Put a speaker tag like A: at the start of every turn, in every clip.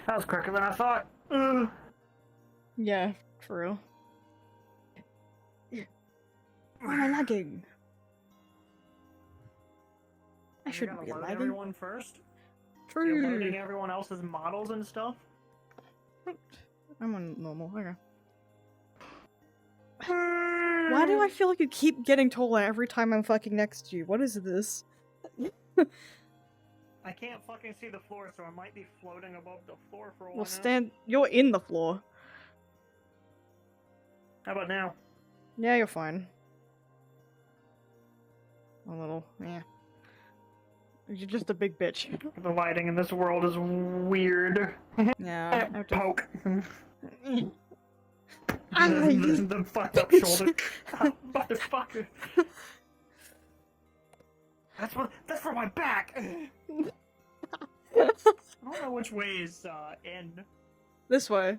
A: That was quicker than I thought.
B: Yeah, true. Why am I lagging? I shouldn't be
A: load
B: lagging.
A: everyone first.
B: True.
A: You're loading everyone else's models and stuff.
B: I'm on normal. Okay. Why do I feel like you keep getting taller every time I'm fucking next to you? What is this?
A: I can't fucking see the floor, so I might be floating above the floor for a while.
B: Well, stand. You're in the floor.
A: How about now?
B: Yeah, you're fine. A little, yeah. You're just a big bitch.
A: The lighting in this world is weird.
B: Yeah. I have to...
A: Poke. the fucked up shoulder. Motherfucker. That's for my back. I don't know which way is in.
B: This way.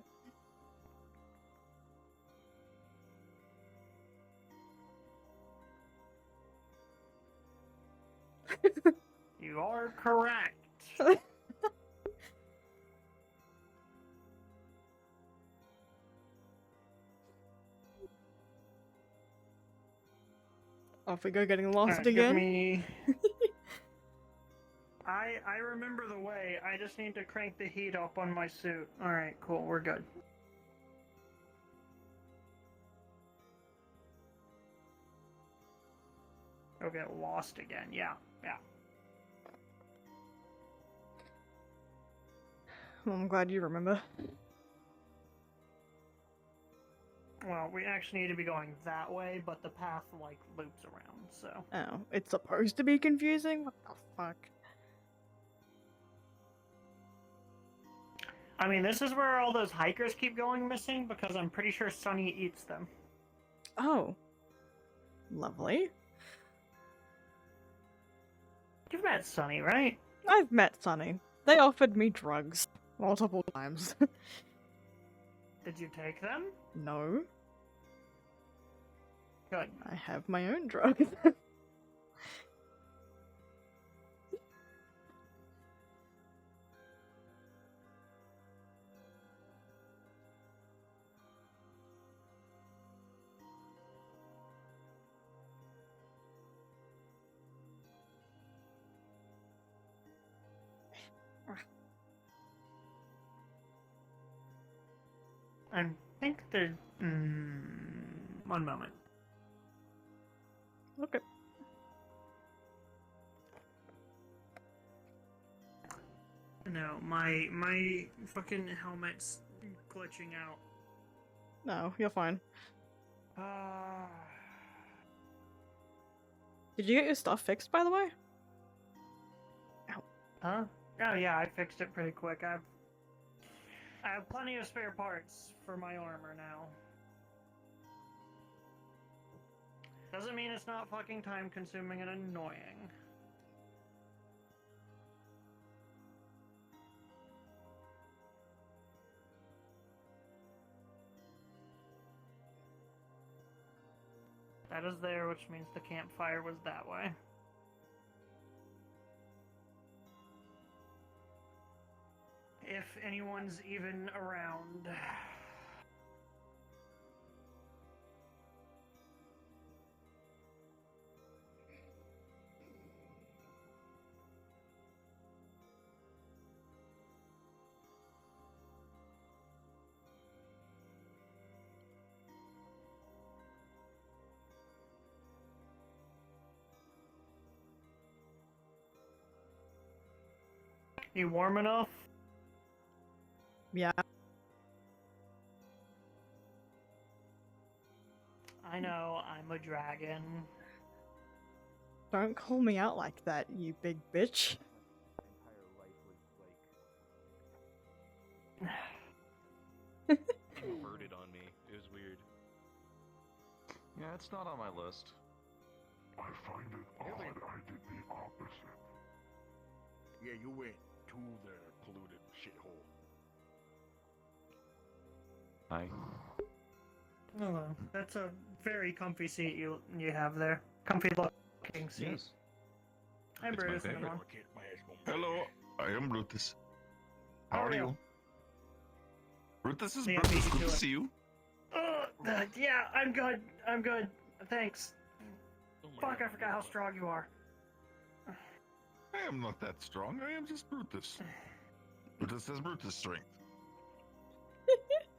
A: You are correct.
B: Off we go, getting lost
A: right,
B: again.
A: Give me... I remember the way. I just need to crank the heat up on my suit. Alright, cool, we're good. I'll get lost again. Yeah.
B: Well, I'm glad you remember.
A: Well, we actually need to be going that way, but the path, like, loops around, so...
B: Oh, it's supposed to be confusing? What the fuck?
A: I mean, this is where all those hikers keep going missing, because I'm pretty sure Sunny eats them.
B: Oh. Lovely.
A: You've met Sunny, right?
B: I've met Sunny. They offered me drugs. Multiple times.
A: Did you take them?
B: No.
A: Good.
B: I have my own drugs.
A: I think there's... one moment.
B: Okay.
A: No, my fucking helmet's glitching out.
B: No, you're fine.
A: Uh...
B: Did you get your stuff fixed, by the way? Ow.
A: Huh? Oh yeah, I fixed it pretty quick. I have plenty of spare parts for my armor now. Doesn't mean it's not fucking time consuming and annoying. That is there, which means the campfire was that way. If anyone's even around. You warm enough?
B: Yeah.
A: I know, I'm a dragon.
B: Don't call me out like that, you big bitch.
C: Converted on me. It was weird. Yeah, it's not on my list.
D: I find it odd I did the opposite.
E: Yeah, you went to the polluted shithole.
C: Hi.
A: Hello. That's a very comfy seat you have there. Comfy look. rocking seat.
F: Yes.
A: I'm
F: It's my
A: Brutus,
F: favorite.
A: everyone.
D: Hello, I am Brutus. How
A: How
D: are
A: are
D: you? Brutus is
A: Yeah,
D: Brutus.
A: beat you
D: Good
A: to
D: to
A: it.
D: see you.
A: Yeah, I'm good. I'm good. Thanks. Fuck, I forgot how strong you are.
D: I am not that strong. I am just Brutus. Brutus has Brutus strength.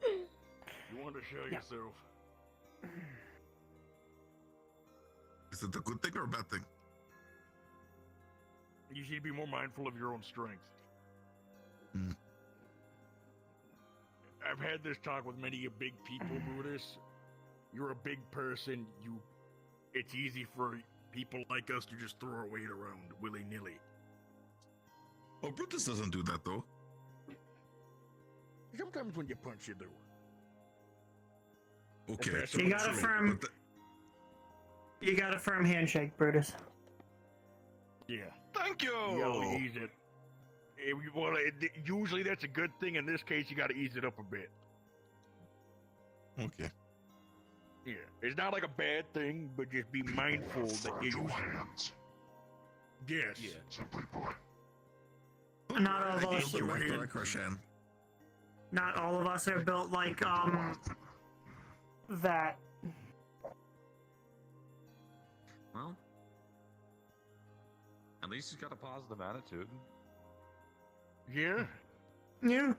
E: You want to show
A: Yeah.
E: yourself?
D: Is it a good thing or a bad thing?
E: You should be more mindful of your own strength.
D: Hmm.
E: I've had this talk with many big people, Brutus. You're a big person. It's easy for people like us to just throw our weight around willy-nilly.
D: Oh, Brutus doesn't do that though.
E: Sometimes when you punch, you do.
D: Okay.
E: that's
A: You got a
E: true,
A: firm. You got a firm handshake, Brutus.
E: Yeah.
D: Thank you.
E: You gotta ease it. Usually that's a good thing. In this case, you gotta ease it up a bit.
D: Okay.
E: Yeah. It's not like a bad thing, but just be mindful that you
D: Fragile
E: use.
D: hands.
E: Yes.
C: Yeah.
D: Simply put.
A: Not all of
D: I
A: us.
D: killed you after I crush hand.
A: Not all of us are built like that.
F: Well, at least he's got a positive attitude.
E: Yeah.
A: Yeah.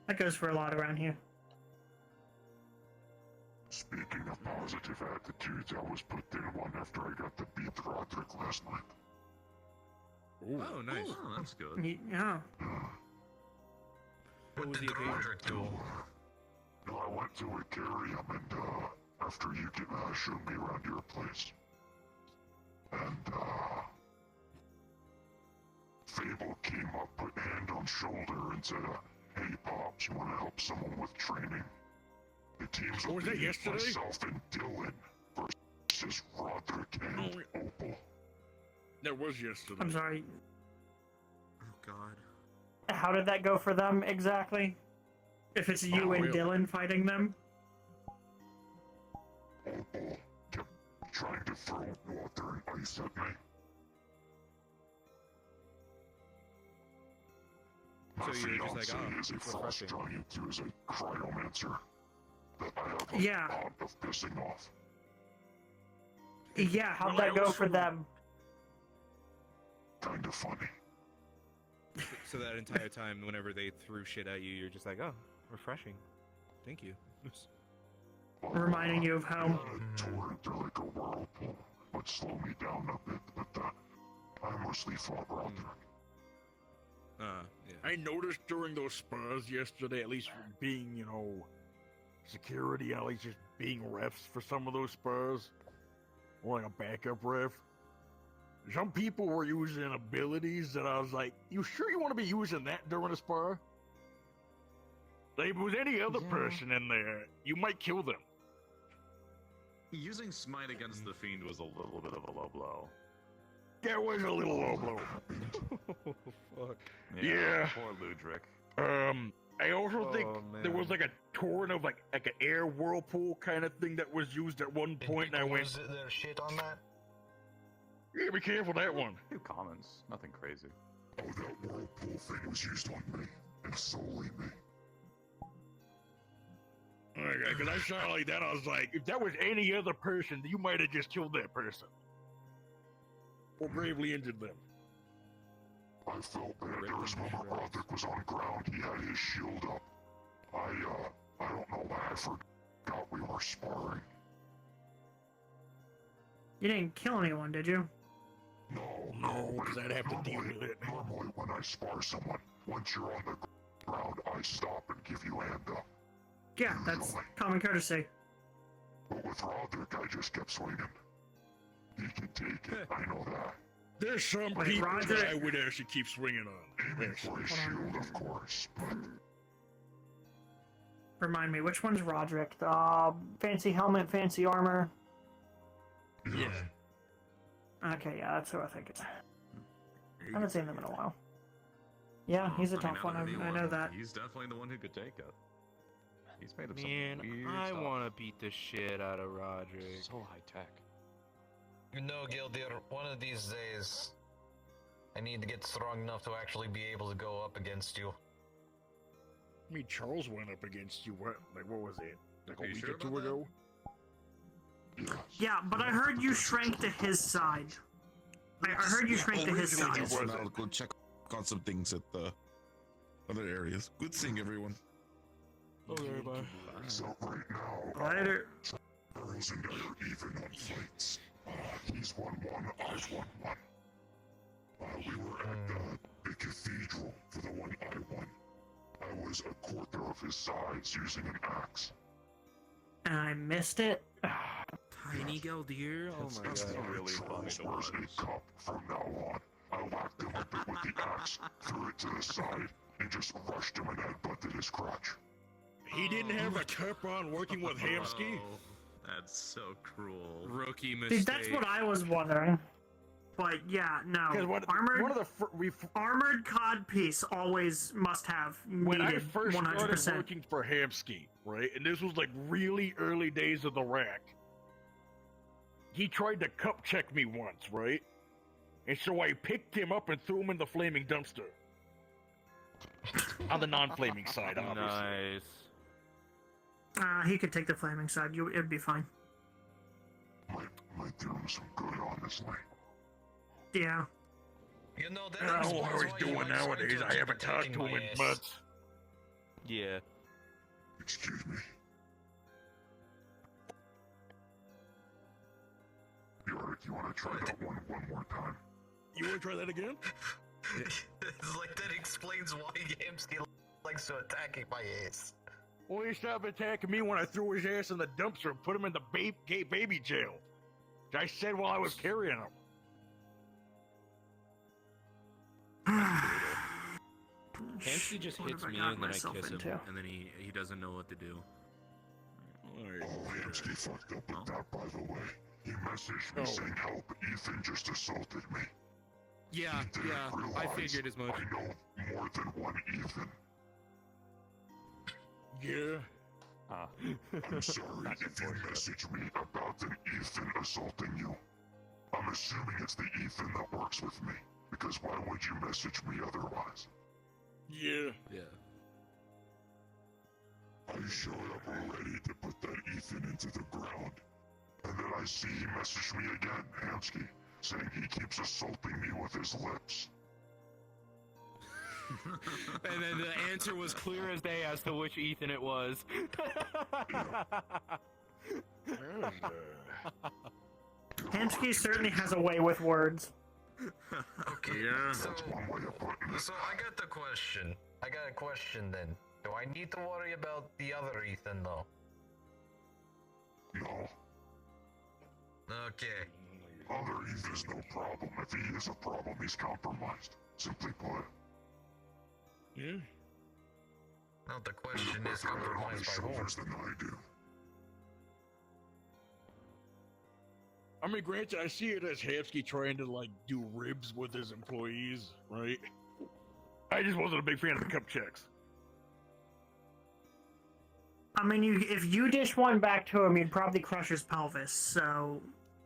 A: That goes for a lot around here.
D: Speaking of positive attitudes, I was put in one after I got to beat Roderick last night.
C: Oh, nice.
F: Oh, that's good.
A: Yeah.
C: What was the occasion? Cool.
D: No, I went to Icarium and, after you showed me around your place. And, Fable came up, put hand on shoulder, and said, hey, Pops, you want to help someone with training? The teams
E: Oh,
D: will
E: was that
D: be
E: yesterday?
D: myself and Dylan versus Roderick and Opal.
E: That was yesterday.
A: I'm sorry.
C: Oh, God.
A: How did that go for them exactly? If it's you and
E: well.
A: Dylan fighting them?
D: Opal kept trying to throw water and ice at me. My
C: So you're just like,
D: fiancé
C: oh,
D: is a frost
C: refreshing.
D: giant who is a cryomancer that I have a
A: Yeah.
D: pot of pissing off.
A: Yeah, how'd
E: Well, I
A: that go for
E: also-
A: them?
D: Kinda funny.
C: So that entire time, whenever they threw shit at you, you're just like, oh, refreshing. Thank you.
A: Reminding you of home.
D: A torrent or like a whirlpool would slow me down a bit, but I mostly fought Roderick.
C: Yeah.
E: I noticed during those spars yesterday, at least being, security, at least just being refs for some of those spars, or like a backup ref. Some people were using abilities that I was like, you sure you want to be using that during a spar? Like, if it was any other
F: Yeah.
E: person in there, you might kill them.
F: Using Smite against the Fiend was a little bit of a low blow.
E: That was a little low blow.
C: Oh, fuck.
E: Yeah.
F: Poor Ludric.
E: I also think
C: Oh,
E: there was
C: man.
E: like a torrent of like an air whirlpool kind of thing that was used at one point, and I went,
G: their shit on that?
E: yeah, be careful with that one.
F: A few comments, nothing crazy.
D: Oh, that whirlpool thing was used on me, and solely me.
E: Because I saw it like that, I was like, if that was any other person, you might have just killed that person. Or gravely injured them.
D: I felt bad. There was when Roderick was on ground, he had his shield up. I don't know why I forgot we were sparring.
A: You didn't kill anyone, did you?
E: No, because I'd have to deal with it.
D: Normally when I spar someone, once you're on the ground, I stop and give you hand up.
A: Yeah, that's common courtesy.
D: But with Roderick, I just kept swinging. He can take it, I know that.
E: There's some
A: Wait,
E: people
A: Roger-
E: that I would actually keep swinging on.
D: Aiming
E: Yes.
D: for his shield, of course, but
A: Remind me, which one's Roderick? Fancy helmet, fancy armor.
E: Yeah.
A: Okay, yeah, that's who I think it's. I haven't seen them in a while. Yeah, he's a
F: I mean,
A: tough one.
F: out of
A: I know
F: anyone,
A: that.
F: He's definitely the one who could take it. He's made up
C: Man,
F: some weird
C: I
F: stuff.
C: want to beat the shit out of Roderick.
F: So high tech.
G: You know, Gildir, one of these days, I need to get strong enough to actually be able to go up against you.
E: I mean, Charles went up against you. What was it? Like
F: Are
E: a
F: you
E: week
F: sure
E: or two
F: about that?
E: ago?
A: Yeah, but I heard you shrank to his side. I heard you shrank to his
E: Originally,
A: side.
E: it was-
H: I'll go check on some things at the other areas. Good seeing everyone.
C: Okay, bye.
D: So right now,
A: Later.
D: girls and I are even on fights. He's 1-1, I was 1-1. We were at the cathedral for the one I won. I was a quarter of his size using an axe.
A: And I missed it.
C: Tiny Galdir? Oh my
F: That's
C: god.
F: really funny
D: Charles
F: to
D: wears
F: watch.
D: a cup from now on. I whacked him a bit with the axe, threw it to the side, and just rushed him and headbutted his crotch.
E: He didn't have a cup on working with Hamsky?
F: Oh, that's so cruel.
C: Rookie mistake.
A: Dude, that's what I was wondering. But yeah, no.
E: Because one
A: Armored
E: of the
A: armored cod piece always must have
E: when I
A: needed
E: first
A: 100%.
E: started working for Hamsky, right, and this was like really early days of the rack, he tried to cup check me once, right? And so I picked him up and threw him in the flaming dumpster. On the non-flaming side, obviously.
C: Nice.
A: He could take the flaming side. It'd be fine.
D: Might do him some good, honestly.
A: Yeah.
G: You know, that
E: I don't know
G: explains
E: how he's
G: why you
E: doing
G: like
E: nowadays.
G: Santos
E: I haven't talked
G: attacking
E: to him
G: my
E: in
G: ass.
E: months.
C: Yeah.
D: Excuse me. You want to try that one more time?
E: You want to try that again?
G: It's like that explains why Yamsky likes to attacking my ass.
E: Well, he stopped attacking me when I threw his ass in the dumpster and put him in the gay baby jail. I said while I was carrying him.
C: Hamsky just
A: What
C: hits
A: have I
C: me
A: gotten
C: and then I
A: myself
C: kiss him,
A: into?
C: and then he doesn't know what to do.
D: Oh, Hamsky fucked up with that, by the way. He messaged me
E: Oh.
D: saying, help, Ethan just assaulted me.
C: Yeah,
D: He didn't
C: yeah, I
D: realize
C: figured as much.
D: I know more than one Ethan.
E: Yeah.
D: I'm sorry if you message me about an Ethan assaulting you. I'm assuming it's the Ethan that works with me, because why would you message me otherwise?
E: Yeah.
C: Yeah.
D: I showed up already to put that Ethan into the ground. And then I see he messaged me again, Hamsky, saying he keeps assaulting me with his lips.
C: And then the answer was clear as day as to which Ethan it was.
A: Hamsky certainly has a way with words.
G: Okay,
F: Yeah.
G: so,
D: That's one way of putting it.
G: so I got the question. I got a question then. Do I need to worry about the other Ethan though?
D: No,
G: Okay.
D: other Ethan's no problem. If he is a problem, he's compromised. Simply put.
E: Yeah.
G: Now the question is
D: Better head on his
G: compromised by whom?
D: shoulders than I do.
E: I mean, granted, I see it as Hamsky trying to, like, do ribs with his employees, right? I just wasn't a big fan of the cup checks.
A: I mean, if you dish one back to him, you'd probably crush his pelvis. So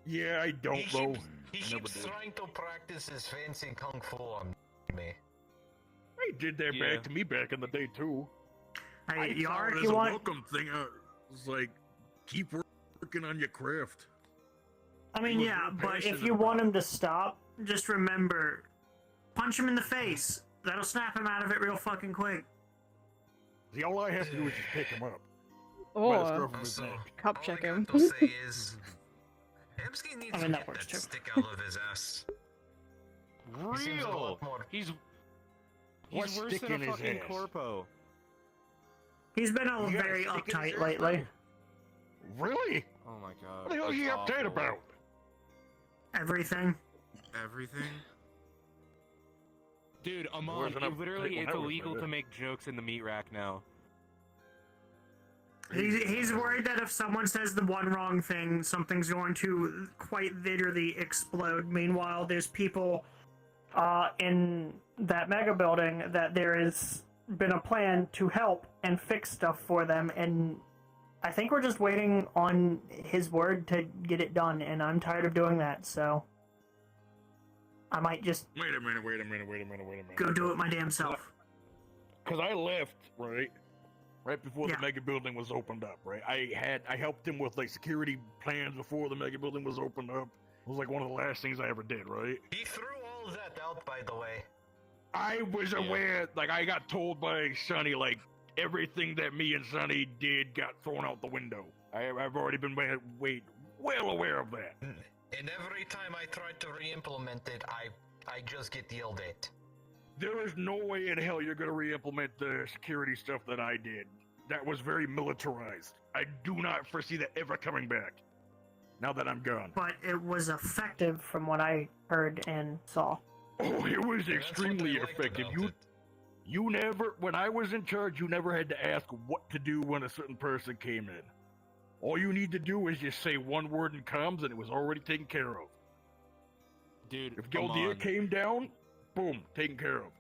E: Yeah, I don't
G: He
E: know.
G: keeps, he
E: Never
G: keeps
E: did.
G: trying to practice his fancy kung fu on me.
E: He did that
C: Yeah.
E: back to me back in the day, too.
A: hey,
E: I saw
A: Yark,
E: it as
A: you
E: a
A: want?
E: welcome thing. It's like, keep working on your craft.
A: I mean,
E: was
A: yeah,
E: real
A: but if
E: passionate
A: you
E: about
A: want him to stop, just remember, punch him in the face. That'll snap him out of it real fucking quick.
E: See, all I have to do is just pick him up. By the
B: Or
E: scruff of his
G: Also,
E: neck.
B: cup
G: all
B: check
G: I
B: him.
G: got to say is, Hamsky needs
A: I mean,
G: to
A: that
G: get
A: works
G: that
A: too.
G: stick out of his ass. He seems a
C: Real.
G: lot more.
C: He's
E: What's
C: worse
E: stick
C: than
E: in
C: a
E: his
C: fucking
E: ass?
C: corpo.
A: He's been
E: You got a
A: very
E: stick in his
A: uptight
E: ass,
A: lately.
E: though? Really?
C: Oh my god.
E: What the hell is
C: that's
E: he uptight
C: awful.
E: about?
A: Everything.
C: Everything? Dude,
E: Where's
C: Amon,
E: an uptight
C: literally,
E: when
C: it's
E: I was
C: illegal
E: like
C: to
E: that?
C: make jokes in the meat rack now.
A: He's worried that if someone says the one wrong thing, something's going to quite literally explode. Meanwhile, there's people in that mega building that there has been a plan to help and fix stuff for them, and I think we're just waiting on his word to get it done, and I'm tired of doing that, so I might just
E: Wait a minute.
A: go do it my damn self.
E: Because I left, right before
A: Yeah.
E: the mega building was opened up, right? I helped him with like security plans before the mega building was opened up. It was like one of the last things I ever did, right?
G: He threw all of that out, by the way.
E: I was aware, like I got told by Sonny, like everything that me and Sonny did got thrown out the window. I've already been well aware of that.
G: And every time I tried to re-implement it, I just get yelled at.
E: There is no way in hell you're gonna re-implement the security stuff that I did. That was very militarized. I do not foresee that ever coming back. Now that I'm gone.
A: But it was effective from what I heard and saw.
E: Oh, it was
G: That's what they
E: extremely
G: liked
E: effective.
G: about it.
E: You never, when I was in charge, you never had to ask what to do when a certain person came in. All you need to do is just say one word in comms and it was already taken care of.
C: Dude,
E: If Gildir came down, boom, taken care of.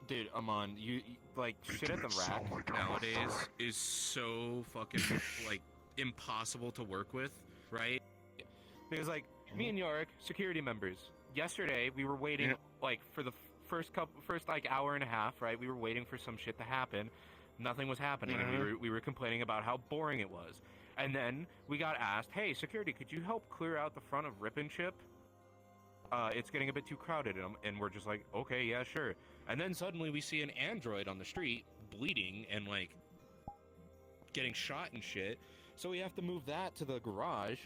C: Dude, Amon, you like shit at the rack nowadays is so fucking like impossible to work with, right? Because like me and Yorick, security members, yesterday we were waiting like for the first like hour and a half, right? We were waiting for some shit to happen. Nothing was happening, and we were complaining about how boring it was. And then we got asked, "Hey, security, could you help clear out the front of Rip and Chip? It's getting a bit too crowded." And we're just like, "Okay, yeah, sure." And then suddenly we see an android on the street bleeding and like getting shot and shit. So we have to move that to the garage.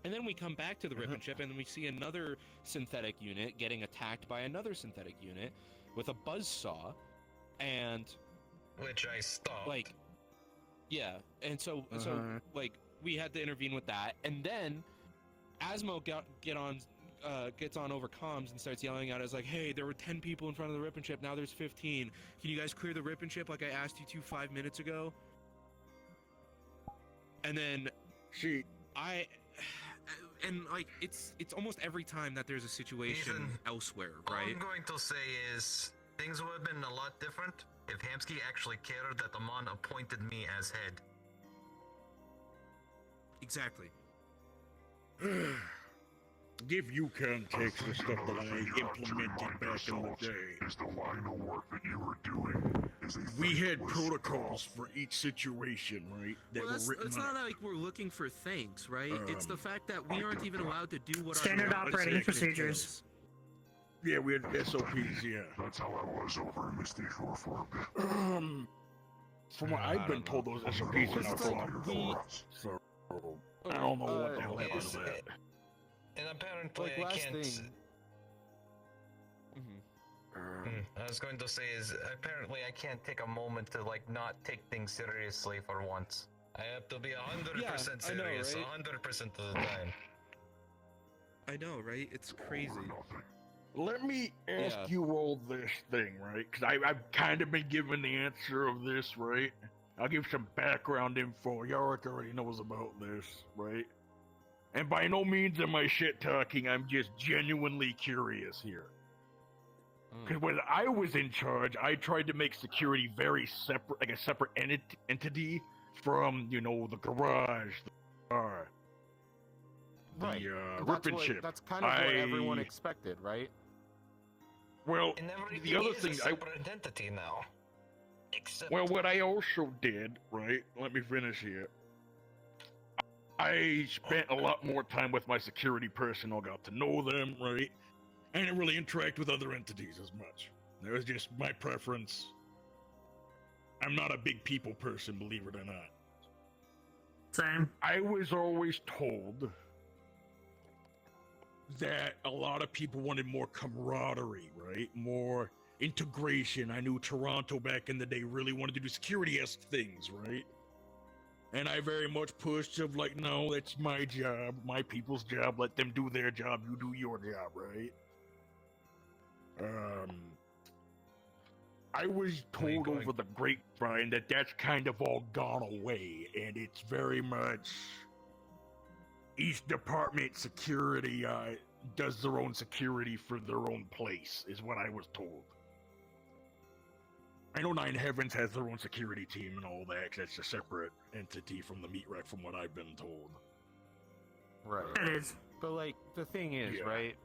C: And then we come back to the Rip and Chip and we see another synthetic unit getting attacked by another synthetic unit with a buzzsaw. And
G: Which I stopped.
C: like, yeah. And so like we had to intervene with that. And then Asmo gets on over comms and starts yelling at us like, "Hey, there were 10 people in front of the Rip and Chip, now there's 15. Can you guys clear the Rip and Chip like I asked you to 5 minutes ago?" And then and like it's almost every time that there's a situation
G: Ethan,
C: elsewhere,
G: All
C: right?
G: I'm going to say is things would have been a lot different if Hamsky actually cared that Amon appointed me as head.
C: Exactly.
E: Give you context to stuff that I implemented back in the day.
D: Is the line of work that you were doing is a
E: We had
D: thankless
E: protocols for each situation, right? That
C: Well,
E: were written
C: it's
E: up.
C: not like we're looking for thanks, right? It's the fact that we aren't even allowed to do what
A: Standard
C: our
A: operating
C: executive
A: procedures.
C: tells.
E: Yeah, we had SOPs, yeah.
D: That's how I was over in Mystic Shore for a bit.
E: From what
C: I
E: I've been
C: don't
E: told, those SOPs are not
C: like
E: followed. So, I don't know what the hell
C: okay,
E: happened to that.
G: And apparently
C: Like
G: I
C: last
G: can't...
C: thing.
G: I was going to say is apparently I can't take a moment to like not take things seriously for once. I have to be 100%
C: Yeah, I know,
G: serious
C: right?
G: 100% of the time.
C: I know, right? It's crazy.
E: Let me ask
C: Yeah.
E: you all this thing, right? Because I've kind of been given the answer of this, right? I'll give some background info. Yorick already knows about this, right? And by no means am I shit talking, I'm just genuinely curious here. Because when I was in charge, I tried to make security very separate, like a separate entity from, you know, the garage, the bar,
C: Right.
E: the
C: That's
E: rip and
C: what-
E: chip.
C: That's kind of what everyone expected, right?
E: Well,
G: And everything
E: the other
G: is
E: thing
G: a separate identity now. Except
E: well, what I also did, right? Let me finish here. I spent a lot more time with my security personnel, got to know them, right? I didn't really interact with other entities as much. That was just my preference. I'm not a big people person, believe it or not.
A: Same.
E: I was always told that a lot of people wanted more camaraderie, right? More integration. I knew Toronto back in the day really wanted to do security-esque things, right? And I very much pushed of like, no, that's my job, my people's job. Let them do their job. You do your job, right? I was told over the grapevine that that's kind of all gone away, and it's very much each department security does their own security for their own place, is what I was told. I know Nine Heavens has their own security team and all that, 'cause it's a separate entity from the meat rack, from what I've been told.
C: Right.
A: It is.
C: But like the thing is,
E: Yeah.
C: right?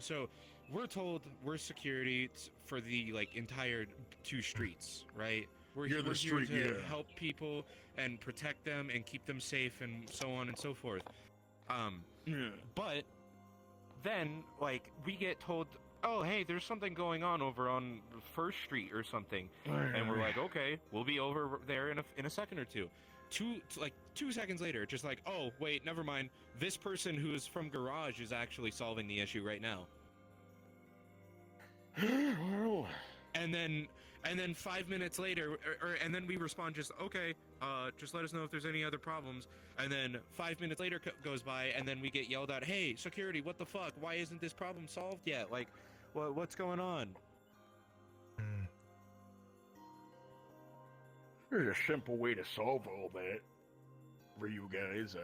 C: So we're told we're security for the like entire 2 streets, right?
E: You're the
C: we're
E: street,
C: here to
E: yeah.
C: help people and protect them and keep them safe and so on and so forth.
E: Yeah.
C: But then like we get told, oh hey, there's something going on over on First Street or something, and we're like, okay, we'll be over there in a second or two. 2 seconds later, just like, oh wait, never mind. This person who is from Garage is actually solving the issue right now.
E: Well,
C: And then 5 minutes later, and then we respond just, okay, just let us know if there's any other problems. And then 5 minutes later goes by, and then we get yelled at, hey, security, what the fuck? Why isn't this problem solved yet? Like, what's going on?
E: there's a simple way to solve all that for you guys.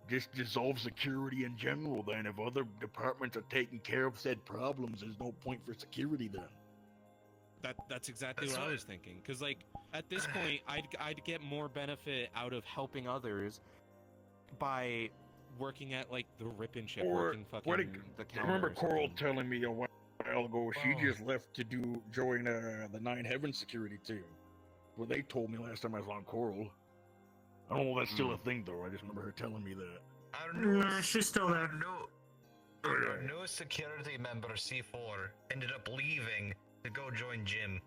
E: Just dissolve security in general. Then, if other departments are taking care of said problems, there's no point for security then.
C: That's exactly what I was thinking. Because like at this point, I'd get more benefit out of helping others by working at like the Rip and Ship,
E: Or
C: working fucking
E: what?
C: the
E: I
C: counter.
E: remember
C: or
E: Coral
C: something.
E: telling me a while ago she
G: Oh.
E: just left to join the Nine Heavens security team. Well, they told me last time I was on Coral. I don't know if that's still a thing though. I just remember her telling me that.
G: Our
A: Nah, she's still there.
G: Our newest security member, C4, ended up leaving to go join Jim.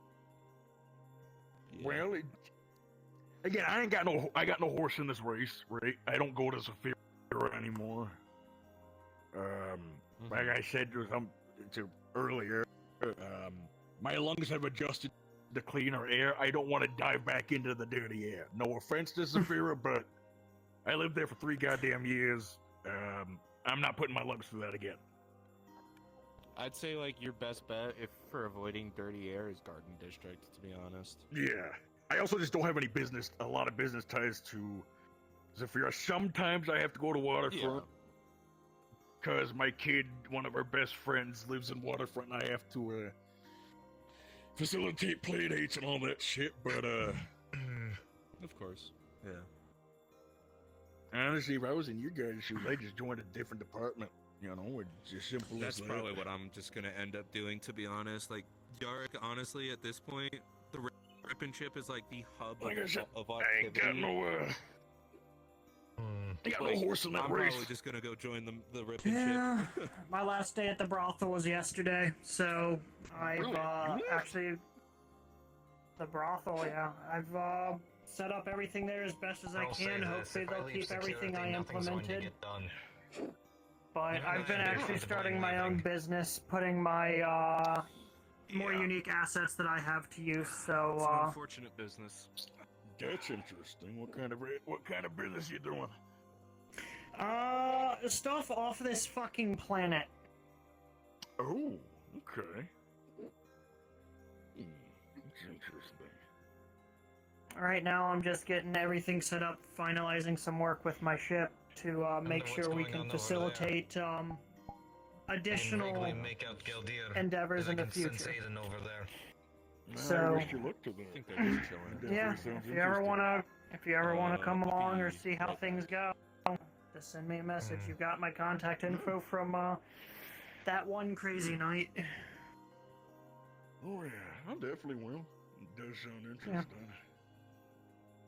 C: Yeah.
E: Well, again, I got no horse in this race, right? I don't go to Zafira anymore. Like I said to earlier, my lungs have adjusted to cleaner air. I don't want to dive back into the dirty air. No offense to Zafira, but I lived there for 3 goddamn years. I'm not putting my lungs through that again.
C: I'd say like your best bet if for avoiding dirty air is Garden District, to be honest.
E: Yeah. I also just don't have a lot of business ties to Zafira. Sometimes I have to go to Waterfront. Because my kid, one of our best friends, lives in Waterfront, and I have to facilitate play dates and all that shit, but
C: Of course. Yeah.
E: honestly, if I was in your guys' shoes, I just joined a different department. You know, it's just simple
C: That's
E: as that.
C: probably what I'm just gonna end up doing, to be honest. Like, Yarrick, honestly, at this point, the Rip and Chip is like the hub
E: Like I said,
C: of
E: I ain't
C: activity.
E: got no, I got
C: Like,
E: no horse in that
C: I'm
E: race.
C: probably just gonna go join the Rip and
A: Yeah,
C: Chip.
A: my last day at the brothel was yesterday, so I've
E: Really? You left?
A: actually the brothel. Yeah, I've set up everything there as best as I
G: I'll say
A: can.
G: this,
A: Hopefully,
G: if I
A: they'll
G: leave
A: keep everything
G: security,
A: I
G: nothing's going to
A: implemented.
G: get done.
A: But
G: Even
A: I've
G: though
A: been
G: they're
A: actually
G: not
A: starting my own
G: living.
A: business, putting my more
E: Yeah.
A: unique assets that I have to use.
C: It's
A: So
C: an unfortunate business.
E: That's interesting. What kind of business you doing?
A: stuff off this fucking planet.
E: Oh, okay. That's interesting.
A: Right now, I'm just getting everything set up, finalizing some work with my ship to make
G: what's
A: sure we
G: going
A: can
G: on over
A: facilitate additional
G: Vaguely make out Galdir.
A: endeavors in the
G: Like
A: future.
G: Satan over there.
E: I
A: So-
E: wish you luck to
C: I
E: that.
C: think they're just chilling.
E: Definitely
A: Yeah,
E: sounds
A: if you ever
E: interesting.
A: wanna come along or
C: the-
A: see how things go, just send me a message. You've got my contact info from that one crazy night.
E: Oh yeah, I definitely will. It does sound interesting.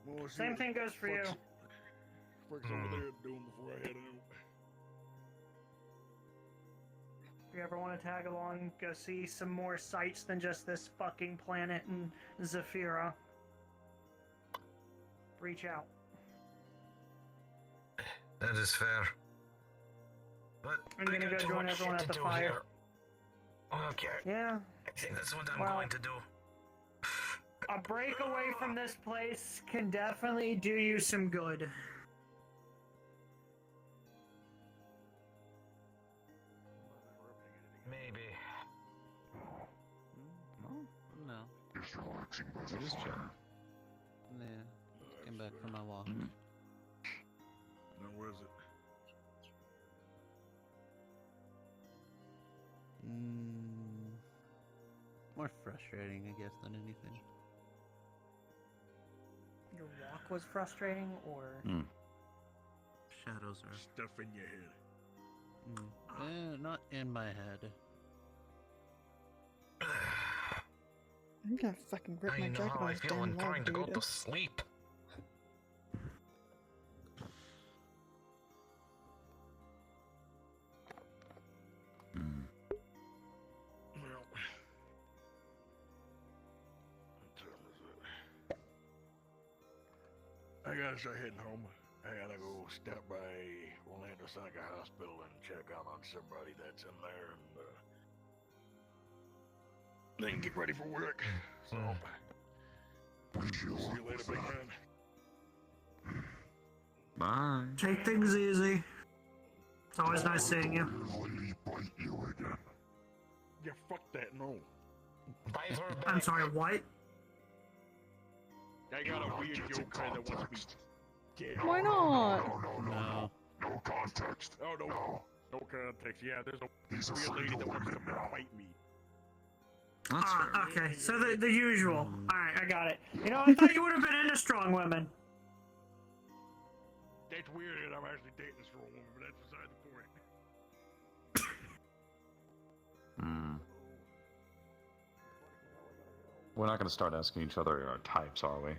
E: Well, let's see
A: Same
E: what
A: thing goes for you.
E: Fuck's over there doing before I head out.
A: If you ever want to tag along, go see some more sights than just this fucking planet in Zafira, reach out.
G: That is fair. But
A: I'm
G: I
A: gonna
G: got
A: go
G: too
A: join
G: much
A: everyone
G: shit
A: at
G: to
A: the
G: do
A: fire.
G: here. Okay,
A: Yeah,
G: I think that's what I'm
A: Well-
G: going to do.
A: a break away from this place can definitely do you some good.
G: Maybe.
I: No.
D: Just relaxing by the
I: It is
D: fire.
I: chill. Yeah. Came back from my walk.
E: Now where's it?
I: Mm, More frustrating, I guess, than anything.
A: Your walk was frustrating, or
F: Shadows are.
E: Stuff in your head.
I: Not in my head.
B: I'm gonna fucking rip
G: I
B: my
G: know
B: jacket
G: how
B: on
G: I
B: this
G: feel
B: damn
G: when
B: log,
G: trying to go
B: dude.
G: to sleep.
E: Well, what time is it? I gotta start heading home. I gotta go stop by Orlando Saga Hospital and check out on somebody that's in there and then get ready for work. So, see you later, big man.
H: Bye.
A: take things easy. It's always nice seeing you.
D: Lady bite you again.
E: Yeah, fuck that, no.
G: Bite her back.
A: I'm sorry, what?
E: I got a weird joke that wants me dead.
B: Why not?
I: No.
D: No context.
E: Oh, no. No context. Yeah, there's a
D: He's a
E: weird
D: freak
E: lady that
D: over
E: wants to
D: here now.
E: bite me.
H: That's fair.
A: Okay, so the usual. Alright, I got it. You know, I thought you would have been into strong women.
E: That's weird that I'm actually dating a strong woman, but that's beside the point.
J: We're not going to start asking each other our types, are we?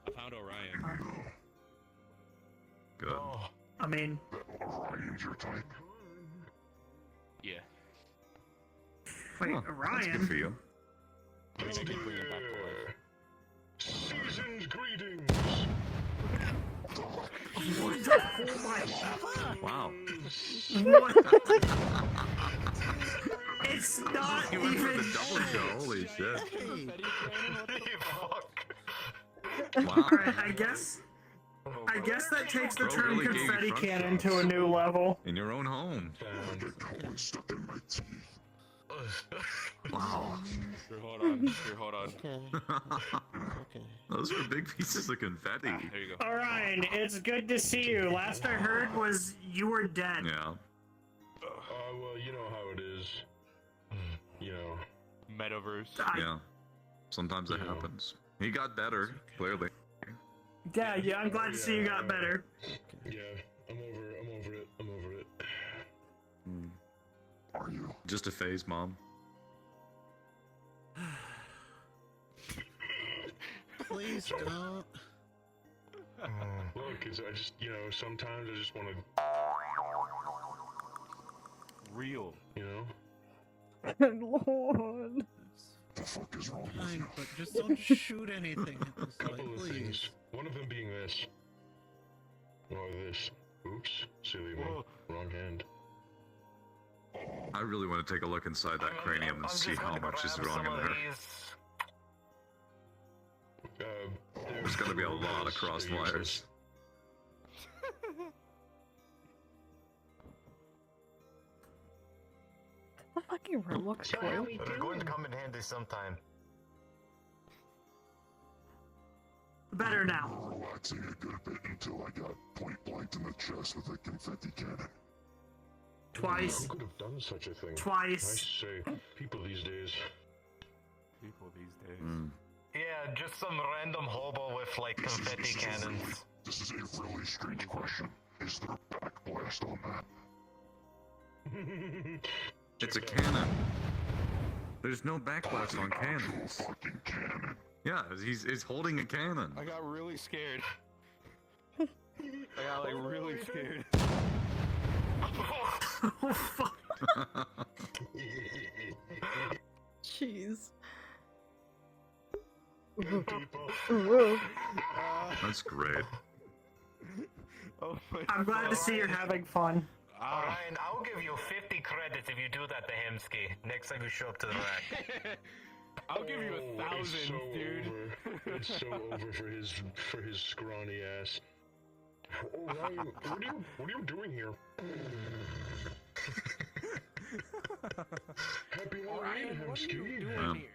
C: I found Orion.
H: Good.
G: Oh,
A: I mean,
D: Orion's your type.
C: Yeah.
A: wait,
H: Huh, That's good
A: Orion?
H: for you.
C: I mean, I can bring him back to life.
D: Season's greetings.
A: What the? Oh my.
H: Wow.
A: What? It's not
H: You went for
A: even.
H: the double kill. Holy shit.
G: fuck.
H: Wow.
A: Alright, I guess that takes the
H: Bro
A: term
H: really gave you
A: confetti
H: front
A: cannon
H: shots.
A: to a new level.
H: In your own home.
D: The cold stuck in my teeth.
H: Wow.
C: Here, hold on. Here, hold on.
I: Okay. Okay.
H: Those were big pieces of confetti.
C: There you go.
A: Orion, it's good to see you. Last I heard was you were dead.
H: Yeah.
D: Well, you know how it is. You know.
C: Metaverse.
H: Yeah. Sometimes it happens. He got better, clearly.
A: Yeah, I'm glad to see you got better.
D: Yeah, I'm over it. Are you?
H: Just a phase, Mom.
I: Please don't.
D: Look, I just, sometimes I just want to,
C: Real.
B: Lord.
D: the fuck is wrong with
I: Fine,
D: you?
I: but just don't shoot anything at this
D: Couple
I: light,
D: of
I: please.
D: things. One of them being this. Or this. Oops, silly me.
C: Whoa.
D: Wrong hand.
H: I really want to take a look inside that cranium and see how much is wrong in there. There's gotta be a lot of crossed wires.
B: The fucking Roblox toy.
G: They're going to come in handy sometime.
A: Better now.
D: Relaxing a good bit until I got point blanked in the chest with a confetti cannon.
A: Twice.
D: Who could have done such a thing? I
A: Twice.
D: say, people these days.
C: People these days.
G: Yeah, just some random hobo with like confetti cannons.
D: This is a really strange question. Is there backblast on that?
H: It's a cannon. There's no backblast on
D: Actual
H: cannons.
D: fucking cannon.
H: Yeah, he's holding a cannon.
C: I got really scared. I got like really scared.
A: Oh fuck.
B: Jeez.
H: That's great.
C: Oh my
A: I'm glad to see you're having fun.
G: Ryan, I'll give you 50 credits if you do that to Hemsky next time you show up to the rack.
C: I'll give you 1,000, dude.
D: It's so over for his scrawny ass. Oh, Ryan, what are you doing here? Happy Halloween,
C: What are you
D: Hemsky.
C: doing
H: Yeah.
C: here?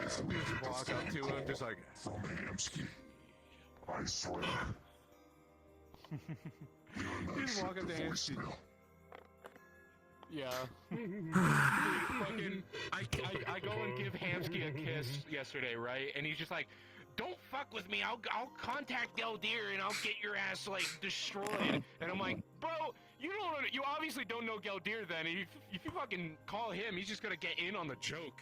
D: If we
C: Just walk up to him, just like,
D: from Hemsky, I swear.
C: just walk up to Hemsky. Yeah. Fucking, I go and give Hamsky a kiss yesterday, right? And he's just like, "Don't fuck with me. I'll contact Geldir and I'll get your ass like destroyed." And I'm like, "Bro, you obviously don't know Geldir. Then if you fucking call him, he's just gonna get in on the joke."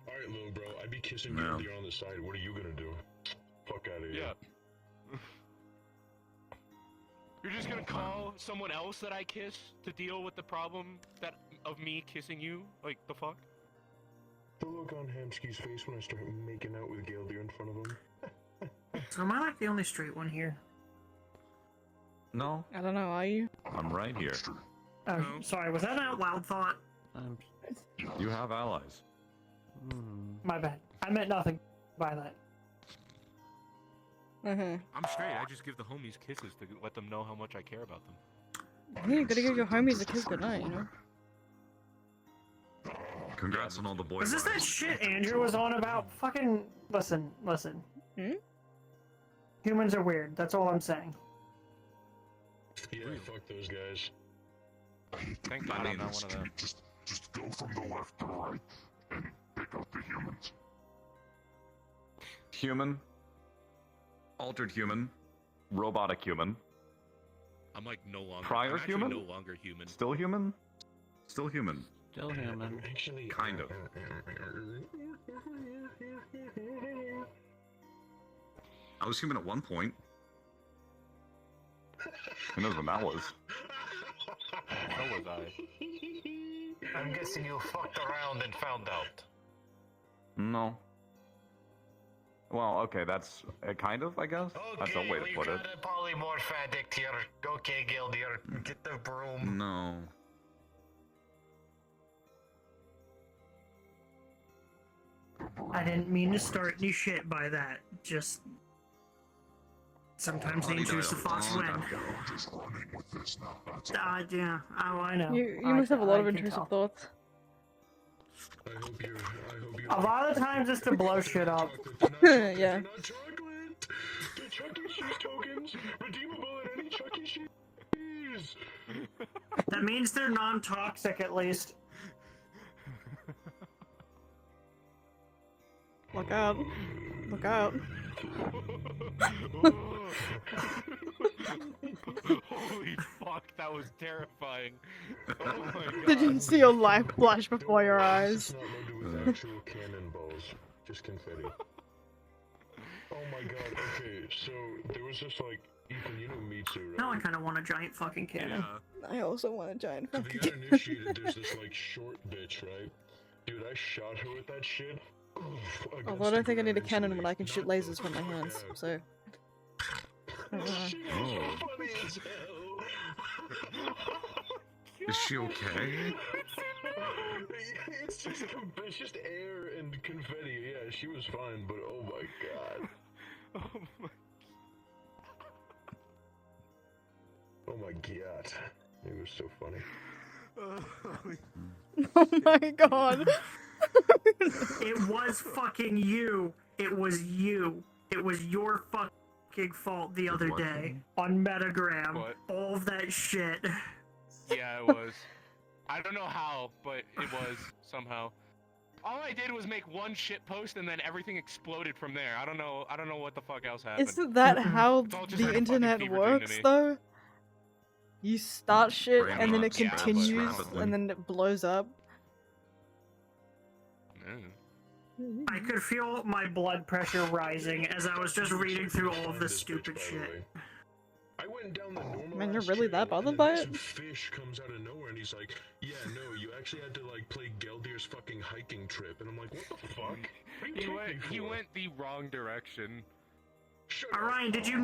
D: Alright, little bro, I'd be kissing
H: No.
D: you on the side. What are you gonna do? Fuck out of here.
C: Yeah. You're just gonna call someone else that I kiss to deal with the problem of me kissing you? Like, the fuck?
D: The look on Hamsky's face when I start making out with Geldir in front of him.
A: So am I like the only straight one here?
J: No,
B: I don't know, are you?
J: I'm right here.
A: Oh,
C: No.
A: sorry, was that an out loud thought?
I: I'm.
J: You have allies.
A: My bad. I meant nothing by that.
B: Uh-huh.
C: I'm straight. I just give the homies kisses to let them know how much I care about them.
B: Yeah, you gotta give your homies a kiss goodnight, you know?
H: Congrats on all the boy
A: Is this that
H: lines.
A: shit Andrew was on about? Fucking listen.
B: Hmm?
A: Humans are weird. That's all I'm saying.
D: Yeah, fuck those guys.
C: Thank God I'm not one of them.
D: Just go from the left to right and pick out the humans.
J: Human, altered human, robotic human,
C: I'm like no longer.
J: Prior
C: I'm actually
J: human?
C: no longer human.
J: still human.
H: Still human.
I: Still human.
D: Actually,
H: Kind of. I was human at one point.
J: Who knows when that was?
C: So was I.
G: I'm guessing you fucked around and found out.
J: No. Well, okay, that's kind of, I guess. That's a way to
G: we
J: put it.
G: got a polymorph addict here. Okay, Geldir, get the broom.
H: No.
A: I didn't mean to start any shit by that. Just sometimes
H: Honey
A: dangerous to
H: died a
A: fox
H: long
A: win.
H: time ago.
D: Just running with this now. That's all.
A: Yeah. Oh, I know.
B: You
A: I
B: must have a lot of
A: can
B: intrusive
A: tell.
B: thoughts.
D: I hope you.
A: A lot of times it's to blow shit up.
B: Yeah.
D: Not chocolate. The Chuck E. Cheese tokens redeemable at any Chuck E. Cheese.
A: That means they're non-toxic at least.
B: Look out. Look out.
C: Holy fuck, that was terrifying. Oh my god.
B: Did you see your life flash before your
D: It's
B: eyes?
D: not loaded with actual cannonballs, just confetti. Oh my god, okay, so there was this like, Ethan, you know Mitsu, right?
A: Now I kind of want a giant fucking cannon.
C: Yeah.
B: I also want a giant
D: To
B: fucking
D: the uninitiated, there's this like short bitch, right? Dude, I shot her with that shit.
B: Although I don't think I need a cannon when I can shoot lasers from my hands, so...
D: She was
H: Oh.
D: funny as hell.
H: Is she okay?
D: It's just air and confetti. Yeah, she was fine, but oh my god.
C: Oh my.
D: Oh my god. It was so funny.
B: Oh my god!
A: It was fucking you. It was you. It was your fucking fault the other
H: What?
A: day on Metagram.
C: What?
A: All of that shit.
C: Yeah, it was. I don't know how, but it was somehow. All I did was make one shit post and then everything exploded from there. I don't know what the fuck else happened.
B: Isn't that how
C: It's all just
B: the
C: like a fucking
B: internet
C: fever dream to
B: works,
C: me.
B: though? You start shit
H: Brain
B: and then it
H: rots
B: continues
H: rapidly.
B: and then it blows up.
C: Mm.
A: I could feel my blood pressure rising as I was just reading through all of this stupid shit.
D: I went down the normal.
B: Man, you're
D: ass
B: really
D: trail,
B: that bothered
D: and
B: by
D: then
B: it?
D: this fish comes out of nowhere and he's like, "Yeah, no, you actually had to like play Geldir's fucking hiking trip." And I'm like, "What the fuck? What are you taking
C: He
D: for?"
C: went the wrong direction.
D: Shut up.
A: Ryan, did you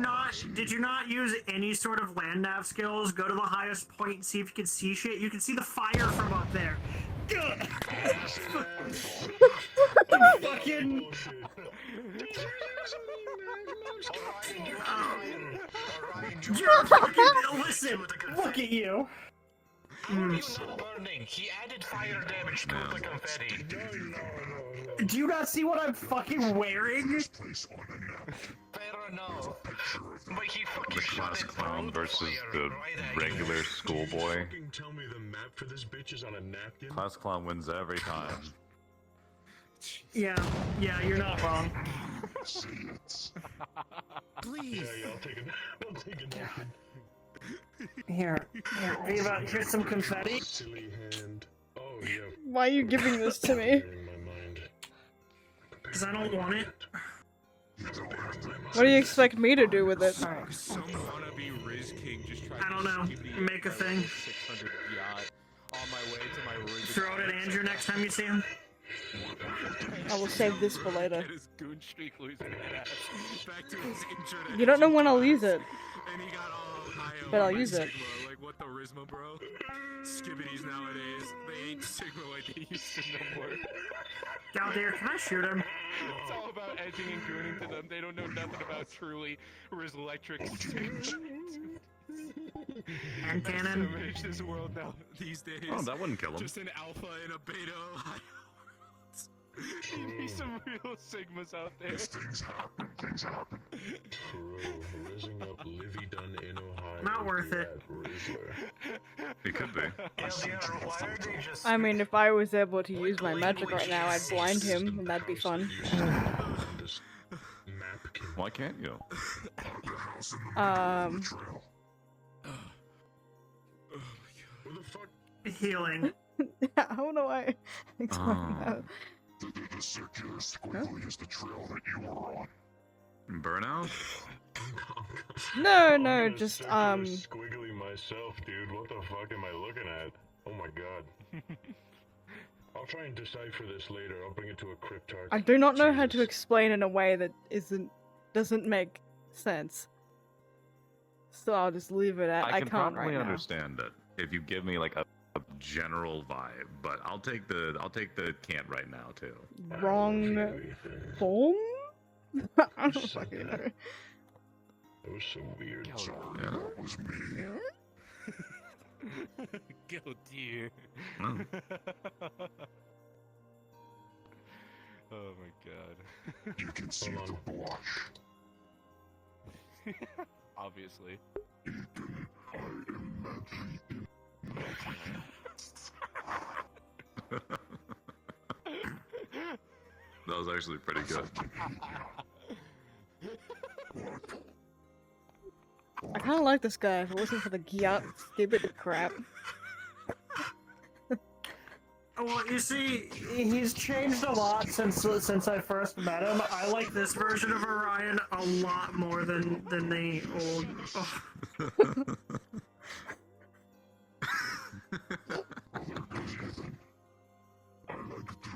A: not use any sort of land nav skills? Go to the highest point and see if you can see shit. You can see the fire from up there. Fucking. You're fucking. Listen, look at you.
G: How are you not burning? He added fire damage to the confetti.
A: Do you not see what I'm fucking wearing?
D: Place on a
G: Fair enough. But he fucking
H: The
G: shot
H: class
G: it
H: clown
G: through
H: versus
G: fire
H: the
G: right at
H: regular
G: you.
H: schoolboy.
D: Fucking tell me the map for this bitch is on a napkin?
J: Class clown wins every time.
A: Yeah, you're not wrong.
D: See it.
C: Please.
D: Yeah, I'll take a napkin.
A: Here, Viva, here's some confetti.
D: Silly hand. Oh, yeah.
B: Why are you giving this to me?
D: In my mind.
A: Because I don't want it.
B: What do you expect me to do with it?
C: Some wannabe Riz King just tried
A: I don't
C: to
A: know.
C: give me
A: Make a thing.
C: 600 yacht on my way to my room.
A: Throw it at Andrew next time you see him.
B: I will save this for later.
C: Get his goon streak losing his ass back to his internet.
B: You don't know when I'll use it.
C: And he got all high
B: But
C: over
B: I'll
C: by
B: use it.
C: Sigma. Like, what the Risma, bro? Skibbities nowadays, they ain't Sigma like they used to no more.
A: Galdir, can I shoot him?
C: It's all about edging and gooning to them. They don't know nothing about truly Riz Electric.
A: And cannon.
C: To manage this world now these days.
H: Oh, that wouldn't kill him.
C: Just an alpha and a beta. You'd be some real Sigmas out there.
D: Things happen. Bro, rizzing up Livy done in Ohio.
A: Not worth it.
H: It could be.
G: Why are they just...
B: I mean, if I was able to use my magic right now, I'd blind him, and that'd be fun.
J: Why can't you?
D: Where the fuck?
A: Healing.
B: How do I explain that?
D: The circular squiggly is the trail that you were on.
H: Burnout?
B: No, just,
D: Squiggly myself, dude. What the fuck am I looking at? Oh my god. I'll try and decipher this later. I'll bring it to a cryptarch.
B: I do not know how to explain in a way that doesn't make sense. So I'll just leave it at I
J: can
B: can't
J: probably
B: right now.
J: understand it if you give me like a general vibe, but I'll take the can't right now too.
B: Wrong form? I don't fucking know.
D: That was so weird.
H: Yeah.
D: That was me.
C: Go dear.
H: Oh.
C: Oh my god.
D: You can see the blush.
C: Obviously.
D: Ethan, I am
H: That was actually pretty good.
B: I kind of like this guy if it wasn't for the Gyat stupid crap.
A: Well, you see, he's changed a lot since I first met him. I like this version of Orion a lot more than the old. Oh.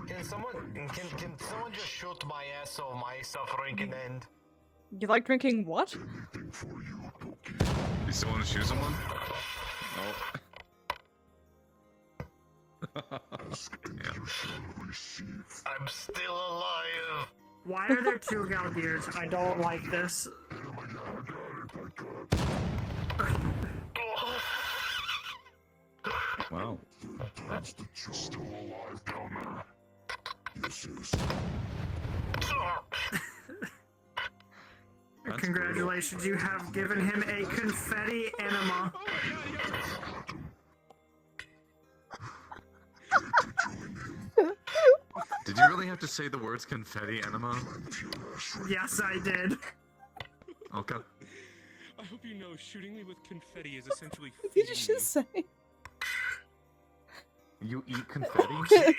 G: Can someone just shoot my ass so my suffering can end?
B: You like drinking what?
H: You still want to shoot someone?
G: I'm still alive.
A: Why are there two Galdirs? I don't like this.
J: Wow.
D: That's the still alive down there. This is.
A: Congratulations, you have given him a confetti enema.
H: Did you really have to say the words confetti enema?
A: Yes, I did.
H: Okay.
C: I hope you know shooting me with confetti is essentially
B: What did you
C: feeding
B: just say?
J: You eat confetti?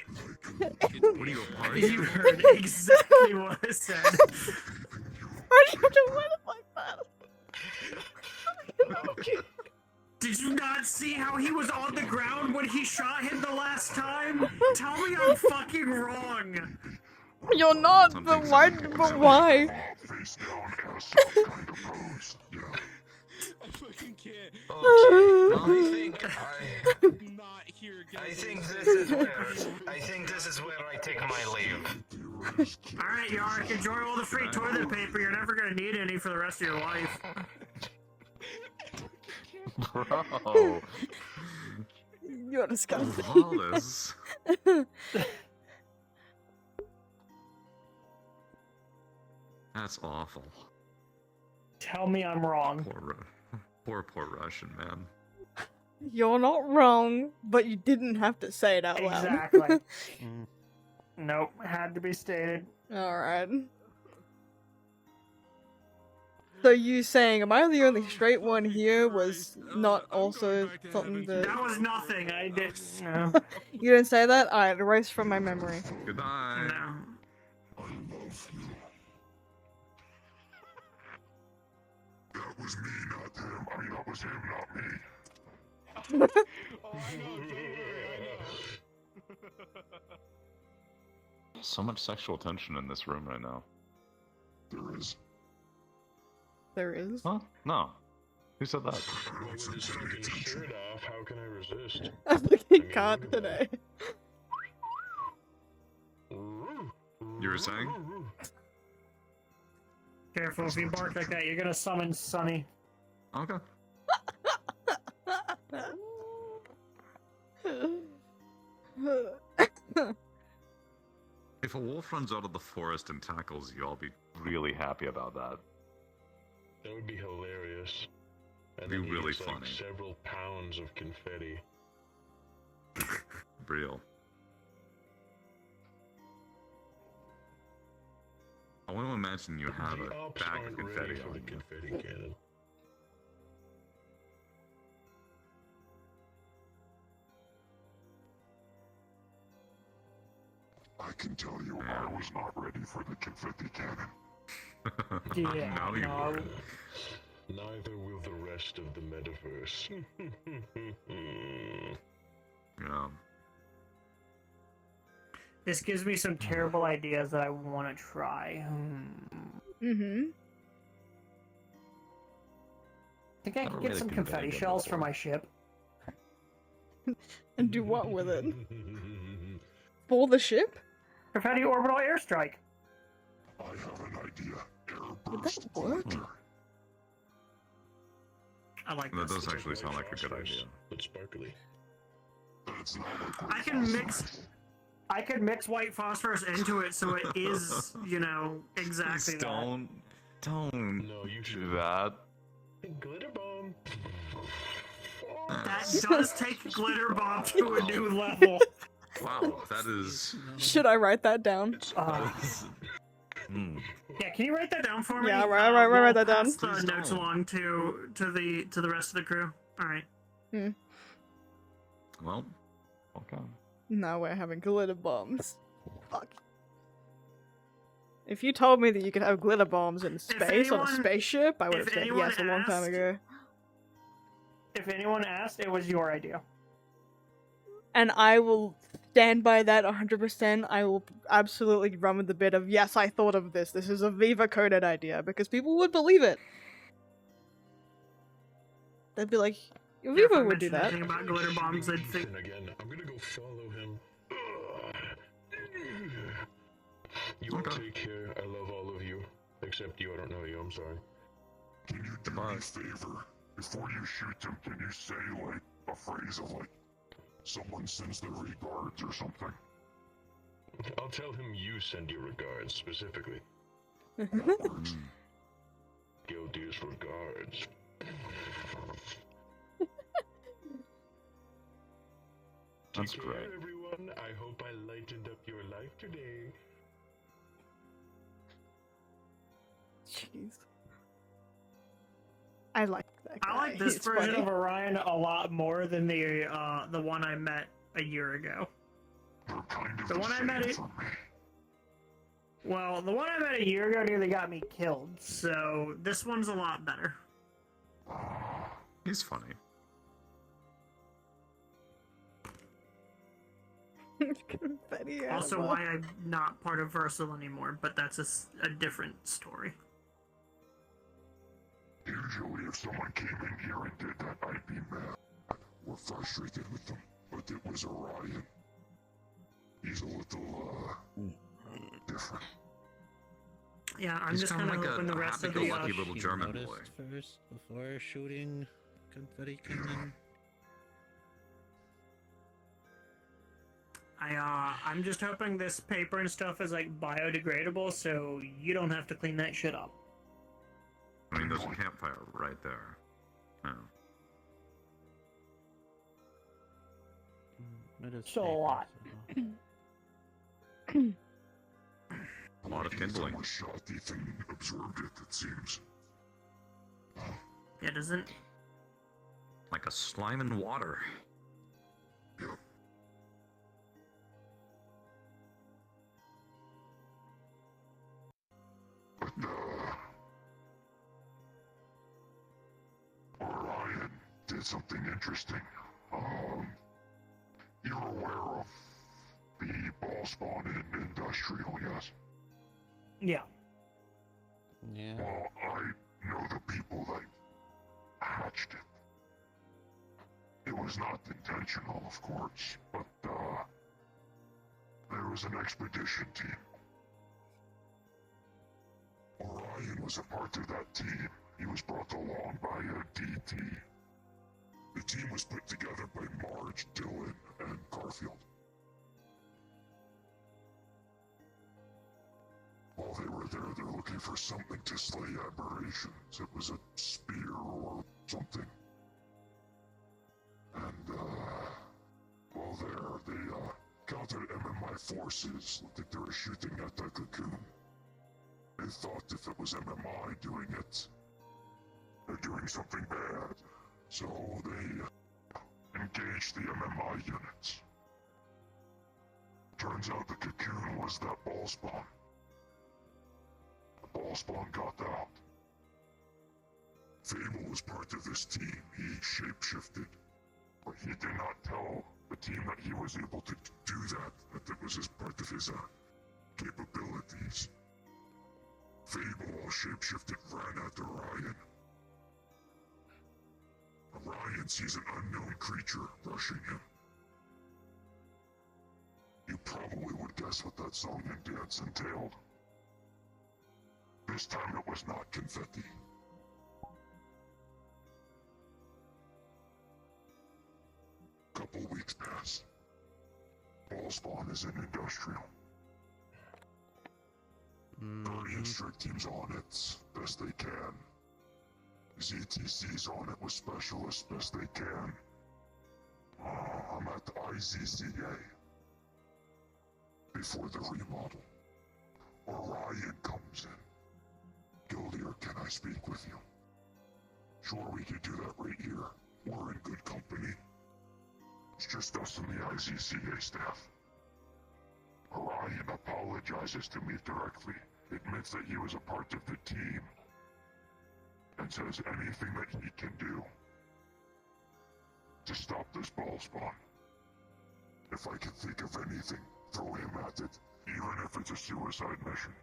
H: What are you, a party?
A: You heard exactly what I said.
B: Why do you have to win it like that?
A: Did you not see how he was on the ground when he shot him the last time? Tell me I'm fucking wrong.
B: You're not, but why? But why?
C: I fucking can't.
G: I think this is where I take my leave.
A: Alright, Yark, enjoy all the free toilet paper. You're never gonna need any for the rest of your life.
J: Bro.
B: You're disgusting.
H: Wallace. That's awful.
A: Tell me I'm wrong.
H: Poor Russian man.
B: You're not wrong, but you didn't have to say it out loud.
A: Exactly. Nope, had to be stated.
B: Alright. So you saying, am I the only straight one here was not also something that...
A: That was nothing. I did. No.
B: You didn't say that? Alright, erase from my memory.
H: Goodbye.
A: No.
D: I love you. That was me, not him. I mean, that was him, not me.
J: So much sexual tension in this room right now.
D: There is.
B: There is?
J: Huh? No. Who said that?
D: With his fucking shirt off, how can I resist?
B: I fucking can't today.
H: You were saying?
A: Careful, if you bark like that, you're gonna summon Sunny.
H: Okay. If a wolf runs out of the forest and tackles you, I'll be really happy about that.
D: That would be hilarious. And
H: Be
D: then he
H: really
D: gets, like,
H: funny.
D: several pounds of confetti.
H: Real. I want to imagine you have
D: The
H: a
D: ops
H: bag of
D: aren't
H: confetti
D: ready for
H: on
D: the
H: you.
D: confetti cannon. I can tell you I was not ready for the confetti cannon.
A: Yeah,
H: Now you
A: no.
H: are.
D: Neither will the rest of the metaverse.
H: Yeah.
A: This gives me some terrible ideas that I want to try.
B: Mm-hmm.
A: I think I
J: Never
A: could get
J: made a
A: some
J: confetti
A: confetti
J: gun
A: shells for
J: before.
A: my ship.
B: And do what with it? For the ship?
A: Confetti orbital airstrike.
D: I have an idea.
B: Would
D: Airburst
B: that work?
D: filter.
A: I like
H: That
A: this.
H: does actually sound like a good idea.
D: But sparkly. That's not like
A: I can mix. I could mix white phosphorus into it so it is, you know, exactly
H: Please
A: that.
H: don't
D: No, you
H: do
D: should.
H: that.
D: Glitter bomb.
A: That does take glitter bomb to a new level.
H: Wow, that is.
B: Should I write that down?
A: Yeah, can you write that down for me?
B: Yeah, write that down.
A: Pass the
H: Please
A: notes
H: don't.
A: along to the rest of the crew. All right.
H: Well, okay.
B: Now we're having glitter bombs. Fuck. If you told me that you could have glitter bombs in space on a
A: anyone-
B: spaceship, I would have
A: if
B: said
A: anyone
B: yes a long time
A: asked-
B: ago.
A: If anyone asked, it was your idea.
B: And I will stand by that 100%. I will absolutely run with the bit of, yes, I thought of this. This is a Veeva coded idea, because people would believe it. They'd be like,
A: Yeah, if I
B: Veeva would do
A: mentioned
B: that.
A: anything about glitter bombs, they'd think.
D: And again, I'm gonna go follow him. You all
H: Okay.
D: take care. I love all of you. Except you, I don't know you, I'm sorry. Can you do me a favor? Before you shoot him, can you say, like, a phrase of, like, someone sends their regards or something? I'll tell him you send your regards, specifically. Go Deer's regards.
H: That's
D: Take care,
H: great.
D: everyone. I hope I lightened up your life today.
B: Jeez. I like that guy.
A: I like this
B: He's
A: version
B: funny.
A: of Orion a lot more than the one I met a year ago.
D: You're kind of
A: The one I met
D: same
A: it-
D: for me.
A: Well, the one I met a year ago nearly got me killed, so this one's a lot better.
H: He's funny.
B: Confetti
A: Also,
B: animal.
A: why I'm not part of Versal anymore, but that's a different story.
D: Usually if someone came in here and did that, I'd be mad. We're frustrated with them, but it was Orion. He's a little, different.
A: Yeah, I'm
H: He's
A: just
H: kinda
A: kind of
H: like
A: hoping the
H: a
A: rest of the
H: happy-go-lucky little
I: He
H: German
I: noticed
H: boy.
I: first before shooting confetti cannon.
A: I'm just hoping this paper and stuff is like biodegradable, so you don't have to clean that shit up.
H: I mean, there's a campfire right there. Oh.
I: It is
A: So a
I: paper,
A: lot.
I: so-
H: A lot of kindling.
D: was shot, Ethan observed it seems.
A: It isn't.
H: Like a slime in water.
D: Yep. But, Orion did something interesting. You're aware of the ball spawn in industrial, yes?
A: Yeah.
I: Yeah.
D: Well, I know the people that hatched it. It was not intentional, of course, but, there was an expedition team. Orion was a part of that team. He was brought along by a DT. The team was put together by Marge, Dylan, and Garfield. While they were there, they're looking for something to slay aberrations. It was a spear or something. And, while there, they, countered MMI forces. Looked like they were shooting at the cocoon. They thought if it was MMI doing it, they're doing something bad. So they engaged the MMI units. Turns out the cocoon was that ball spawn. The ball spawn got out. Fable was part of this team. He shapeshifted. But he did not tell the team that he was able to do that it was as part of his capabilities. Fable, all shapeshifted, ran at Orion. Orion sees an unknown creature rushing him. You probably would guess what that song and dance entailed. This time it was not confetti. Couple weeks pass. Ball spawn is in industrial. Guardian strike team's on it best they can. ZTC's on it with specialists best they can. I'm at the IZCA. Before the remodel. Orion comes in. Gildier, can I speak with you? Sure, we could do that right here. We're in good company. It's just us and the IZCA staff. Orion apologizes to me directly, admits that he was a part of the team, and says anything that he can do to stop this ball spawn. If I can think of anything, throw him at it, even if it's a suicide mission.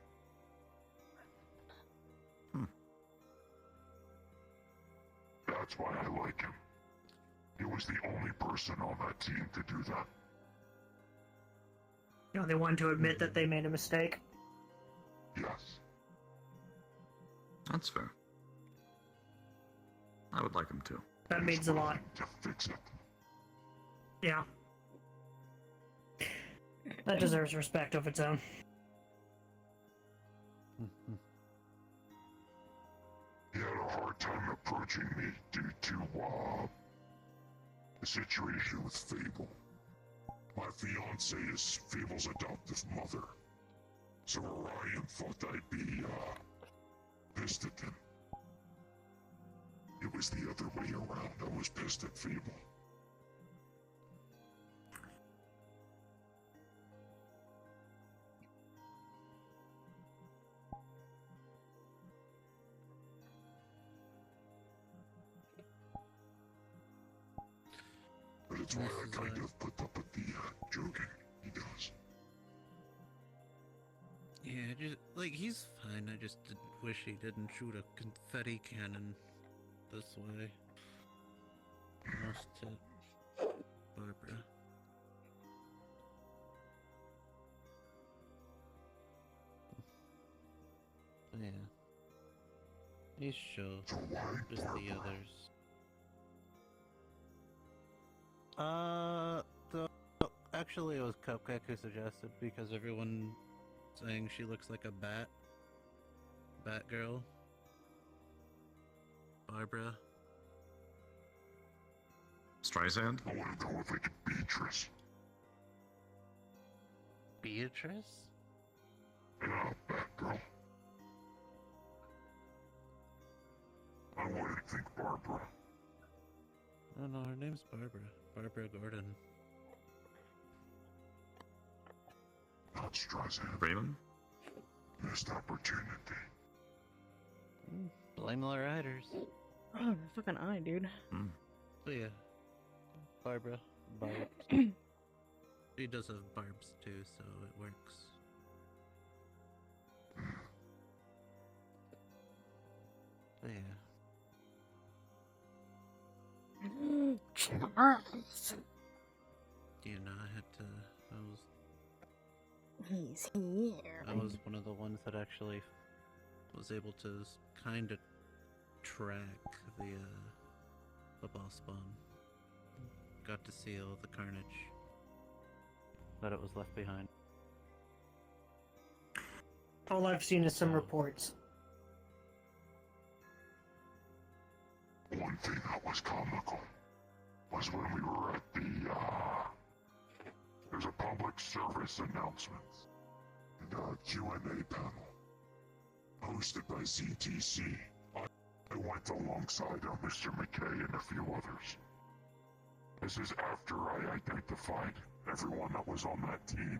D: That's why I like him. He was the only person on that team to do that.
A: You know, they want to admit that they made a mistake.
D: Yes.
H: That's fair. I would like him to.
A: That means a lot.
D: To fix it.
A: Yeah. That deserves respect of its own.
D: He had a hard time approaching me due to, the situation with Fable. My fiance is Fable's adoptive mother. So Orion thought I'd be, pissed at him. It was the other way around. I was pissed at Fable. But it's why I kind of put up with the, joking he does.
I: Yeah, just like he's fine. I just wish he didn't shoot a confetti cannon this way. Almost hit Barbara. Yeah. He's sure.
D: So why
I: Just the
D: Barbara?
I: others. Actually, it was Cupcake who suggested because everyone saying she looks like a bat. Batgirl. Barbara.
J: Streisand?
D: I want to go with like Beatrice.
I: Beatrice?
D: Yeah, Batgirl. I want to think Barbara.
I: No, her name's Barbara. Barbara Gordon.
D: Not Streisand.
J: Freeman?
D: Missed opportunity.
I: Blame the writers.
B: Oh, the fucking eye, dude.
I: So yeah. Barbara. Barbs. She does have barbs too, so it works. So yeah.
B: Charles.
I: You know, I had to.
B: He's here.
I: I was one of the ones that actually was able to kind of track the boss spawn. Got to see all the carnage that it was left behind.
A: All I've seen is some reports.
D: One thing that was comical was when we were at the, there's a public service announcements and a Q&A panel hosted by CTC. I went alongside Mr. McKay and a few others. This is after I identified everyone that was on that team.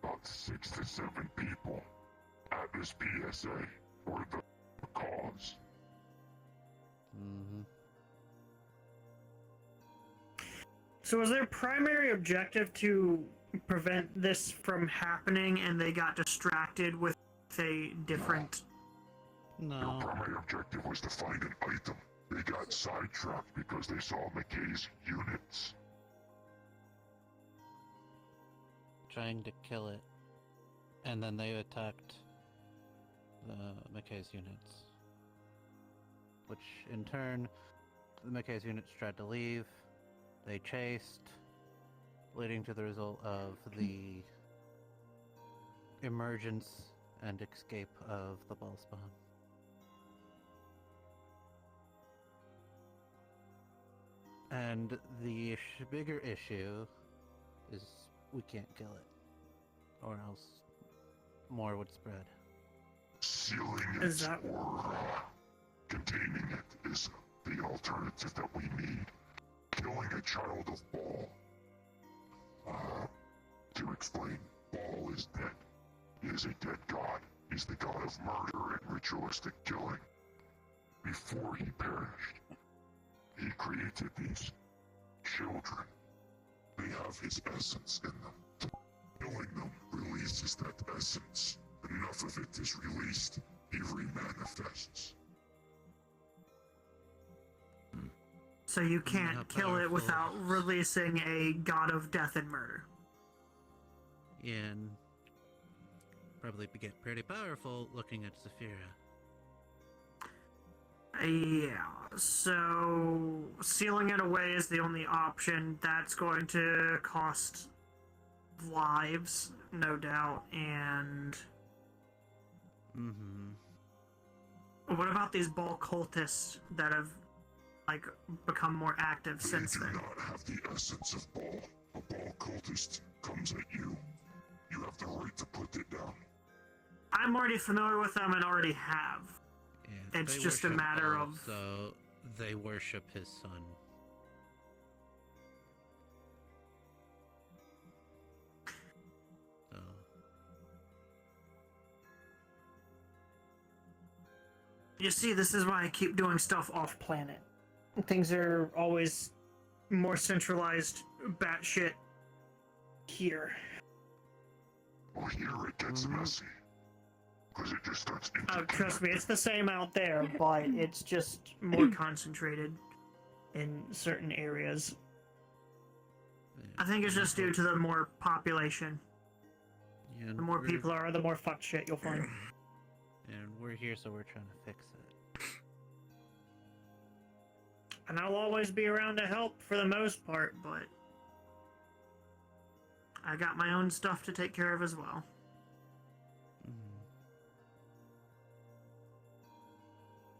D: About 6 to 7 people at this PSA for the cause.
I: Mm-hmm.
A: So was their primary objective to prevent this from happening and they got distracted with a different...
D: Their
I: No.
D: primary objective was to find an item. They got sidetracked because they saw McKay's units.
I: Trying to kill it. And then they attacked McKay's units. Which in turn, the McKay's units tried to leave. They chased, leading to the result of the emergence and escape of the ball spawn. And the bigger issue is we can't kill it, or else more would spread.
D: Sealing
A: Is
D: it
A: that-
D: or containing it is the alternative that we need. Killing a child of Baal. To explain, Baal is dead. He is a dead god. He's the god of murder and ritualistic killing. Before he perished, he created these children. They have his essence in them. Killing them releases that essence. Enough of it is released, he remanifests.
A: So you
I: How
A: can't kill it
I: powerful-
A: without releasing a god of death and murder.
I: And probably get pretty powerful looking at Zephyra.
A: Yeah, so sealing it away is the only option. That's going to cost lives, no doubt, and...
I: Mm-hmm.
A: What about these Baal cultists that have, like, become more active since
D: They do
A: then?
D: not have the essence of Baal. A Baal cultist comes at you. You have the right to put it down.
A: I'm already familiar with them and already have.
I: Yeah,
A: It's
I: they
A: just a
I: worship
A: matter
I: Baal,
A: of-
I: So they worship his son. So
A: You see, this is why I keep doing stuff off planet. Things are always more centralized batshit here.
D: Well, here it gets messy. Because it just starts
A: Trust me, it's the same out there, but it's just more concentrated in certain areas.
I: yeah,
A: I think it's just due to the more population.
I: yeah,
A: The more
I: we're-
A: people are, the more fucked shit you'll find.
I: And we're here, so we're trying to fix it.
A: And I'll always be around to help for the most part, but I got my own stuff to take care of as well.
I: Mm.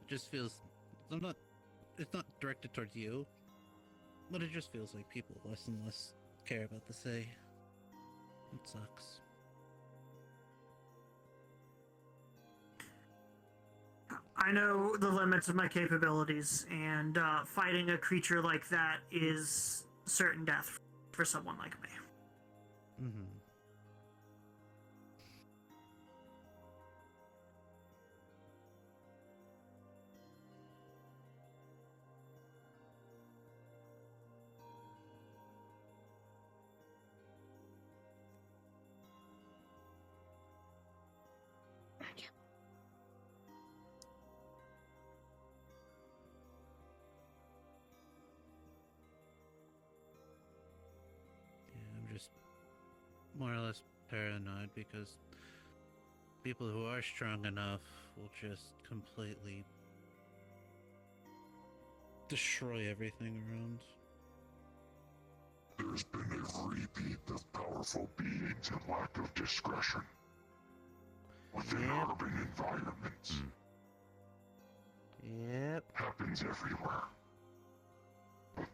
I: It just feels. I'm not. It's not directed towards you, but it just feels like people less and less care about the say. It sucks.
A: I know the limits of my capabilities, and fighting a creature like that is certain death for someone like me.
I: Mm-hmm. Yeah, I'm just more or less paranoid because people who are strong enough will just completely destroy everything around.
D: There's been a repeat of powerful beings and lack of discretion within urban environments.
I: Yep.
D: Happens everywhere. But,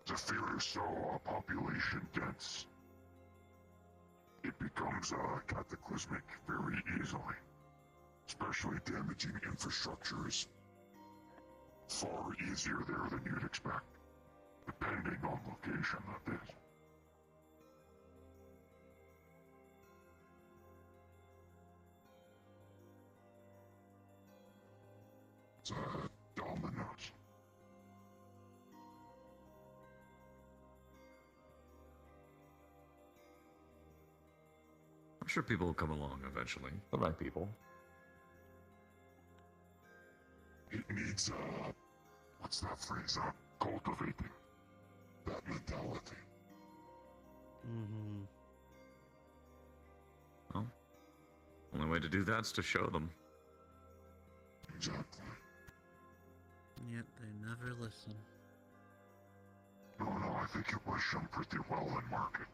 D: Zephyr is so population dense. It becomes cataclysmic very easily. Especially damaging infrastructure is far easier there than you'd expect. Depending on location, that is. It's dominoes.
H: I'm sure people will come along eventually. The right people.
D: It needs, what's that phrase? Cultivating. That mentality.
I: Mm-hmm.
H: Well, only way to do that's to show them.
D: Exactly.
I: Yet they never listen.
D: No, I think it was shown pretty well in market.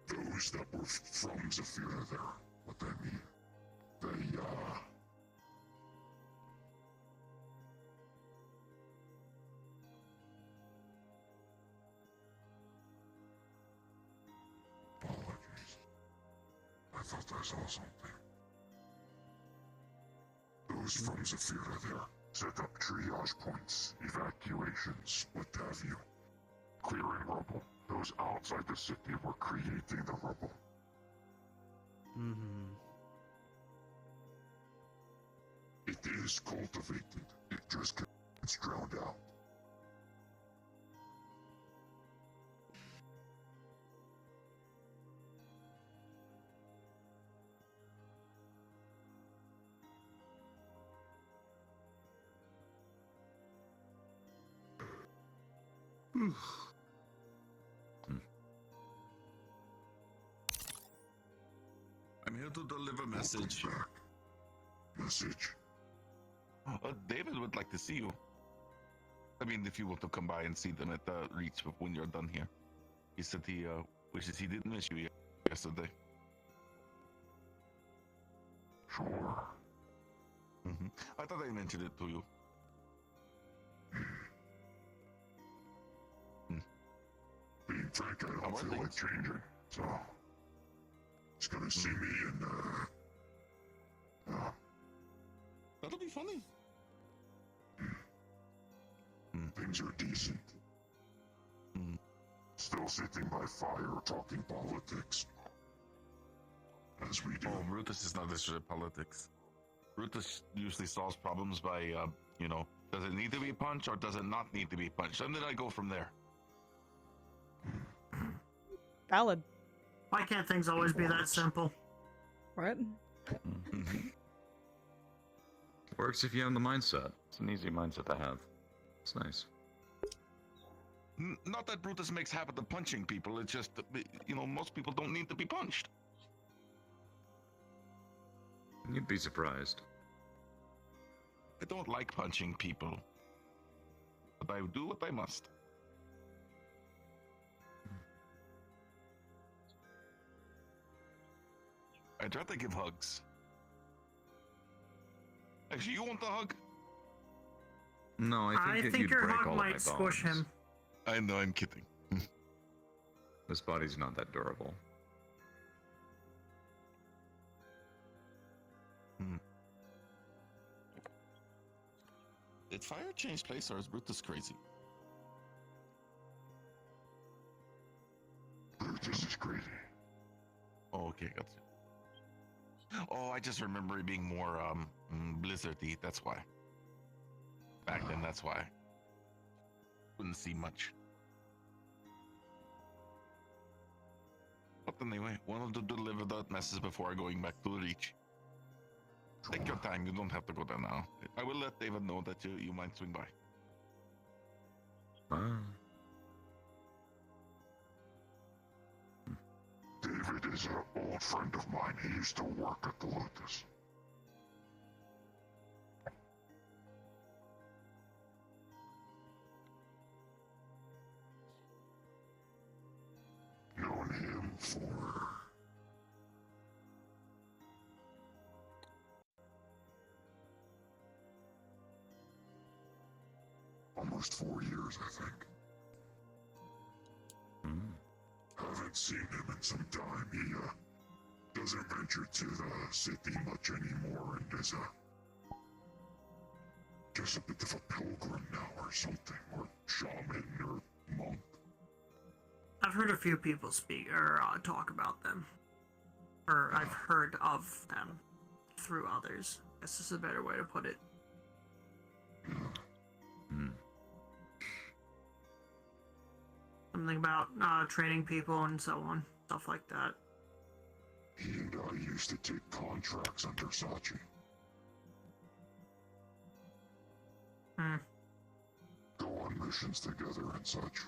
D: Those that were from Zephyr there, what I mean, they, apologies. I thought I saw something. Those from Zephyr there set up triage points, evacuations, what have you. Clearing rubble. Those outside the city were creating the rubble.
I: Mm-hmm.
D: It is cultivated. It just gets drowned out.
K: I'm here to deliver message.
D: Message?
K: David would like to see you. I mean, if you want to come by and see them at the Reach when you're done here. He said he wishes he didn't miss you yesterday.
D: Sure.
K: Mm-hmm. I thought I mentioned it to you.
D: Being frank, I don't feel like changing, so he's gonna see me and
K: that'll be funny.
D: Things are decent. Still sitting by fire talking politics. As we do.
K: Oh, Brutus is not interested in politics. Brutus usually solves problems by, does it need to be punched or does it not need to be punched? And then I go from there.
B: Valid.
A: Why can't things always be that simple?
B: Right?
H: Works if you have the mindset. It's an easy mindset to have. It's nice.
K: Not that Brutus makes habit of punching people, it's just, most people don't need to be punched.
H: You'd be surprised.
K: I don't like punching people, but I do what I must. I try to give hugs. Actually, you want a hug?
H: No,
A: I
H: that
A: think
H: you'd
A: your
H: break
A: hug
H: all of my
A: might squish
H: bones.
A: him.
K: I know, I'm kidding.
H: This body's not that durable.
K: Did fire change place or is Brutus crazy?
D: Brutus is crazy.
K: Oh, okay, got you. Oh, I just remember it being more blizzardy. That's why. Back then, that's why. Couldn't see much. But anyway, wanted to deliver that message before going back to the reach. Take your time. You don't have to go there now. I will let David know that you might swing by.
D: David is an old friend of mine. He used to work at the Lotus. Known him for almost 4 years, I think. Haven't seen him in some time. He doesn't venture to the city much anymore and is just a bit of a pilgrim now or something, or shaman or monk.
A: I've heard a few people speak or talk about them. Or I've heard of them through others. I guess this is a better way to put it. Something about training people and so on. Stuff like that.
D: He and I used to take contracts under Sachi. Go on missions together and such.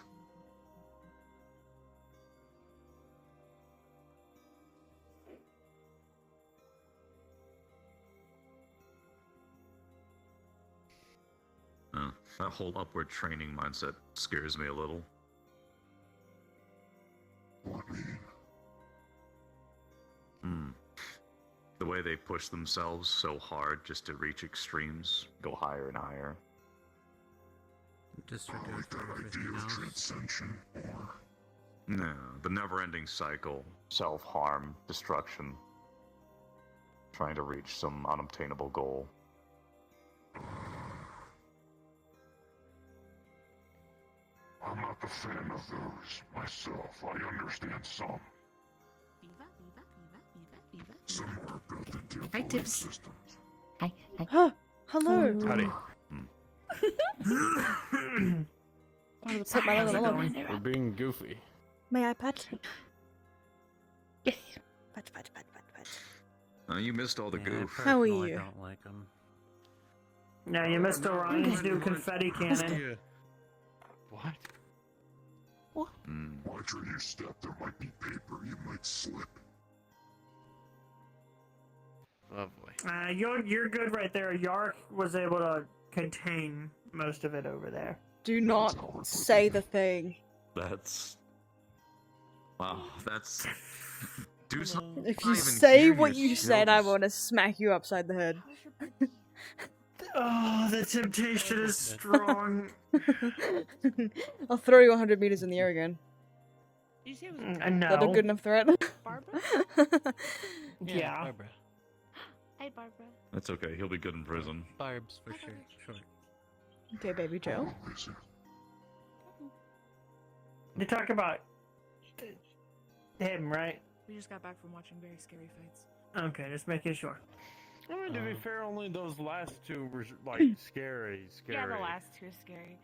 H: That whole upward training mindset scares me a little.
D: What mean?
H: The way they push themselves so hard just to reach extremes, go higher and higher.
I: Disregard
D: Like
I: for
D: that
I: everything
D: idea of
I: else.
D: transcension, or
H: No, the never-ending cycle, self-harm, destruction, trying to reach some unobtainable goal.
D: I'm not a fan of those myself. I understand some. Some are built into your belief
L: Tips.
D: systems.
L: Hi.
B: Hello.
E: Howdy.
B: I would put my leg on the log.
E: We're being goofy.
B: May I pet?
L: Yes.
B: Pet.
H: You missed all the
I: Yeah,
H: goof.
I: I
B: How are
I: personally
B: you?
I: don't like him.
A: Yeah, you missed Orion's new confetti cannon.
E: What?
D: Watch where you step. There might be paper. You might slip.
E: Lovely.
A: You're good right there. Yark was able to contain most of it over there.
B: Do not say the thing.
H: That's... Wow, that's... Dude's not
B: If
H: even
B: you say
H: here
B: what
H: yet,
B: you
H: she
B: said, I
H: knows.
B: want to smack you upside the head.
A: Oh, the temptation is strong.
B: I'll throw you 100 meters in the air again.
L: Did you say it was
A: No.
B: Is that a good enough threat?
L: Barbara?
A: Yeah.
I: Barbara.
L: Hi, Barbara.
H: That's okay, he'll be good in prison.
I: Barb's for sure. Short.
B: Okay, baby Joe.
A: They talk about him, right?
L: We just got back from watching very scary fights.
A: Okay, just making sure.
E: I mean, to be fair, only those last two were like scary.
L: Yeah, the last two are scary.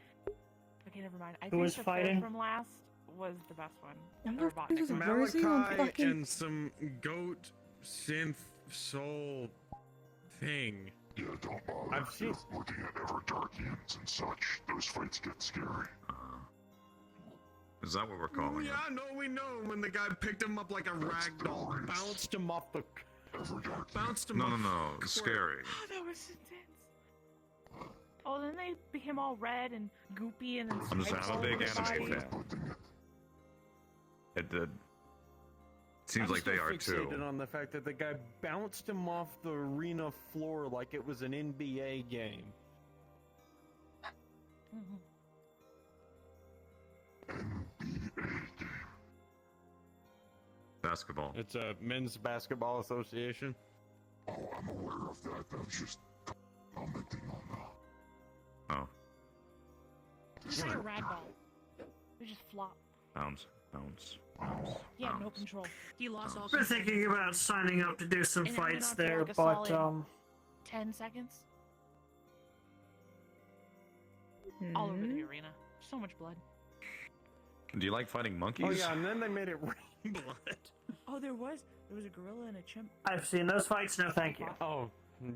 L: Okay, never mind. I
A: Who
L: think
A: was
L: the
A: fighting?
L: third from last was the best one.
B: Remember
L: Or
B: if it was
L: Robotnik.
B: Rosie on
E: Malachi
B: fucking...
E: and some goat synth soul thing.
D: Yeah, don't bother.
E: I've seen-
D: Looking at Everdarkians and such, those fights get scary.
H: Is that what we're calling it?
E: Yeah, no, we know when the guy picked him up like a rag doll, bounced him off the
C: Bounced him
J: No,
C: off.
J: scary.
L: Oh, that was intense. Oh, then they became all red and goopy and then
J: I'm just
L: stripes
J: I'm a
L: all
J: big
L: over their
J: anime
L: body.
J: fan. It did. Seems
E: I'm
J: like they
E: still
J: are
E: fixated
J: too.
E: on the fact that the guy bounced him off the arena floor like it was an NBA game.
L: Mhm.
J: Basketball.
E: It's a men's basketball association.
D: Oh, I'm aware of that. I was just commenting on that.
J: Oh,
L: It's like a rag ball. They just flop.
J: bounce.
L: Yeah, no control. He lost all
A: I've been
L: control.
A: thinking about signing up to do some
L: And it went
A: fights
L: on for
A: there,
L: like a
A: but
L: solid 10 seconds. All over the arena. So much blood.
J: Do you like fighting monkeys?
E: Oh yeah, and then they made it rain blood.
L: Oh, there was a gorilla and a chimp.
A: I've seen those fights. No, thank you.
E: Oh,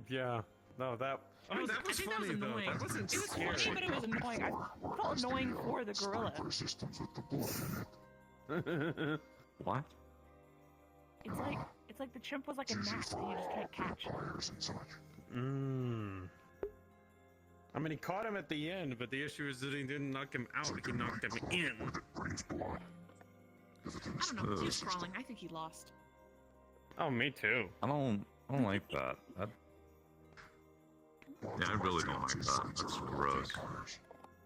E: yeah. No, that.
C: Oh, that
L: I
C: was
L: think
C: funny
L: that was
C: though.
L: annoying.
C: That wasn't
L: It was
C: scary.
L: funny, but it was annoying. I felt annoying for the gorilla.
D: Resistance with the blood.
J: What?
L: It's like the chimp was like a gnat that you just can't catch.
D: Fires and such.
E: I mean, he caught him at the end, but the issue is that he didn't knock him out. He knocked him in.
D: Brings blood.
L: I don't know. He was crawling. I think he lost.
E: Oh, me too.
J: I don't like that. Yeah, I really don't like that. That's gross.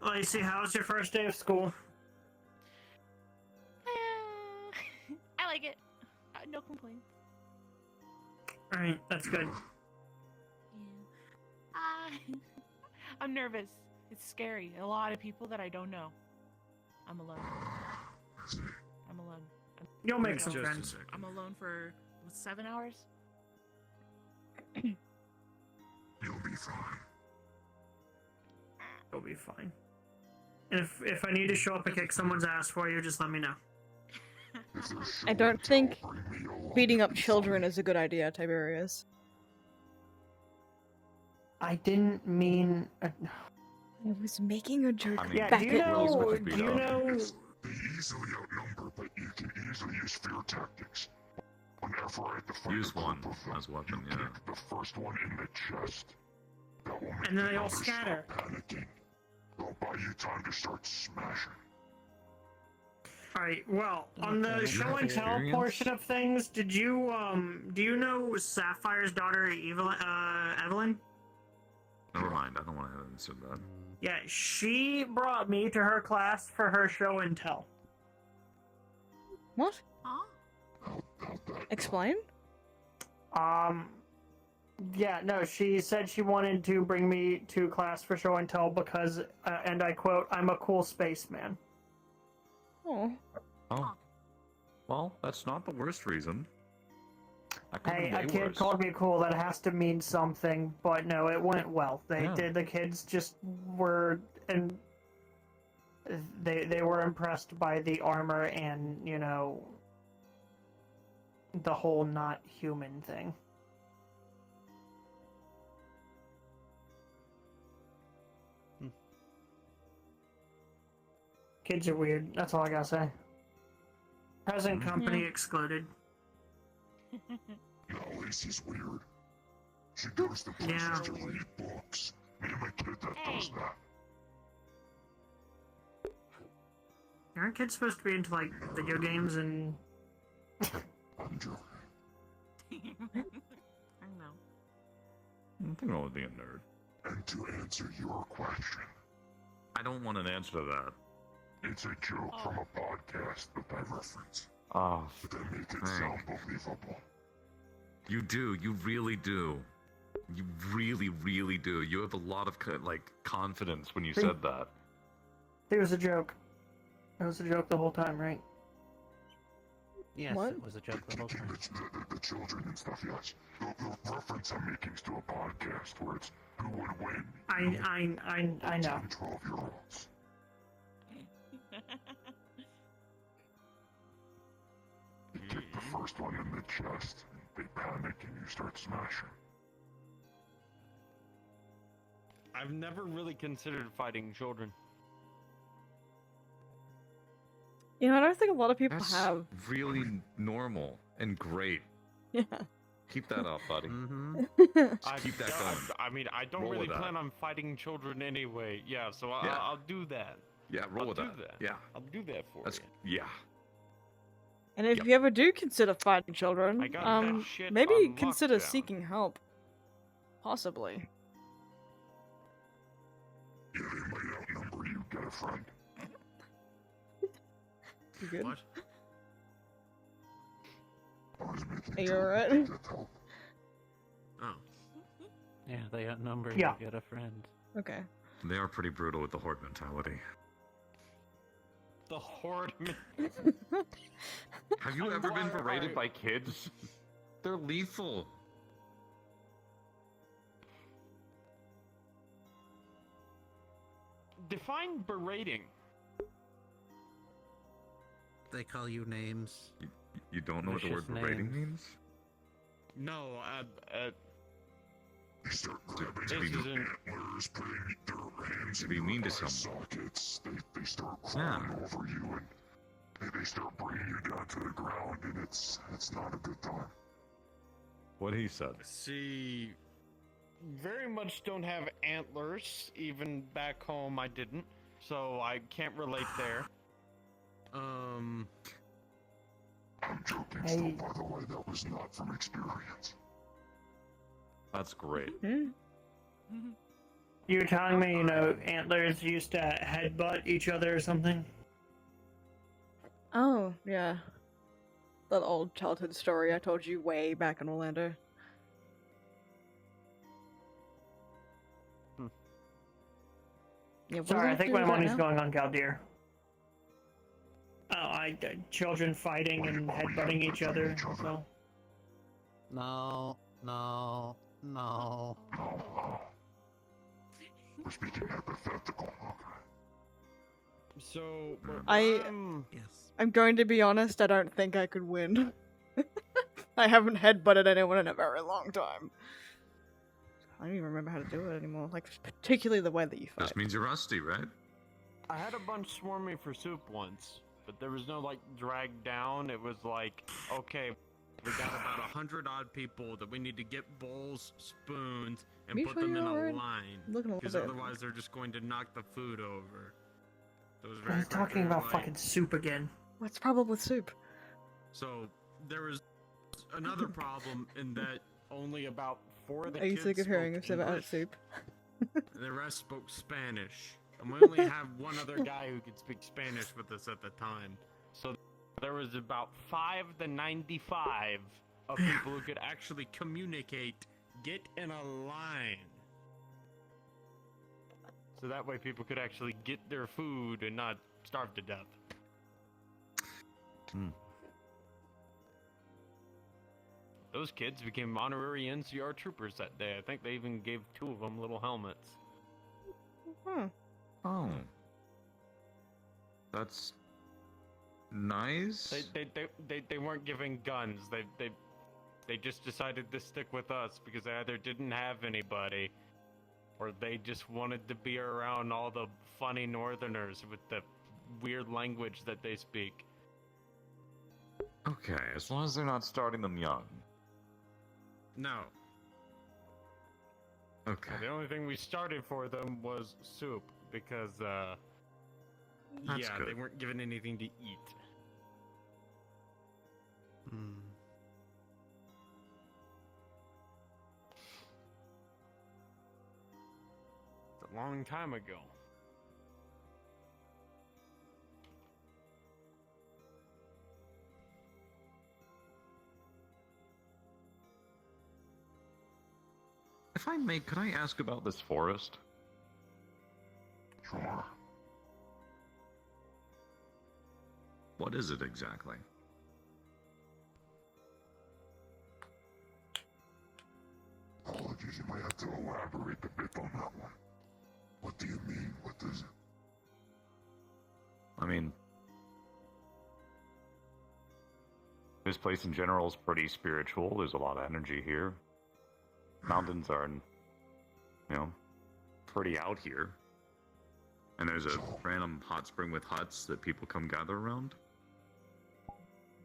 A: Lacey, how was your first day of school?
L: I like it. No complaints.
A: Alright, that's good.
L: Yeah. I'm nervous. It's scary. A lot of people that I don't know. I'm alone. I'm alone.
A: You'll make
E: It's
A: some
E: just
A: friends.
L: I'm alone for 7 hours.
D: You'll be fine.
A: You'll be fine. And if I need to show up and kick someone's ass for you, just let me know.
B: I don't think beating up children is a good idea, Tiberius.
A: I didn't mean.
B: I was making a joke.
J: I mean,
A: Yeah,
B: back
A: do you
B: at
A: know?
J: beat
A: Do you
J: up.
A: know?
D: They easily outnumber, but you can easily use fear tactics. Whenever I had to fight
J: Use
D: a group
J: one
D: of them,
J: as weapon,
D: you
J: yeah.
D: kick the first one in the chest. That will make
A: And then
D: the
A: they all
D: others
A: scatter.
D: stop panicking. They'll buy you time to start smashing.
A: Alright, well, on the
J: You
A: show
J: have
A: and tell
J: experience?
A: portion of things, do you know Sapphire's daughter, Evelyn?
J: Never mind. I don't want to answer that.
A: Yeah, she brought me to her class for her show and tell.
B: What?
L: Huh?
B: Explain?
A: Yeah, no, she said she wanted to bring me to class for show and tell because, and I quote, I'm a cool spaceman.
B: Oh.
J: Oh. Well, that's not the worst reason. That could
A: Hey,
J: be way
A: a kid
J: worse.
A: called me cool, that has to mean something, but no, it went well.
J: Yeah.
A: The kids just were, and they were impressed by the armor and, you know, the whole not human thing. Kids are weird, that's all I gotta say. Present company excluded.
D: You know, Lacey's weird. She goes to places
A: Yeah.
D: to read books. Name a kid that does
L: Hey.
D: that.
A: Aren't kids supposed to be into, like, video games and...
D: I'm joking.
L: I know.
J: Nothing wrong with being a nerd.
D: And to answer your question,
J: I don't want an answer to that.
D: it's a joke from a podcast that I reference.
J: Oh,
D: But they make it
J: Hey.
D: sound believable.
J: you do. You really do. You really, really do. You have a lot of confidence when you
A: See?
J: said that.
A: It was a joke. It was a joke the whole time, right?
I: Yes,
B: What?
I: it was a joke the whole
D: Kicking
I: time.
D: the children and stuff, yes. The reference I'm making is to a podcast where it's who would win.
A: I know.
D: 10, 12-year-olds. You kick the first one in the chest, they panic and you start smashing.
E: I've never really considered fighting children.
B: You know, I don't think a lot of people
J: That's
B: have.
J: really normal and great.
B: Yeah.
J: Keep that up, buddy.
I: Mm-hmm.
J: Keep that going.
C: I mean, I don't
J: Roll
C: really
J: with that.
C: plan on fighting children anyway. Yeah, so
J: Yeah.
C: I'll do that.
J: Yeah, roll
C: I'll
J: with
C: do
J: that. Yeah.
C: I'll do that for
J: That's
C: you.
J: yeah.
B: And if
J: Yep.
B: you ever do consider fighting children,
C: I got that shit
B: maybe
C: on
B: consider
C: lockdown.
B: seeking help. Possibly.
D: Yeah, they might outnumber you. Get a friend.
B: You good?
I: What?
D: I was making
B: Are you
D: a joke.
B: alright?
D: That's all.
I: Oh.
F: Yeah, they outnumber
A: Yeah.
F: you. Get a friend.
B: Okay.
J: They are pretty brutal with the horde mentality.
C: The horde.
J: Have you ever been
C: Why
J: berated
C: are-
J: by kids? They're lethal.
C: Define berating.
I: They call you names.
J: You don't know what the word
F: Vicious
J: berating
F: names.
J: means?
C: No,
D: They start grabbing
J: To
C: this
J: be,
C: isn't.
D: antlers, putting their hands
J: to
D: in
J: be
D: your
J: mean to
D: eye
J: someone.
D: sockets. They start crawling over you and they start bringing you down to the ground, and it's not a good time.
J: What he said.
C: See, very much don't have antlers. Even back home, I didn't, so I can't relate there.
D: I'm joking
A: Hey.
D: still, by the way. That was not from experience.
J: That's great.
B: Hmm?
A: You were telling me, you know, antlers used to headbutt each other or something?
B: Oh, yeah. That old childhood story I told you way back in Orlando. Yeah, what does
A: Sorry,
B: that
A: I
B: have
A: think
B: to do
A: my
B: with that
A: money's
B: now?
A: going on Galdir. Children fighting and headbutting each other, so.
F: No, no, no.
D: No. We're speaking hypothetical. Okay.
C: So
I: Yes.
B: I'm going to be honest, I don't think I could win. I haven't headbutted anyone in a very long time. I don't even remember how to do it anymore. Like, particularly the way that you fight.
J: This means you're rusty, right?
C: I had a bunch swarm me for soup once, but there was no like drag down. It was like, okay,
I: We got about 100 odd people that we need to get bowls, spoons, and
B: Me
I: put
B: sure
I: them in
B: you're
I: a
B: alright?
I: line.
B: Looking a
I: Because
B: little bit.
I: otherwise they're just going to knock the food over. So it was very
A: He's talking
I: quickly
A: about
I: like-
A: fucking soup again.
B: What's the problem with soup?
I: So there was another problem in that
C: only about 4 of the
B: Are you
C: kids
B: sick of hearing
C: spoke
B: us about
C: English,
B: soup?
I: and the rest spoke Spanish. And we only have one other guy who could speak Spanish with us at the time.
C: So there was about 5 to 95
I: Of people who could actually communicate, get in a line.
C: so that way people could actually get their food and not starve to death. Those kids became honorary NCR troopers that day. I think they even gave 2 of them little helmets.
B: Hmm.
J: Oh. That's nice.
C: They weren't giving guns. They just decided to stick with us because they either didn't have anybody, or they just wanted to be around all the funny Northerners with the weird language that they speak.
J: Okay, as long as they're not starting them young.
I: No.
J: Okay.
C: The only thing we started for them was soup because
J: That's
I: yeah, they
J: good.
I: weren't given anything to eat.
F: Hmm.
C: it's a long time ago.
J: If I may, could I ask about this forest?
D: Sure.
J: What is it exactly?
D: Apologies, you might have to elaborate a bit on that one. What do you mean? What is it?
J: I mean, this place in general is pretty spiritual. There's a lot of energy here. Mountains are, you know, pretty out here. And there's a random hot spring with huts that people come gather around.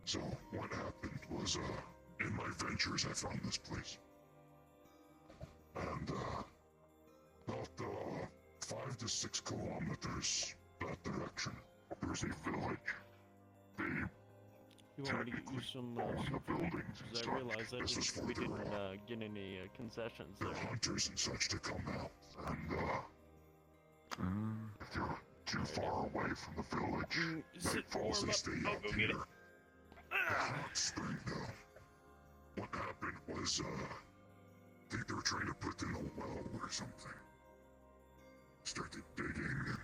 D: So, what happened was, In my ventures, I found this place. And, about 5 to 6 kilometers that direction, there's a village. They
M: You want me to get you some food? Because I realized that we didn't get any concessions there.
D: Hunters and such to come out, and if you're too far away from the village, nightfalls they stay out here. Hot spring though. What happened was, I think they were trying to put in a well or something. Started digging, and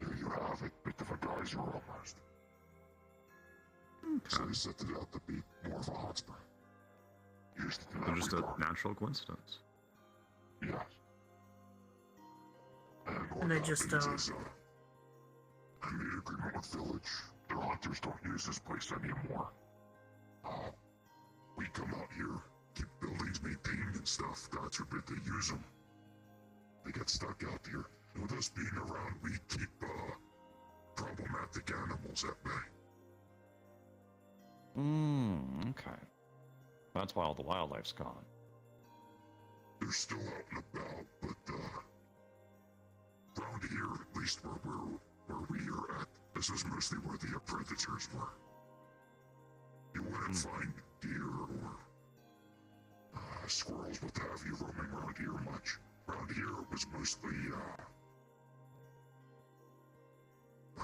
D: there you have it. Bit of a geyser almost. So they set it out to be more of a hot spring.
J: Just a natural coincidence.
D: Yes.
A: And they just
D: I made an agreement with Village. Their hunters don't use this place anymore. We come out here, keep buildings maintained and stuff. God forbid they use them. They get stuck out here. And with us being around, we keep problematic animals at bay.
J: Okay. That's why all the wildlife's gone.
D: They're still out and about, but around here, at least where we are at, this is mostly where the predators were. You wouldn't find deer or squirrels, what have you, roaming around here much. Around here it was mostly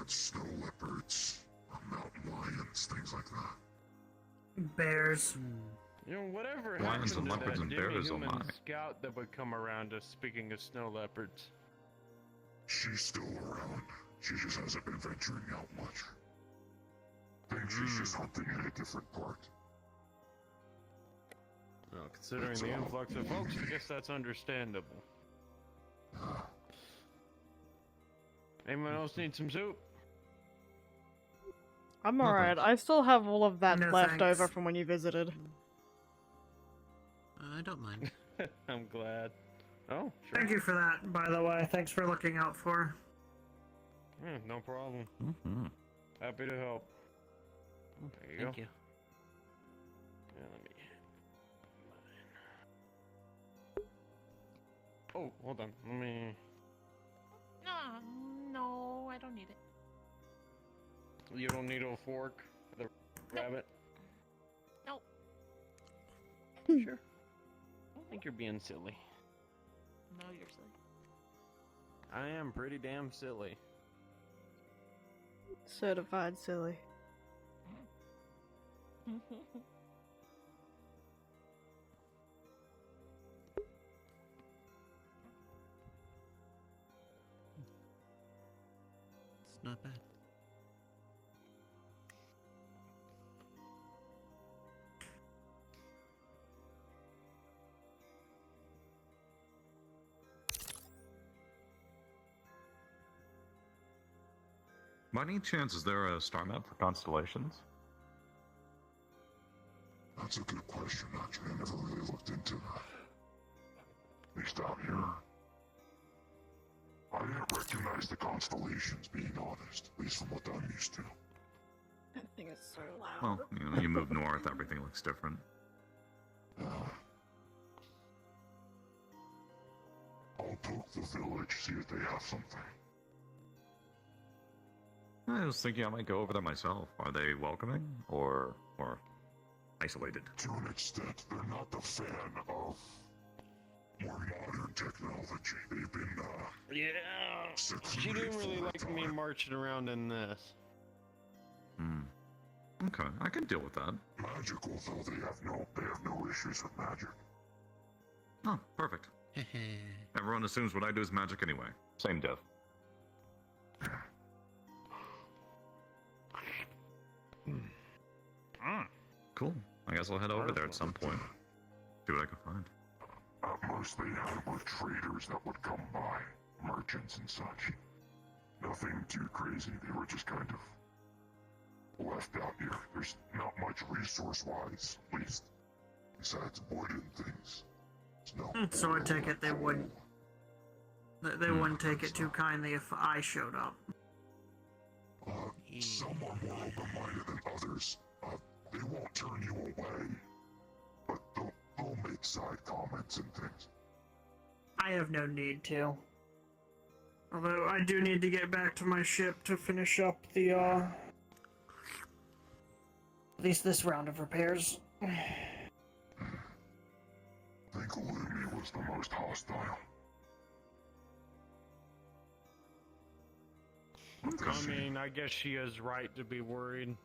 D: snow leopards, mountain lions, things like that.
A: Bears.
M: You know, whatever
J: Lions
M: happened
J: and
M: to
J: leopards
M: that
J: and bears, oh
M: demi-human
J: my.
M: scout that would come around us, speaking of snow leopards?
D: She's still around. She just hasn't been venturing out much. I think she's just hunting in a different part.
M: Well, considering the influx of folks, I guess that's understandable. Anyone else need some soup?
B: I'm alright. I still have all of that
A: No,
B: left
A: thanks.
B: over from when you visited.
I: I don't mind.
M: I'm glad. Oh, sure.
A: Thank you for that, by the way. Thanks for looking out for.
M: No problem.
J: Mm-hmm.
M: Happy to help. There you
I: Thank
M: go.
I: you.
M: Yeah, let me. Oh, hold on. Let me.
L: No, I don't need it.
M: You don't need a fork for the rabbit?
L: Nope.
M: Sure. I think you're being silly.
L: No, you're silly.
M: I am pretty damn silly.
B: Certified silly.
I: It's not bad.
J: By any chance, is there a star map for constellations?
D: That's a good question, actually. I never really looked into that. At least out here. I didn't recognize the constellations, being honest. At least from what I'm used to.
B: That thing is so loud.
J: Well, you move north, everything looks different.
D: I'll poke the village, see if they have something.
J: I was thinking I might go over there myself. Are they welcoming or isolated?
D: To an extent, they're not a fan of more modern technology. They've been,
M: Yeah. She didn't really like me marching around in this.
J: Okay, I can deal with that.
D: Magical, though, they have no issues with magic.
J: Oh, perfect. Everyone assumes what I do is magic anyway. Same diff. Cool. I guess I'll head over there at some point. See what I can find.
D: At most, they had were traders that would come by, merchants and such. Nothing too crazy. They were just kind of left out here. There's not much resource-wise, at least. Besides wood and things. No.
A: So I take it they wouldn't. They wouldn't take it too kindly if I showed up.
D: Some are more open-minded than others. They won't turn you away, but they'll make side comments and things.
A: I have no need to. Although I do need to get back to my ship to finish up the, at least this round of repairs.
D: I think Lumi was the most hostile.
M: I mean, I guess she is right to be worried.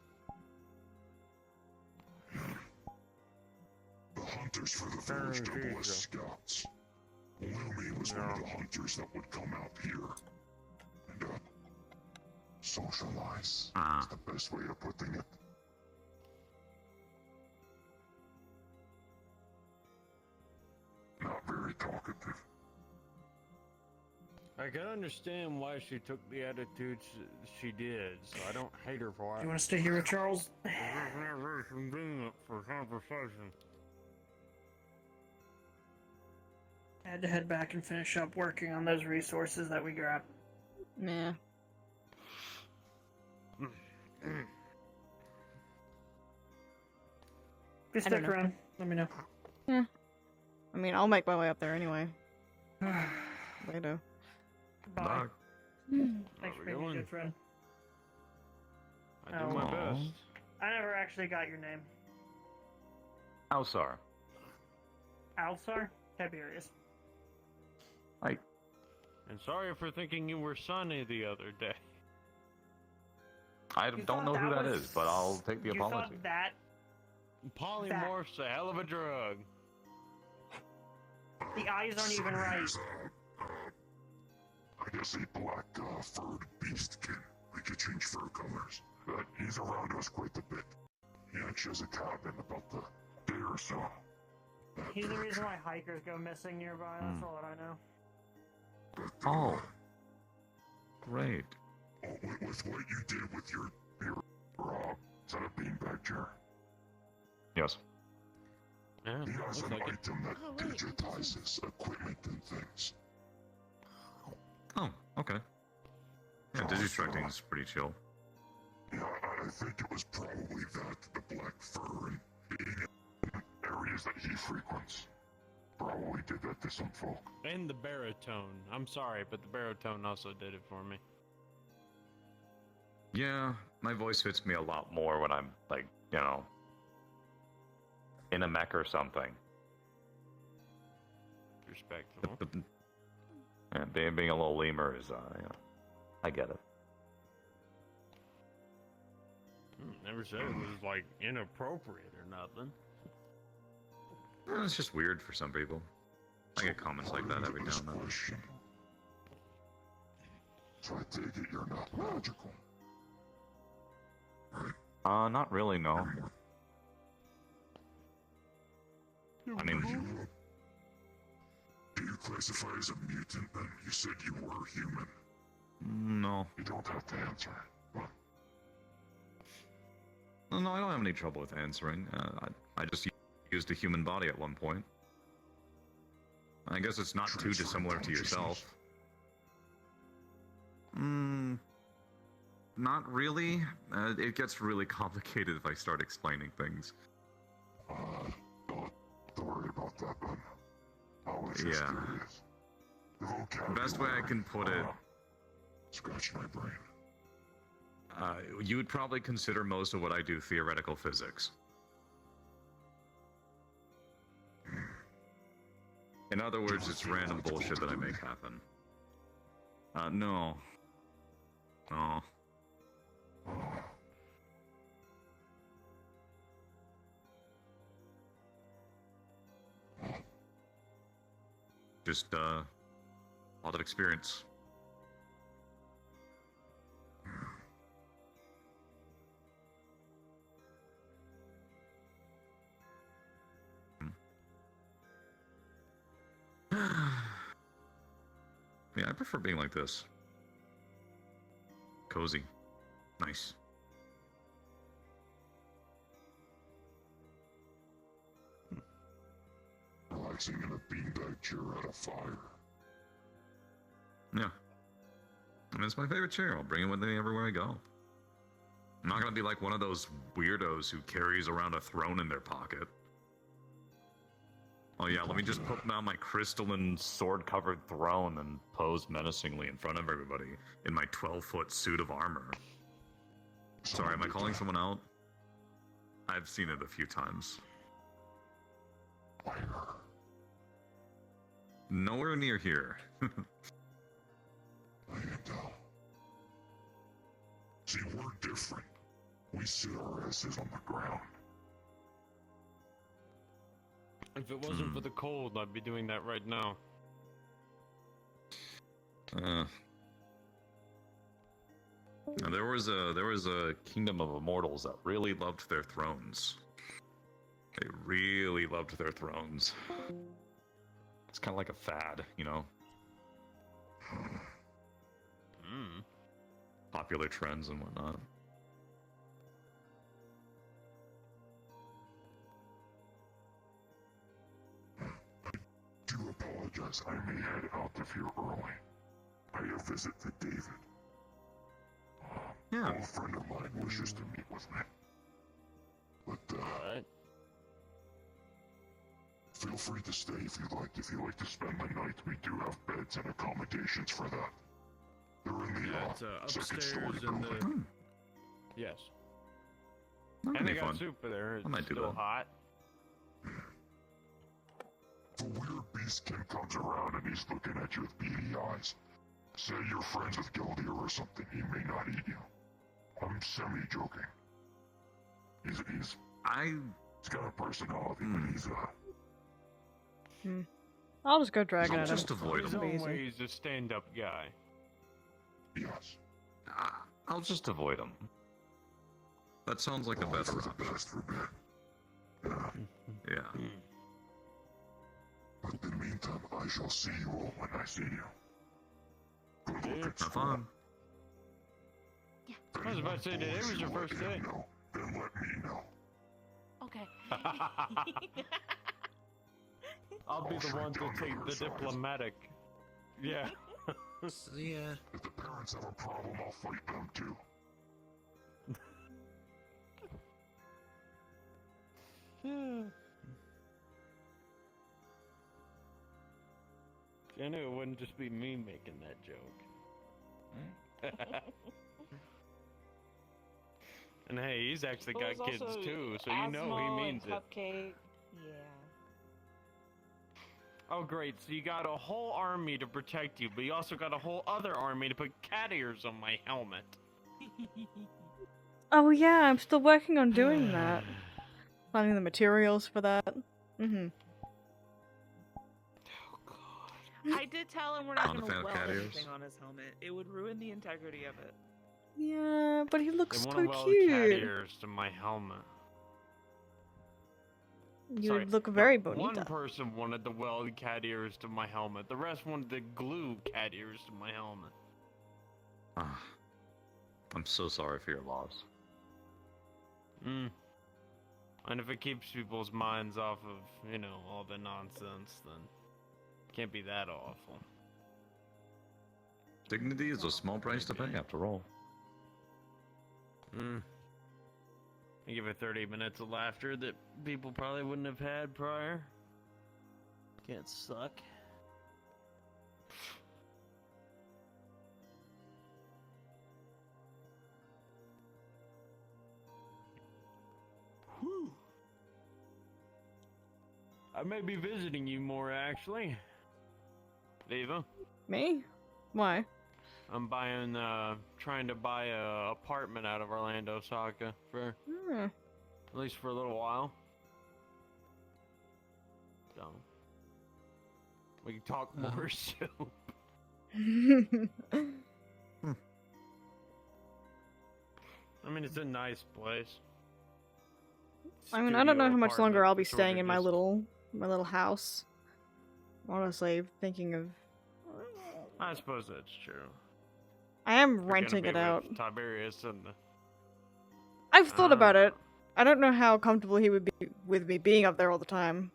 D: The hunters for the village double as scouts. Lumi was one of the hunters that would come out here and socialize. That's the best way of putting it. Not very talkative.
M: I can understand why she took the attitudes she did, so I don't hate her for it.
A: You want to stay here with Charles?
M: It's not very convenient for conversation.
A: I had to head back and finish up working on those resources that we grabbed.
B: Yeah.
A: If you stick around, let me know.
B: Yeah. I mean, I'll make my way up there anyway. Later.
A: Bye. Thanks for being a good friend.
M: I do my best.
A: I never actually got your name.
J: Alsar.
A: Alsar? Tiberius.
M: And sorry for thinking you were Sonny the other day.
J: I don't know who that is, but I'll take the
A: You
J: apology.
A: thought that?
M: Polymorph's a hell of a drug.
A: The eyes aren't even right.
D: I guess a black furred beastkin. We could change fur colors. But he's around us quite a bit. He actually has a cabin about the day or so.
A: He's the reason why hikers go missing nearby, that's all that I know.
J: Oh. Great.
D: Oh, with what you did with your is that a beanbag chair?
J: Yes.
M: Yeah,
D: He has an
M: looks like it.
D: item that digitizes equipment and things.
J: Oh, okay. Yeah, Digistructing is pretty chill.
D: Yeah, I think it was probably that, the black fur and being in areas that he frequents. Probably did that to some folk.
M: And the baritone. I'm sorry, but the baritone also did it for me.
J: Yeah, my voice fits me a lot more when I'm, like, you know, in a mech or something.
M: Respectful.
J: Yeah, being a little lemur is, you know, I get it.
M: Never said it was, like, inappropriate or nothing.
J: It's just weird for some people. I get comments like that every now and then.
D: So I take it you're not magical.
J: Not really, no. I mean,
D: Do you classify as a mutant then? You said you were human.
J: no.
D: You don't have to answer.
J: No, I don't have any trouble with answering. I just used a human body at one point. I guess it's not too dissimilar to yourself. Not really. It gets really complicated if I start explaining things.
D: Don't worry about that then. I was just
J: Yeah.
D: curious.
J: The best way I can put it,
D: Scratch my brain.
J: you would probably consider most of what I do theoretical physics. In other words, it's random bullshit that I make happen. No. No. Just, a lot of experience. Yeah, I prefer being like this. Cozy. Nice.
D: Relaxing in a beanbag chair at a fire.
J: Yeah. I mean, it's my favorite chair. I'll bring it with me everywhere I go. I'm not gonna be like one of those weirdos who carries around a throne in their pocket. Oh yeah, let me just put down my crystalline sword-covered throne and pose menacingly in front of everybody in my 12-foot suit of armor. Sorry, am I calling someone out? I've seen it a few times. Nowhere near here.
D: See, we're different. We sit our asses on the ground.
M: If it wasn't for the cold, I'd be doing that right now.
J: Now, there was a kingdom of immortals that really loved their thrones. They really loved their thrones. It's kind of like a fad, you know. Popular trends and whatnot.
D: Do apologize. I may head out of here early. I have a visit to David.
J: Yeah.
D: A friend of mine wishes to meet with me. But feel free to stay if you'd like. If you like to spend the night, we do have beds and accommodations for that. They're in the
M: It's
D: second
M: upstairs
D: story
M: in the.
D: building.
M: Yes.
J: That
M: And
J: would
M: they
J: be
M: got
J: fun.
M: soup there. It's
J: I might do
M: still
J: that.
M: hot.
D: If a weird beastkin comes around and he's looking at you with beady eyes, say you're friends with Gildir or something, he may not eat you. I'm semi-joking. He's got a personality, but he's
B: I'll just go dragon
J: I'll
B: at him.
J: just avoid
M: His
J: him.
M: own way, he's a stand-up guy.
D: Yes.
J: I'll just avoid him. That sounds like a better option. Yeah.
D: But in the meantime, I shall see you all when I see you. Good luck at
J: Have fun.
M: I was about to say, today was your first day.
D: Then let me know.
L: Okay.
M: I'll be the one to take the diplomatic. Yeah.
I: Yeah.
D: If the parents have a problem, I'll fight them too.
M: I knew it wouldn't just be me making that joke. And hey, he's actually
L: But
M: got
L: there's
M: kids
L: also
M: too, so you know
L: Asmo
M: he
L: and
M: means it.
L: Cupcake. Yeah.
M: Oh great, so you got a whole army to protect you, but you also got a whole other army to put cat ears on my helmet.
B: Oh yeah, I'm still working on doing that. Finding the materials for that.
L: I did tell him we're not
J: Not a
L: going to
J: fan of
L: weld
J: cat ears.
L: anything on his helmet. It would ruin the integrity of it.
B: Yeah, but he looks
M: They want
B: so
M: to weld cat
B: cute.
M: ears to my helmet.
B: You
M: Sorry,
B: would look very
M: One
B: bonita.
M: person wanted to weld cat ears to my helmet. The rest wanted to glue cat ears to my helmet.
J: I'm so sorry for your loss.
M: And if it keeps people's minds off of, you know, all the nonsense, then it can't be that awful.
J: Dignity is a small price to pay, after all.
M: I give it 30 minutes of laughter that people probably wouldn't have had prior. Can't suck. Whew. I may be visiting you more, actually. Viva?
B: Me? Why?
M: I'm buying, trying to buy a apartment out of Orlando, Saka, for at least for a little while. So we can talk more soon. I mean, it's a nice place.
B: I mean, I don't know how much longer I'll be
M: Studio
B: staying in my
M: apartment,
B: little house. Honestly, thinking of
M: I suppose that's true.
B: I am
M: You're gonna
B: renting
M: be
B: it
M: with
B: out.
M: Tiberius and the...
B: I've thought about it. I don't know how comfortable he would be with me being up there all the time.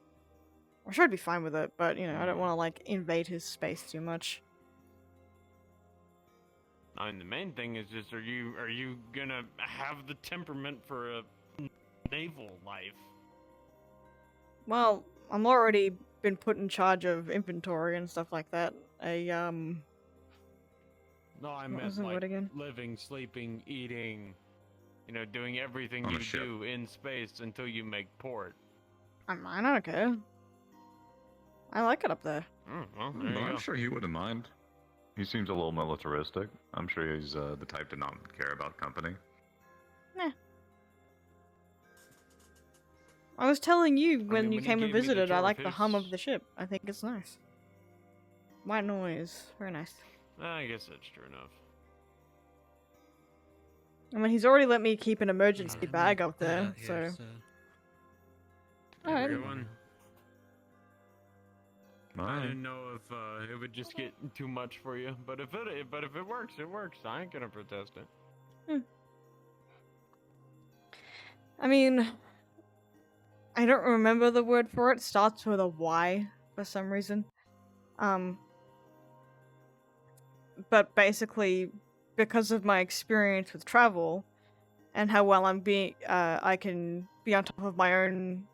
B: I'm sure I'd be fine with it, but you know, I don't want to like invade his space too much.
M: I mean, the main thing is just, are you gonna have the temperament for a naval life?
B: Well, I'm already been put in charge of inventory and stuff like that.
M: No, I
B: What
M: meant
B: was the
M: like
B: word again?
M: living, sleeping, eating, you know, doing everything
J: On a
M: you
J: ship.
M: do in space until you make port.
B: I don't care. I like it up there.
M: Well, there you
J: I'm
M: go.
J: sure he wouldn't mind. He seems a little militaristic. I'm sure he's the type to not care about company.
B: Nah. I was telling you when
M: mean,
B: you
M: when he
B: came and
M: gave me the
B: visited, I
M: tour
B: like
M: of
B: the hum of
M: his-
B: the ship. I think it's nice. White noise. Very nice.
M: I guess that's true enough.
B: I mean, he's already let me keep an emergency
I: Let me
B: bag up
I: head
B: there,
I: out here,
B: so...
M: Alright.
B: Alright.
M: I didn't know if it would just get too much for you, but if it works, it works. I ain't gonna protest it.
B: I mean... I don't remember the word for it. Starts with a Y for some reason. But basically, because of my experience with travel, and how well I can be on top of my own,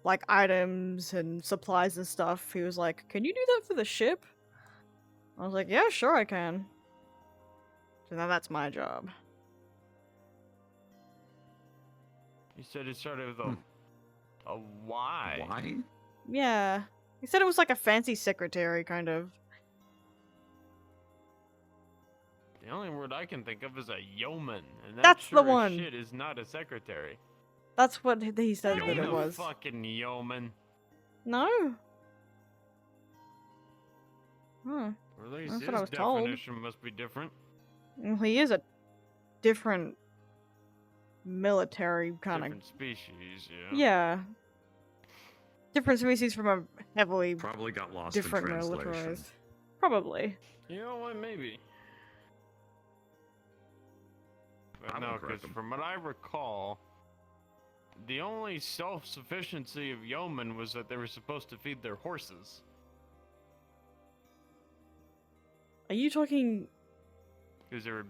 B: like, items and supplies and stuff, he was like, "Can you do that for the ship?" I was like, "Yeah, sure I can." So now that's my job.
M: You said it started with a Y.
J: Why?
B: Yeah. He said it was like a fancy secretary, kind of.
M: The only word I can think of is a yeoman, and that
B: That's
M: sure
B: the
M: as
B: one.
M: shit is not a secretary.
B: That's what he said
M: You
B: that
M: ain't
B: it
M: a
B: was.
M: fucking yeoman.
B: No? Huh.
M: Or at least
B: That's
M: his
B: what I was told.
M: definition must be different.
B: Well, he is a different military kind of...
M: Different species, yeah.
B: Yeah. Different species from a heavily
J: Probably got lost
B: different
J: in translation.
B: militarized. Probably.
M: You know what, maybe. But
J: I
M: no,
J: won't correct
M: because
J: him.
M: from what I recall, the only self-sufficiency of yeomen was that they were supposed to feed their horses.
B: Are you talking...
M: Because they were...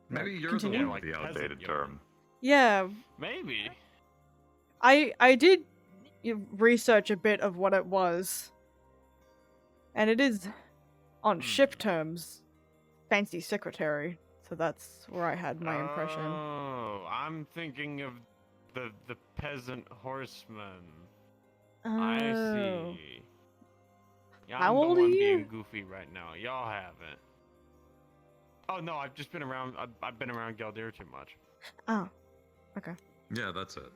J: Maybe you're
B: Continue.
J: the
M: Yeah,
J: one with
M: like
J: the
M: peasant
J: outdated
M: yeoman.
J: term.
B: Yeah,
M: Maybe.
B: I did research a bit of what it was. And it is, on ship terms, fancy secretary. So that's where I had my impression.
M: Oh, I'm thinking of the peasant horseman.
B: Oh.
M: I see. Yeah,
B: How
M: I'm
B: old
M: the
B: are
M: one
B: you?
M: being goofy right now. Y'all haven't. Oh no, I've just been around. I've been around Galdir too much.
B: Oh. Okay.
J: Yeah, that's it.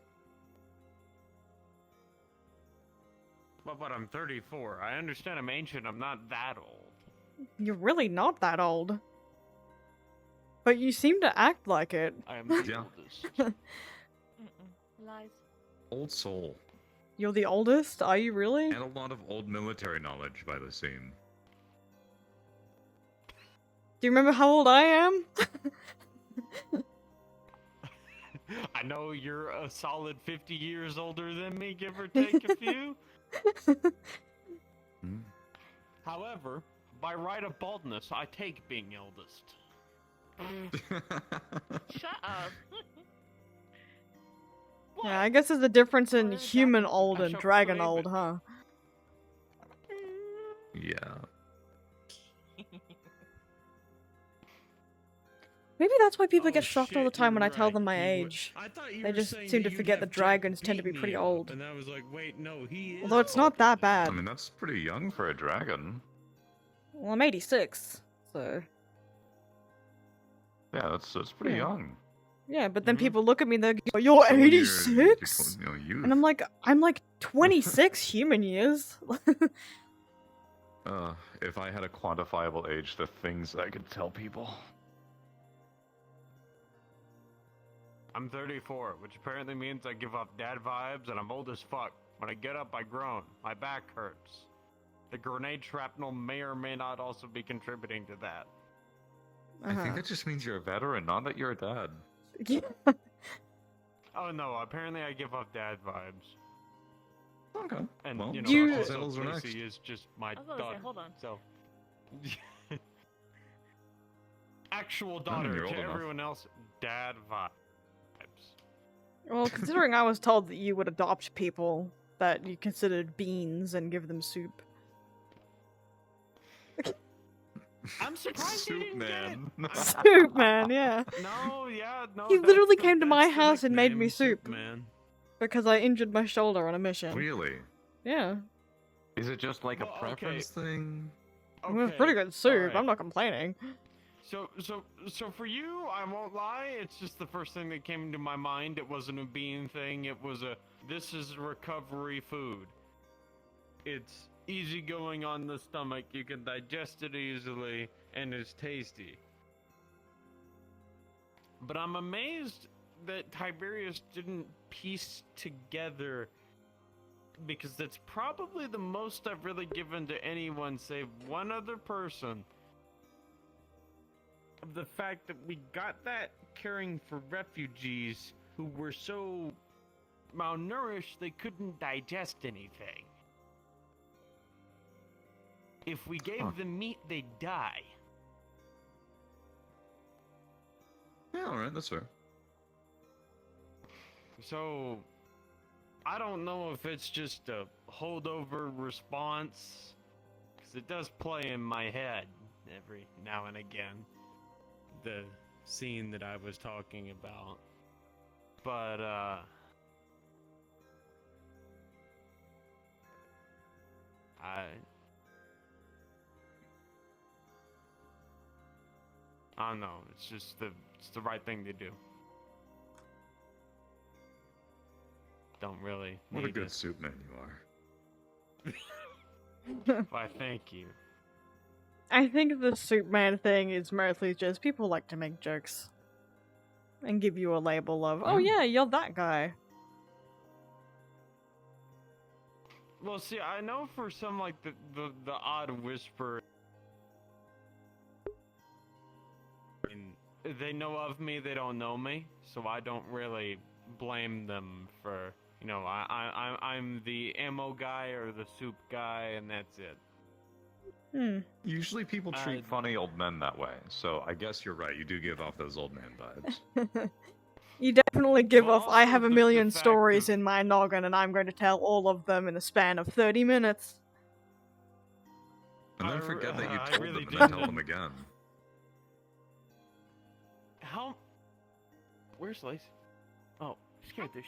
M: But I'm 34. I understand I'm ancient. I'm not that old.
B: You're really not that old. But you seem to act like it.
M: I am the
J: Yeah.
M: oldest.
L: Lies.
J: Old soul.
B: You're the oldest? Are you really?
J: And a lot of old military knowledge by the scene.
B: Do you remember how old I am?
M: I know you're a solid 50 years older than me, give or take a few. However, by right of baldness, I take being eldest.
L: Shut up.
B: Yeah, I guess there's a difference in
L: What is that?
B: human old
M: I
B: and
M: shall
B: dragon
M: claim
B: old,
M: it.
B: huh?
J: Yeah.
B: Maybe that's why people
M: Oh,
B: get shocked all the
M: shit,
B: time when I
M: you're
B: tell them
M: right.
B: my
M: He wa-
B: age.
M: I thought you
B: They
M: were
B: just
M: saying
B: seem
M: that
B: to
M: you'd
B: forget
M: have
B: that
M: Jack
B: dragons tend to
M: beat
B: be
M: me
B: pretty
M: up,
B: old.
M: And I was like, wait, no, he is.
B: Although it's not that
J: I
B: bad.
J: mean, that's pretty young for a dragon.
B: Well, I'm 86, so...
J: Yeah, that's pretty
B: Yeah.
J: young.
B: Yeah, but then
M: Mhm.
B: people look at me and they go, "You're
J: So when you're
B: 86?"
J: youth.
B: And I'm like 26 human years.
J: If I had a quantifiable age, the things I could tell people.
M: I'm 34, which apparently means I give off dad vibes and I'm old as fuck. When I get up, I groan. My back hurts. The grenade shrapnel may or may not also be contributing to that.
J: I think that just means you're a veteran, not that you're a dad.
B: Yeah.
M: Oh no, apparently I give off dad vibes.
J: Okay.
M: And
J: Well,
M: you know,
B: You-
M: also
J: Zettles are
M: Lacey
J: next.
M: is just my
L: I was gonna say,
M: daughter.
L: hold on.
M: So actual
J: I mean,
M: daughter.
J: you're old
M: To
J: enough.
M: everyone else, dad vibes.
B: Well, considering I was told that you would adopt people that you considered beans and give them soup.
M: I'm surprised you
J: Soup
M: didn't
J: man.
M: get it.
B: Soup man, yeah.
M: No, yeah, no.
B: He
M: that's
B: literally
M: the-
B: came to my
M: that's the
B: house and made me
M: nickname,
B: soup.
M: man.
B: Because I injured my shoulder on a mission.
J: Really?
B: Yeah.
J: Is it just like
M: Well,
J: a preference thing?
B: It was pretty good soup.
M: alright.
B: I'm not complaining.
M: So for you, I won't lie. It's just the first thing that came to my mind. It wasn't a bean thing. It was this is recovery food. It's easy going on the stomach. You can digest it easily, and it's tasty. But I'm amazed that Tiberius didn't piece together, because that's probably the most I've really given to anyone save one other person. Of the fact that we got that caring for refugees who were so malnourished they couldn't digest anything. If we gave them meat, they'd die.
J: Yeah, alright, that's fair.
M: So, I don't know if it's just a holdover response, because it does play in my head every now and again, the scene that I was talking about. But, I don't know, it's just it's the right thing to do. Don't really
J: What a
M: need
J: good
M: it.
J: soup man you are.
M: Why, thank you.
B: I think the soup man thing is mostly just people like to make jokes. And give you a label of, oh yeah, you're that guy.
M: Well, see, I know for some, like, the odd whisper, I mean, they know of me, they don't know me, so I don't really blame them for, you know, I'm the ammo guy or the soup guy, and that's it.
J: Usually people treat funny old men that way, so I guess you're right. You do give off those old man vibes.
B: You definitely give
M: Well,
B: off, I
M: also
B: have a
M: the
B: million
M: fact
B: stories
M: of-
B: in my noggin and I'm going to tell all of them in the span of 30 minutes.
J: And then forget that you
M: I
J: told
M: really
J: them and then tell
M: didn't.
J: them again.
M: How? Where's Lacey? Oh, scared the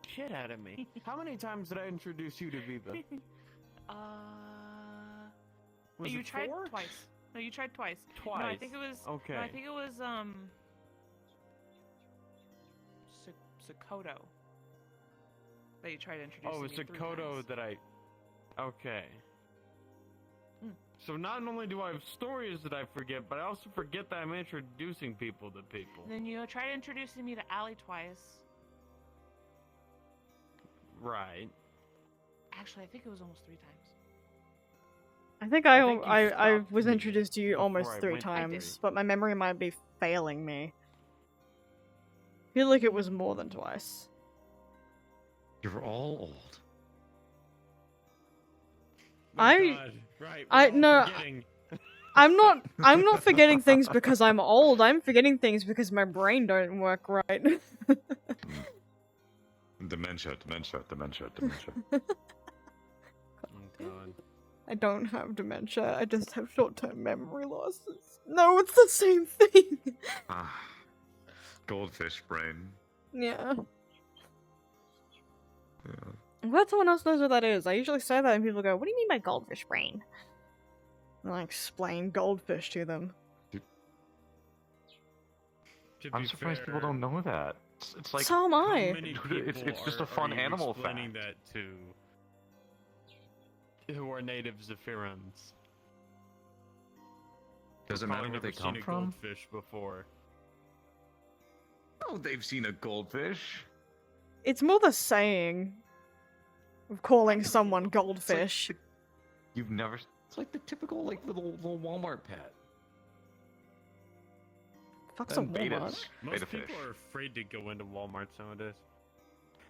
M: shit out of me. How many times did I introduce you to Viva? Was
L: you
M: it
L: tried
M: 4?
L: twice. No, you tried twice.
M: Twice.
L: No, I think it was.
M: Okay.
L: No, I think it was Sakoto that you tried to introduce.
M: Oh, it's
L: me
M: a
L: 3
M: Kodo
L: times.
M: that I. Okay.
L: Mm.
M: So not only do I have stories that I forget, but I also forget that I'm introducing people to people.
L: And then you tried introducing me to Allie twice.
M: Right.
L: Actually, I think it was almost 3 times.
B: I think
M: I
B: I
M: think you
B: I
M: stopped
B: was
M: me
B: introduced to you
M: before
B: almost
M: I
B: 3
M: went to
B: times,
M: three.
B: but my memory might be failing me. I feel like it was more than twice.
J: You're all old.
M: God. Right.
B: I-
M: we're all
B: no,
M: forgetting.
B: I'm not forgetting things because I'm old. I'm forgetting things because my brain don't work right.
J: Dementia.
M: Oh, God.
B: I don't have dementia. I just have short-term memory losses. No, it's the same thing.
J: Ah, goldfish brain.
B: Yeah.
J: Yeah.
B: I'm glad someone else knows what that is. I usually say that and people go, what do you mean by goldfish brain? And I explain goldfish to them.
M: To
J: I'm
M: be
J: surprised people
M: fair,
J: don't know that. It's like
B: So am
M: how
B: I.
M: many
J: It's
M: people
J: just a
M: are
J: fun
M: you
J: animal
M: explaining
J: fact.
M: that to who are native Zephyrans?
J: Does it
M: Probably
J: matter where they
M: never
J: come
M: seen a
J: from?
M: goldfish before.
J: Oh, they've seen a goldfish.
B: It's more the saying of calling someone goldfish.
J: You've never. It's like the typical like little Walmart pet.
B: Fuck's a
J: And
B: Walmart.
J: betas.
M: Most
J: Beta
M: people
J: fish.
M: are afraid to go into Walmart nowadays.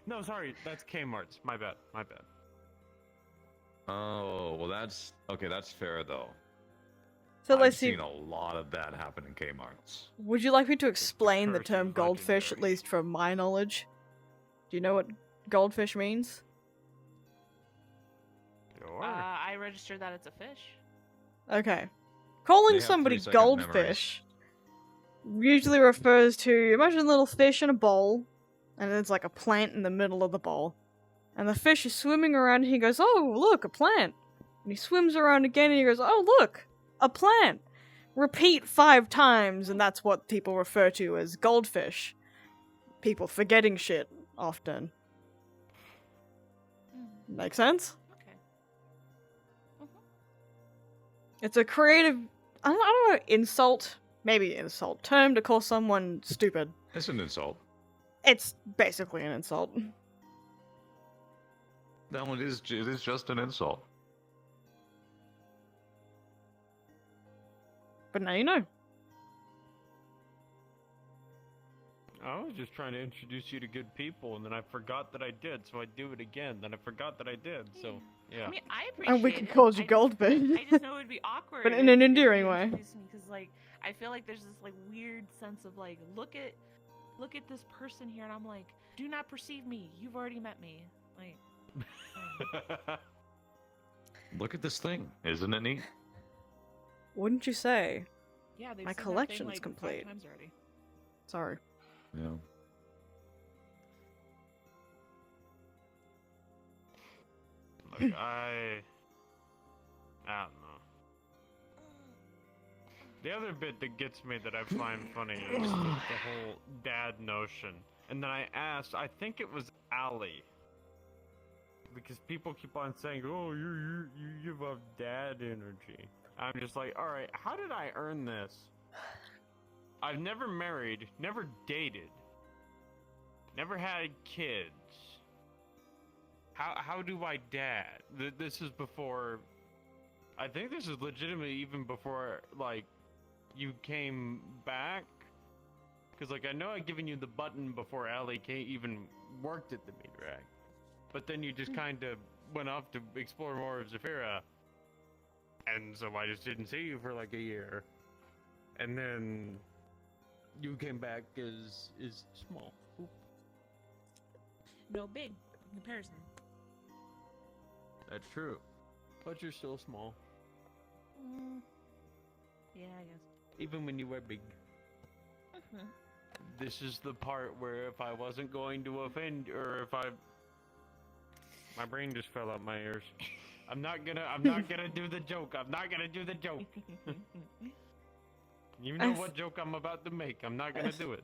M: No, sorry, that's Kmart's. My bad. My bad.
J: Oh, well that's okay, that's fair though.
B: So
J: I've
B: let's see.
J: seen a lot of that happen in Kmart's.
B: Would you like me to explain the
M: curse
B: term
M: of
B: goldfish, at
M: legendary.
B: least from my knowledge? Do you know what goldfish means?
M: Sure.
L: I registered that it's a fish.
B: Okay. Calling
J: They have
B: somebody
J: 3-second memories.
B: goldfish usually refers to, imagine a little fish in a bowl, and there's like a plant in the middle of the bowl. And the fish is swimming around, and he goes, "Oh, look, a plant." And he swims around again, and he goes, "Oh, look, a plant." Repeat 5 times, and that's what people refer to as goldfish. People forgetting shit often. Make sense?
L: Okay.
B: It's a creative, I don't know, insult, maybe insult term to call someone stupid.
J: It's an insult.
B: It's basically an insult.
J: No, it is just an insult.
B: But now you know.
M: I was just trying to introduce you to good people, and then I forgot that I did, so I do it again. Then I forgot that I did, so yeah.
L: I mean, I appreciate
B: And we can
L: it.
B: call you
L: I just-
B: goldfish.
L: I just know it'd be awkward.
B: But in an endearing way.
L: Because like, I feel like there's this like weird sense of like, look at this person here, and I'm like, do not perceive me. You've already met me. Like,
J: Look at this thing. Isn't it neat?
B: Wouldn't you say?
L: yeah, they've
B: My
L: seen that thing,
B: collection's
L: like, 5
B: complete.
L: times already.
B: Sorry.
J: Yeah.
M: Like, I don't know. The other bit that gets me that I find funny is the whole dad notion. And then I asked, I think it was Allie. Because people keep on saying, "Oh, you give off dad energy." I'm just like, all right, how did I earn this? I've never married, never dated, never had kids. How do I dad? This is before. I think this is legitimately even before like you came back. Because like I know I'd given you the button before Allie even worked at the meat rack. But then you just kind of went off to explore more of Zafira. And so I just didn't see you for like a year. And then you came back as small. Oop.
L: No, big in comparison.
M: That's true. But you're still small.
L: Yeah, I guess.
M: Even when you were big. This is the part where if I wasn't going to offend, or if my brain just fell out my ears. I'm not gonna do the joke. I'm not gonna do the joke. You know what joke I'm about to make. I'm not gonna do it.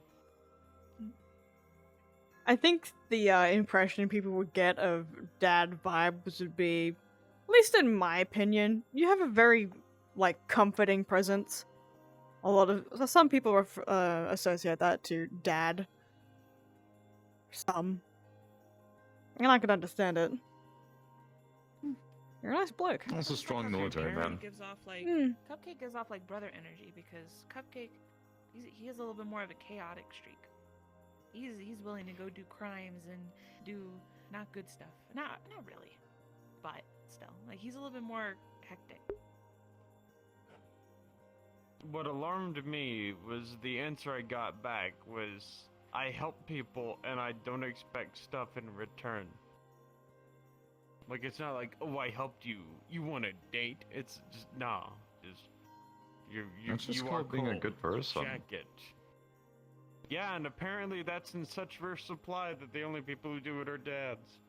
B: I think the impression people would get of dad vibes would be, at least in my opinion, you have a very, like, comforting presence. Some people associate that to dad. Some. And I can understand it. You're a nice bloke.
J: That's a strong military man.
L: Gives off like Cupcake gives off like brother energy because Cupcake, he has a little bit more of a chaotic streak. He's willing to go do crimes and do not good stuff. Not really, but still, like he's a little bit more hectic.
M: What alarmed me was the answer I got back was, I help people and I don't expect stuff in return. Like, it's not like, oh, I helped you. You want a date? It's just, nah. Just,
J: That's just
M: you
J: called
M: are
J: being a
M: cold.
J: good person.
M: Check it. Yeah, and apparently that's in such rare supply that the only people who do it are dads.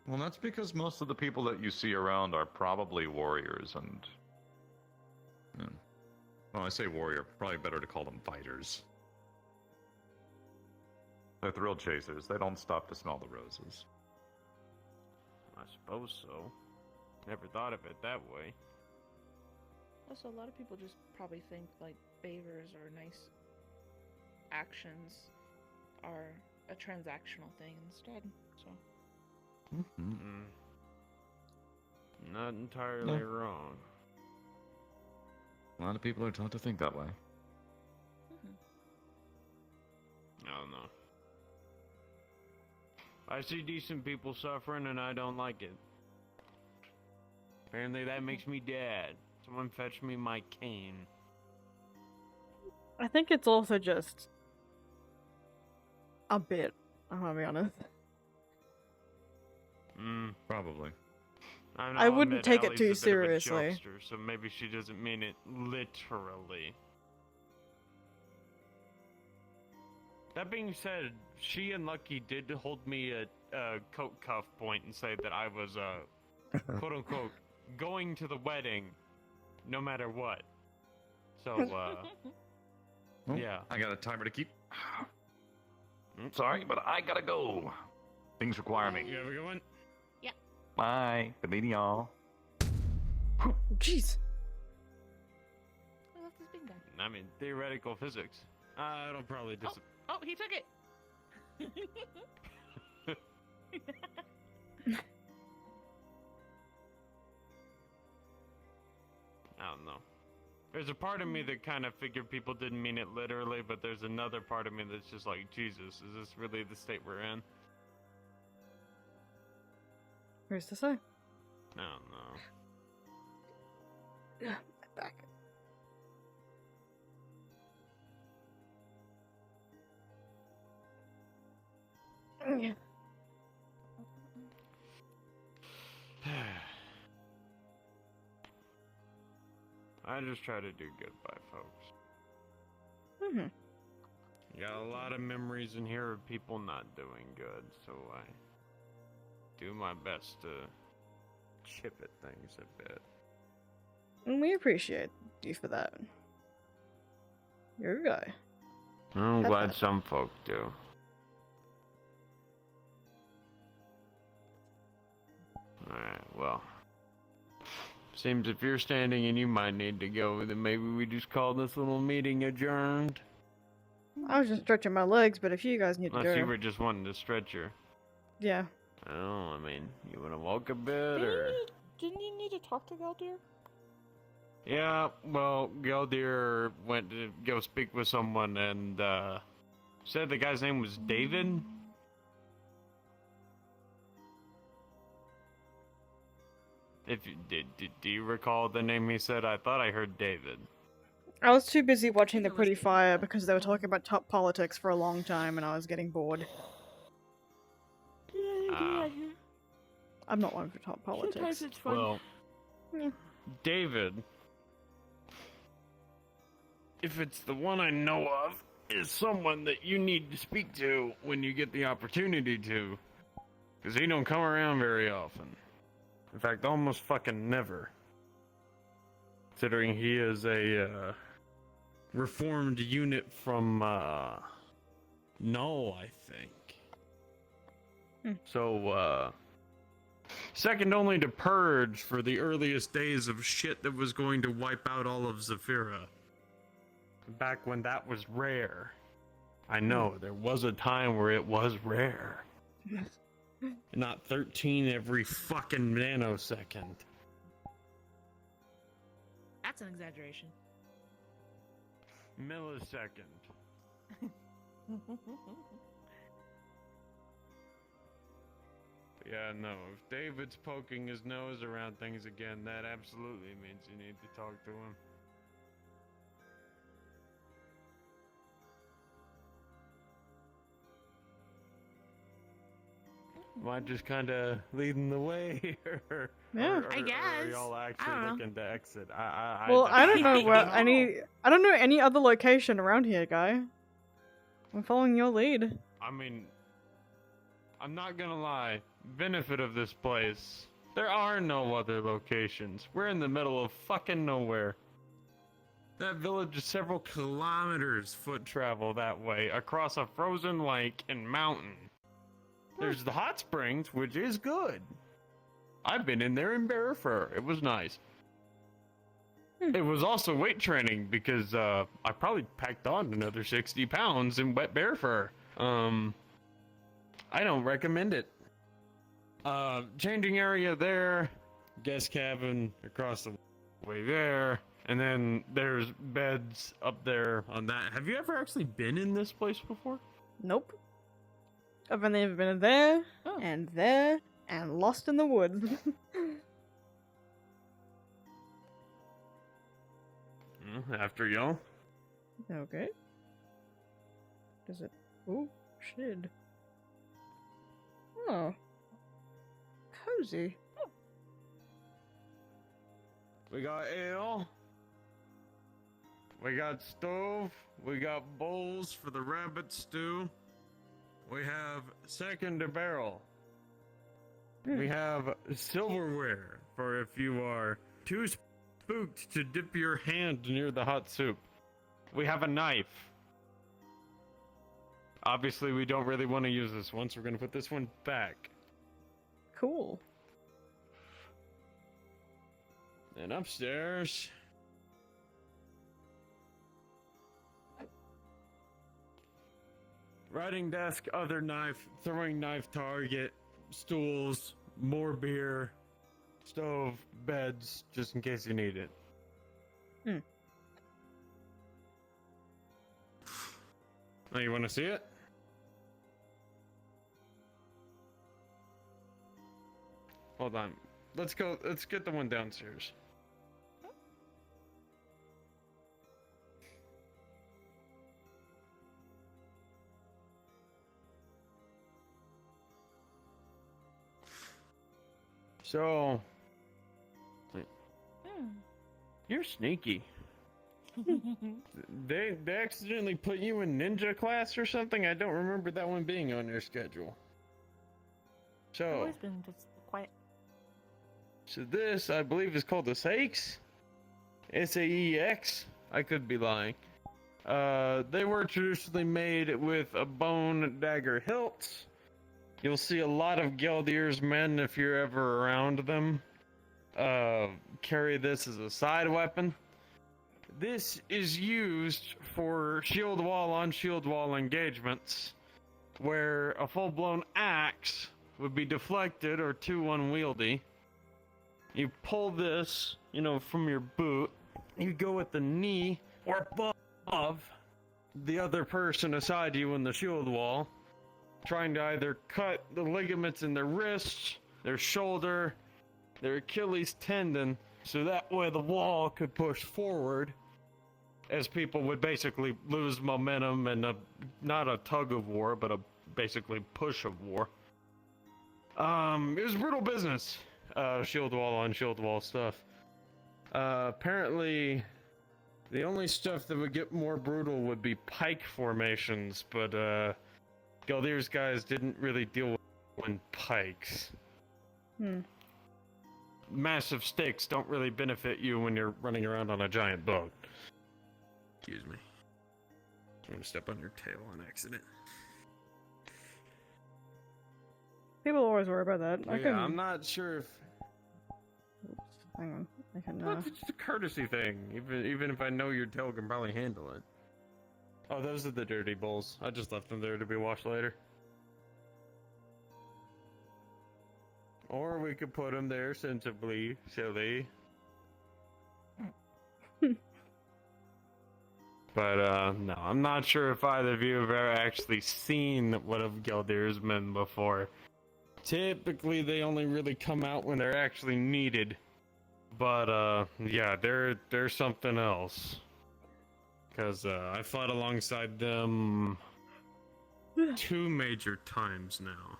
J: Well, that's because most of the people that you see around are probably warriors and... Well, I say warrior, probably better to call them fighters. They're thrill chasers. They don't stop to smell the roses.
M: I suppose so. Never thought of it that way.
L: Also, a lot of people just probably think like favors or nice actions are a transactional thing instead. So.
M: Not entirely wrong.
J: A lot of people are taught to think that way.
M: I don't know. I see decent people suffering and I don't like it. Apparently that makes me dad. Someone fetch me my cane.
B: I think it's also just a bit, I'm gonna be honest.
J: Probably.
B: I wouldn't take it too
M: Allie's a bit of a
B: seriously.
M: jokester, so maybe she doesn't mean it literally. That being said, she and Lucky did hold me at coat cuff point and say that I was, quote unquote, going to the wedding no matter what. So,
J: Oh,
M: yeah.
J: I got a timer to keep. Sorry, but I gotta go. Things require me.
M: You have a good one?
L: Yeah.
J: Bye. Good meeting y'all.
B: Jeez.
L: I left this big guy.
M: I mean, theoretical physics. It'll probably disappear.
L: Oh, he took it.
M: I don't know. There's a part of me that kind of figured people didn't mean it literally, but there's another part of me that's just like, Jesus, is this really the state we're in?
B: Where's the sign?
M: I don't know.
B: Yeah, back. Yeah.
M: I just try to do good by folks.
B: Mm-hmm.
M: Got a lot of memories in here of people not doing good, so I do my best to chip at things a bit.
B: And we appreciate you for that. You're a guy.
M: I'm
B: Have
M: glad
B: fun.
M: some folk do. Alright, well. Seems if you're standing and you might need to go, then maybe we just call this little meeting adjourned.
B: I was just stretching my legs, but if you guys need to
M: Unless
B: go.
M: you were just wanting to stretch her.
B: Yeah.
M: Oh, I mean, you want to walk a bit, or?
L: Didn't you need to talk to Galdir?
M: Yeah, well, Geldir went to go speak with someone and, said the guy's name was David? If you do you recall the name he said? I thought I heard David.
B: I was too busy watching The Pretty Fire because they were talking about top politics for a long time and I was getting bored. I'm not one for top politics.
L: Sometimes it's fun.
M: Well,
B: Yeah.
M: David, if it's the one I know of, is someone that you need to speak to when you get the opportunity to. Because he don't come around very often. In fact, almost fucking never. Considering he is a, reformed unit from, Null, I think. So, second only to Purge for the earliest days of shit that was going to wipe out all of Zephyra. Back when that was rare. I know, there was a time where it was rare. Not 13 every fucking nanosecond.
L: That's an exaggeration.
M: Millisecond. Yeah, no, if David's poking his nose around things again, that absolutely means you need to talk to him. Am I just kind of leading the way, or,
B: Yeah.
L: I
M: or
L: guess.
M: are y'all
L: I
M: actually
L: don't know.
M: looking to exit?
B: Well, I don't know where
L: don't
B: any. I don't know any other location around here, guy. I'm following your lead.
M: I mean, I'm not gonna lie. Benefit of this place, there are no other locations. We're in the middle of fucking nowhere. That village is several kilometers foot travel that way across a frozen lake and mountain. There's the Hotsprings, which is good. I've been in there in bear fur. It was nice. It was also weight training because I probably packed on another 60 pounds in wet bear fur. I don't recommend it. Changing area there, guest cabin across the way there, and then there's beds up there on that. Have you ever actually been in this place before?
B: Nope. I've only been there, and lost in the woods.
M: after y'all.
B: Okay. Does it? Oh, shit. Oh. Cozy.
M: We got ale. We got stove. We got bowls for the rabbit stew. We have second to barrel. We have silverware for if you are too spooked to dip your hand near the hot soup. We have a knife. Obviously, we don't really want to use this one, so we're going to put this one back.
B: Cool.
M: And upstairs... writing desk, other knife, throwing knife target, stools, more beer, stove, beds, just in case you need it. Oh, you want to see it? Hold on. Let's get the one downstairs. So, you're sneaky. They accidentally put you in ninja class or something? I don't remember that one being on your schedule.
L: I've
M: So,
L: always been just quiet.
M: so this, I believe, is called the Saix? S-A-E-X? I could be lying. They were traditionally made with a bone dagger hilt. You'll see a lot of Geldir's men, if you're ever around them, carry this as a side weapon. This is used for shield wall on shield wall engagements, where a full-blown axe would be deflected or too unwieldy. You pull this, from your boot. You go at the knee or above the other person aside you in the shield wall, trying to either cut the ligaments in their wrist, their shoulder, their Achilles tendon, so that way the wall could push forward, as people would basically lose momentum and not a tug of war, but a basically push of war. It was brutal business, shield wall on shield wall stuff. Apparently, the only stuff that would get more brutal would be pike formations, but Geldir's guys didn't really deal with pikes. Massive stakes don't really benefit you when you're running around on a giant boat. Excuse me. I'm gonna step on your tail on accident.
B: People always worry about that.
M: I'm not sure if...
B: Oops, hang on. I can,
M: Well, it's just a courtesy thing. Even if I know your tail can probably handle it. Oh, those are the dirty bowls. I just left them there to be washed later. Or we could put them there sensibly, silly. But, no, I'm not sure if either of you have ever actually seen one of Geldir's men before. Typically, they only really come out when they're actually needed. But, yeah, they're something else. Because, I fought alongside them 2 major times now.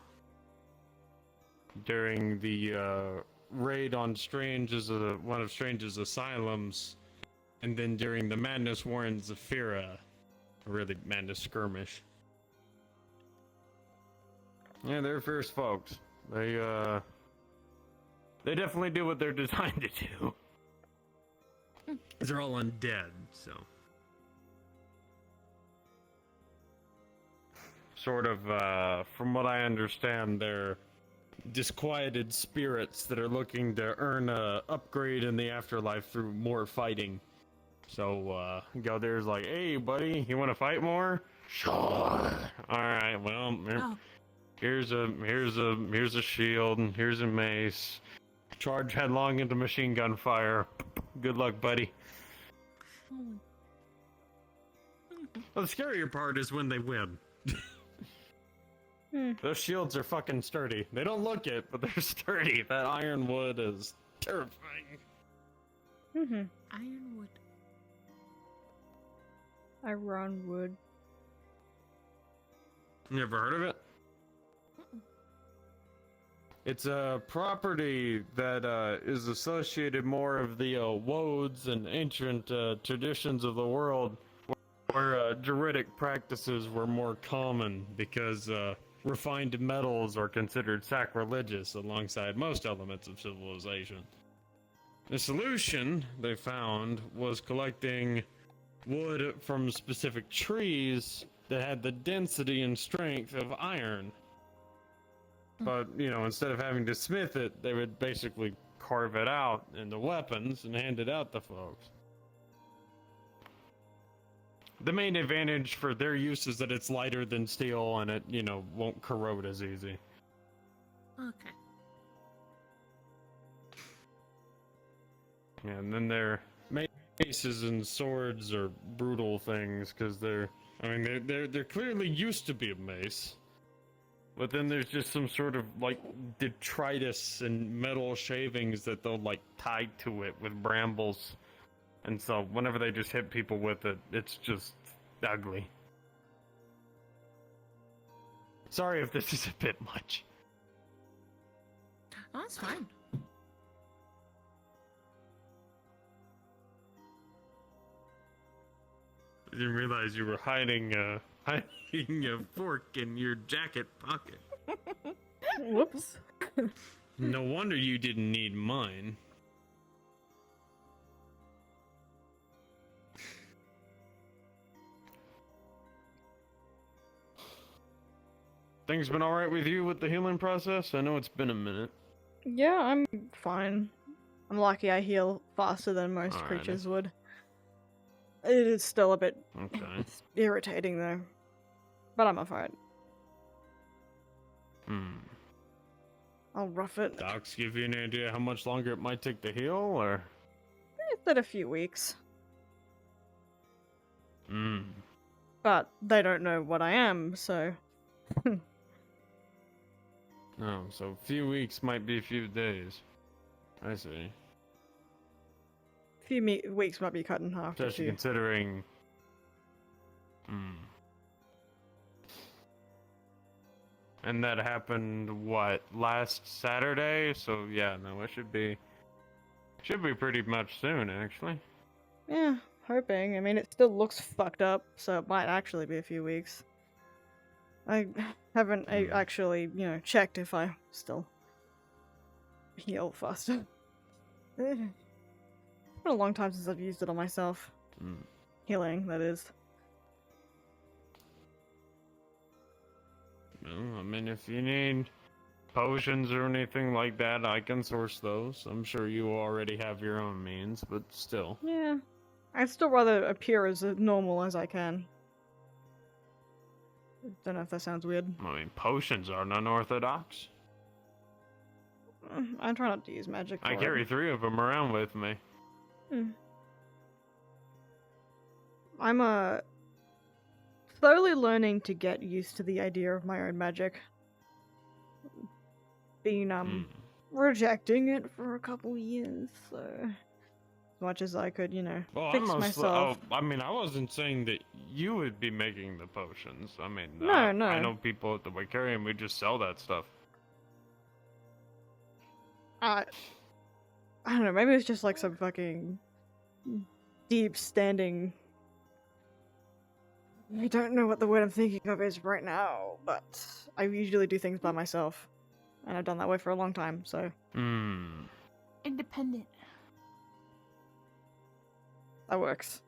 M: During the, raid on one of Strange's asylums, and then during the Madness War in Zephyra, really Madness Skirmish. Yeah, they're fierce folks. They definitely do what they're designed to do. They're all undead, so. Sort of, from what I understand, they're disquieted spirits that are looking to earn a upgrade in the afterlife through more fighting. So, Geldir's like, hey, buddy, you want to fight more? Sure. Alright, well, here's a shield, and here's a mace. Charge headlong into machine gun fire. Good luck, buddy. Well, the scarier part is when they win. Those shields are fucking sturdy. They don't look it, but they're sturdy. That iron wood is terrifying.
L: Ironwood.
B: Ironwood.
M: You ever heard of it? It's a property that is associated more of the woads and ancient traditions of the world, where druidic practices were more common because refined metals are considered sacrilegious alongside most elements of civilization. The solution they found was collecting wood from specific trees that had the density and strength of iron. But, you know, instead of having to smith it, they would basically carve it out into weapons and hand it out to folks. The main advantage for their use is that it's lighter than steel and it, you know, won't corrode as easy.
L: Okay.
M: Yeah, and then their maces and swords are brutal things because they're clearly used to be a mace. But then there's just some sort of, like, detritus and metal shavings that they'll, like, tie to it with brambles. And so whenever they just hit people with it, it's just ugly. Sorry if this is a bit much.
L: Oh, that's fine.
M: I didn't realize you were hiding a fork in your jacket pocket.
B: Whoops.
M: No wonder you didn't need mine. Things been alright with you with the healing process? I know it's been a minute.
B: Yeah, I'm fine. I'm lucky I heal faster than most
M: Alrighty.
B: creatures would. It is still a bit
M: Okay.
B: irritating though. But I'm alright. I'll rough it.
M: Docs give you an idea how much longer it might take to heal, or?
B: It's been a few weeks.
M: Hmm.
B: But they don't know what I am, so...
M: Oh, so a few weeks might be a few days. I see.
B: Weeks might be cut in half.
M: Especially considering... And that happened, what, last Saturday? So yeah, no, it should be pretty much soon, actually.
B: Yeah, hoping. I mean, it still looks fucked up, so it might actually be a few weeks. I haven't actually, you know, checked if I still heal faster. It's been a long time since I've used it on myself. Healing, that is.
M: Well, I mean, if you need potions or anything like that, I can source those. I'm sure you already have your own means, but still.
B: Yeah. I'd still rather appear as normal as I can. Don't know if that sounds weird.
M: I mean, potions aren't unorthodox.
B: I try not to use magic for
M: I carry 3 of them around with me.
B: I'm slowly learning to get used to the idea of my own magic. Been rejecting it for a couple years, so as much as I could, you know, fix myself.
M: I mean, I wasn't saying that you would be making the potions. I mean,
B: No.
M: I know people at the Wicarium who just sell that stuff.
B: I don't know, maybe it's just like some fucking deep standing... I don't know what the word I'm thinking of is right now, but I usually do things by myself. And I've done that way for a long time, so...
L: Independent.
B: That works.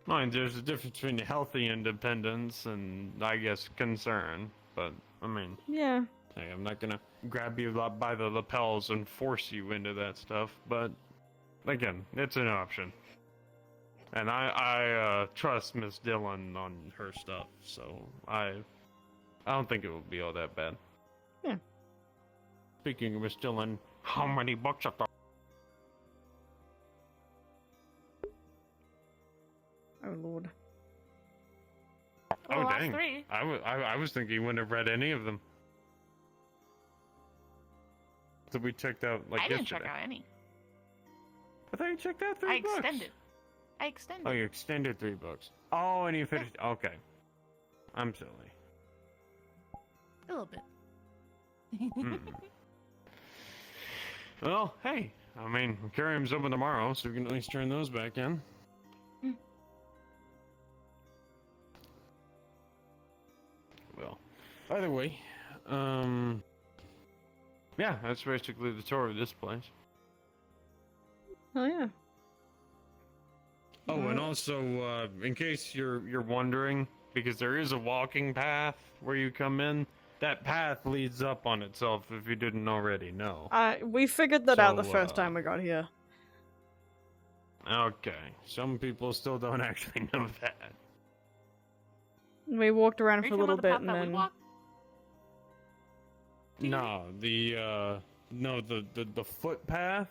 M: Mind, there's a difference between healthy independence and, I guess, concern. But, I mean...
B: Yeah.
M: Hey, I'm not gonna grab you by the lapels and force you into that stuff, but... Again, it's an option. And I trust Miss Dillon on her stuff, so I don't think it will be all that bad.
B: Yeah.
M: Speaking of Miss Dillon, how many books are there?
B: Oh lord.
L: Well,
M: Oh
L: the last
M: dang!
L: 3.
M: I was thinking you wouldn't have read any of them. So we checked out like
L: I didn't
M: yesterday.
L: check out any.
M: I thought you checked out 3
L: I
M: books.
L: extended. I extended.
M: Oh, you extended 3 books. Oh, and you finished. Okay. I'm silly.
L: A little bit.
M: Hmm. Well, hey. I mean, Aquarium's open tomorrow, so we can at least turn those back in.
L: Mm.
M: Well, either way, yeah, that's basically the tour of this place.
B: Oh yeah.
M: Oh, and also, in case you're wondering, because there is a walking path where you come in, that path leads up on itself if you didn't already know.
B: We figured that out the
M: So,
B: first time we got here.
M: Okay, some people still don't actually know that.
B: We walked around
L: Are you
B: for a
L: talking
B: little
L: about the
B: bit
L: path
B: and
L: that we
B: then.
L: walked?
M: No, the footpath.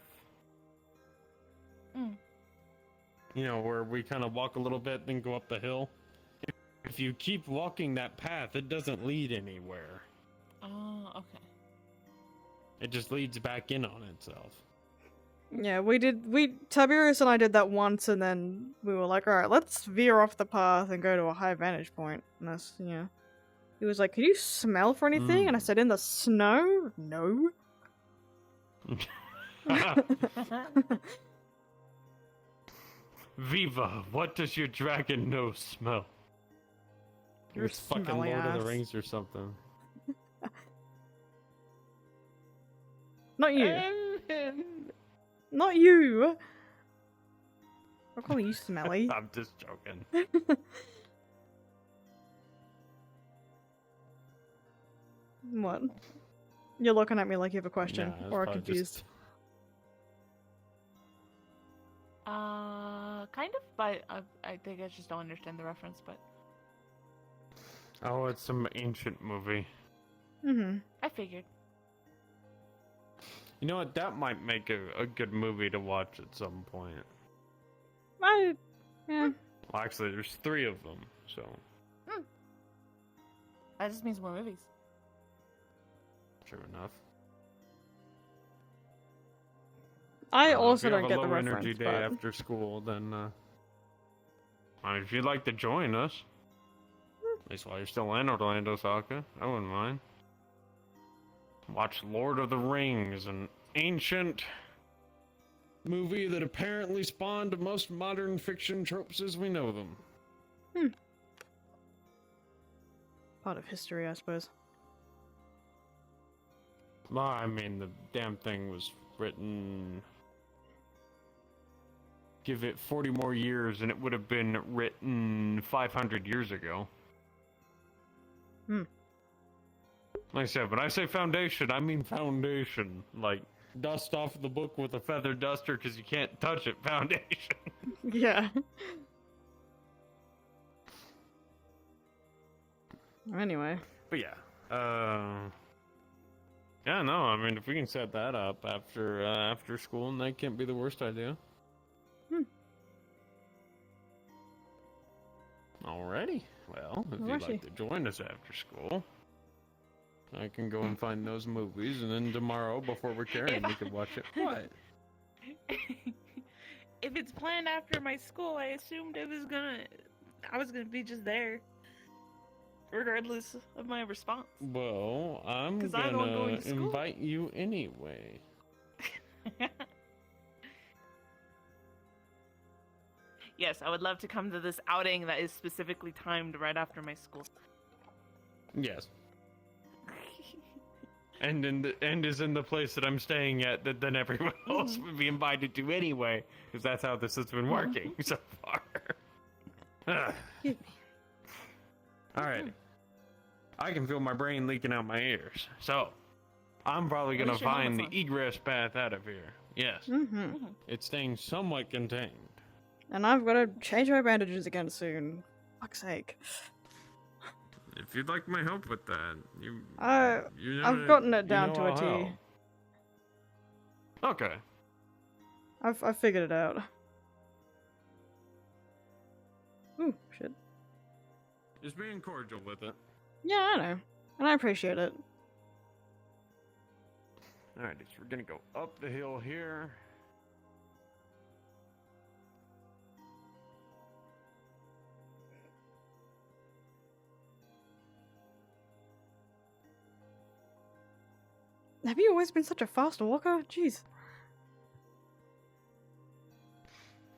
L: Mm.
M: You know, where we kind of walk a little bit, then go up the hill. If you keep walking that path, it doesn't lead anywhere.
L: Oh, okay.
M: It just leads back in on itself.
B: Yeah, Tiberius and I did that once, and then we were like, alright, let's veer off the path and go to a high vantage point. And that's, he was like, can you smell for anything? And I said, in the snow? No.
M: Viva, what does your dragon nose smell?
B: You're
M: It's fucking
B: smelly
M: Lord of
B: ass.
M: the Rings or something.
B: Not you. Not you. I'm calling you smelly.
M: I'm just joking.
B: What? You're looking at me like you have a question
M: Nah, it's
B: or are
M: probably
B: confused.
M: just-
L: Kind of, but I think I just don't understand the reference, but
M: Oh, it's some ancient movie.
B: Mm-hmm.
L: I figured.
M: You know what? That might make a good movie to watch at some point.
B: Yeah.
M: Well, actually, there's 3 of them, so.
L: That just means more movies.
M: True enough.
B: I
M: If
B: also
M: you
B: don't
M: have
B: get
M: a
B: the
M: low
B: reference,
M: energy day
B: but...
M: after school, then if you'd like to join us, at least while you're still in Orlando, Saka, I wouldn't mind. Watch Lord of the Rings, an ancient movie that apparently spawned most modern fiction tropes as we know them.
B: Part of history, I suppose.
M: Well, I mean, the damn thing was written. Give it 40 more years, and it would have been written 500 years ago.
B: Hmm.
M: Like I said, when I say foundation, I mean foundation. Like, dust off the book with a feather duster because you can't touch it. Foundation.
B: Yeah. Anyway.
M: But yeah. Yeah, no, I mean, if we can set that up after school, and that can't be the worst idea. Alrighty. Well, if you'd like to join us after school, I can go and find those movies, and then tomorrow, before we're carrying, we can watch it. What?
L: If it's planned after my school, I assumed I was gonna be just there, regardless of my response.
M: Well, I'm
L: 'Cause I'm
M: gonna
L: going to school.
M: invite you anyway.
L: Yes, I would love to come to this outing that is specifically timed right after my school.
M: Yes. And is in the place that I'm staying at that then everyone else would be invited to anyway, because that's how this has been working so far. Alright. I can feel my brain leaking out my ears, so I'm probably
L: At
M: gonna
L: least you're having
M: find the
L: fun.
M: egress path out of here. Yes.
B: Mm-hmm.
M: It's staying somewhat contained.
B: And I've got to change my bandages again soon. Fuck's sake.
M: If you'd like my help with that, you
B: I've gotten it down to a T.
M: T. Okay.
B: I've figured it out. Ooh, shit.
M: Just being cordial with it.
B: Yeah, I know. And I appreciate it.
M: Alright, so we're gonna go up the hill here.
B: Have you always been such a fast walker? Jeez.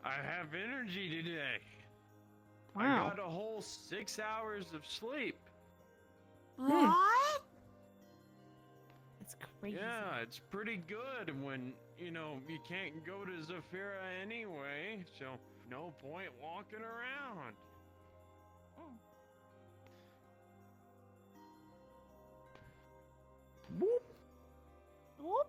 M: I have energy today. I
B: Wow.
M: got a whole 6 hours of sleep.
L: What? It's crazy.
M: Yeah, it's pretty good when, you can't go to Zafira anyway, so no point walking around.
L: Whoop. Whoop.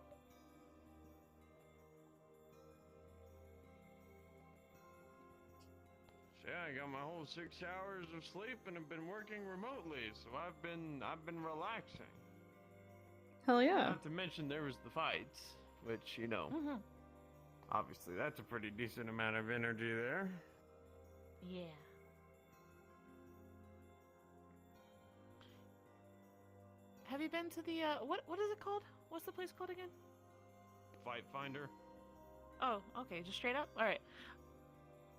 M: So yeah, I got my whole 6 hours of sleep and I've been working remotely, so I've been relaxing.
B: Hell yeah.
M: Not to mention there was the fights, which, obviously that's a pretty decent amount of energy there.
L: Yeah. Have you been to the what is it called? What's the place called again?
M: Fight Finder.
L: Oh, okay, just straight up. All right.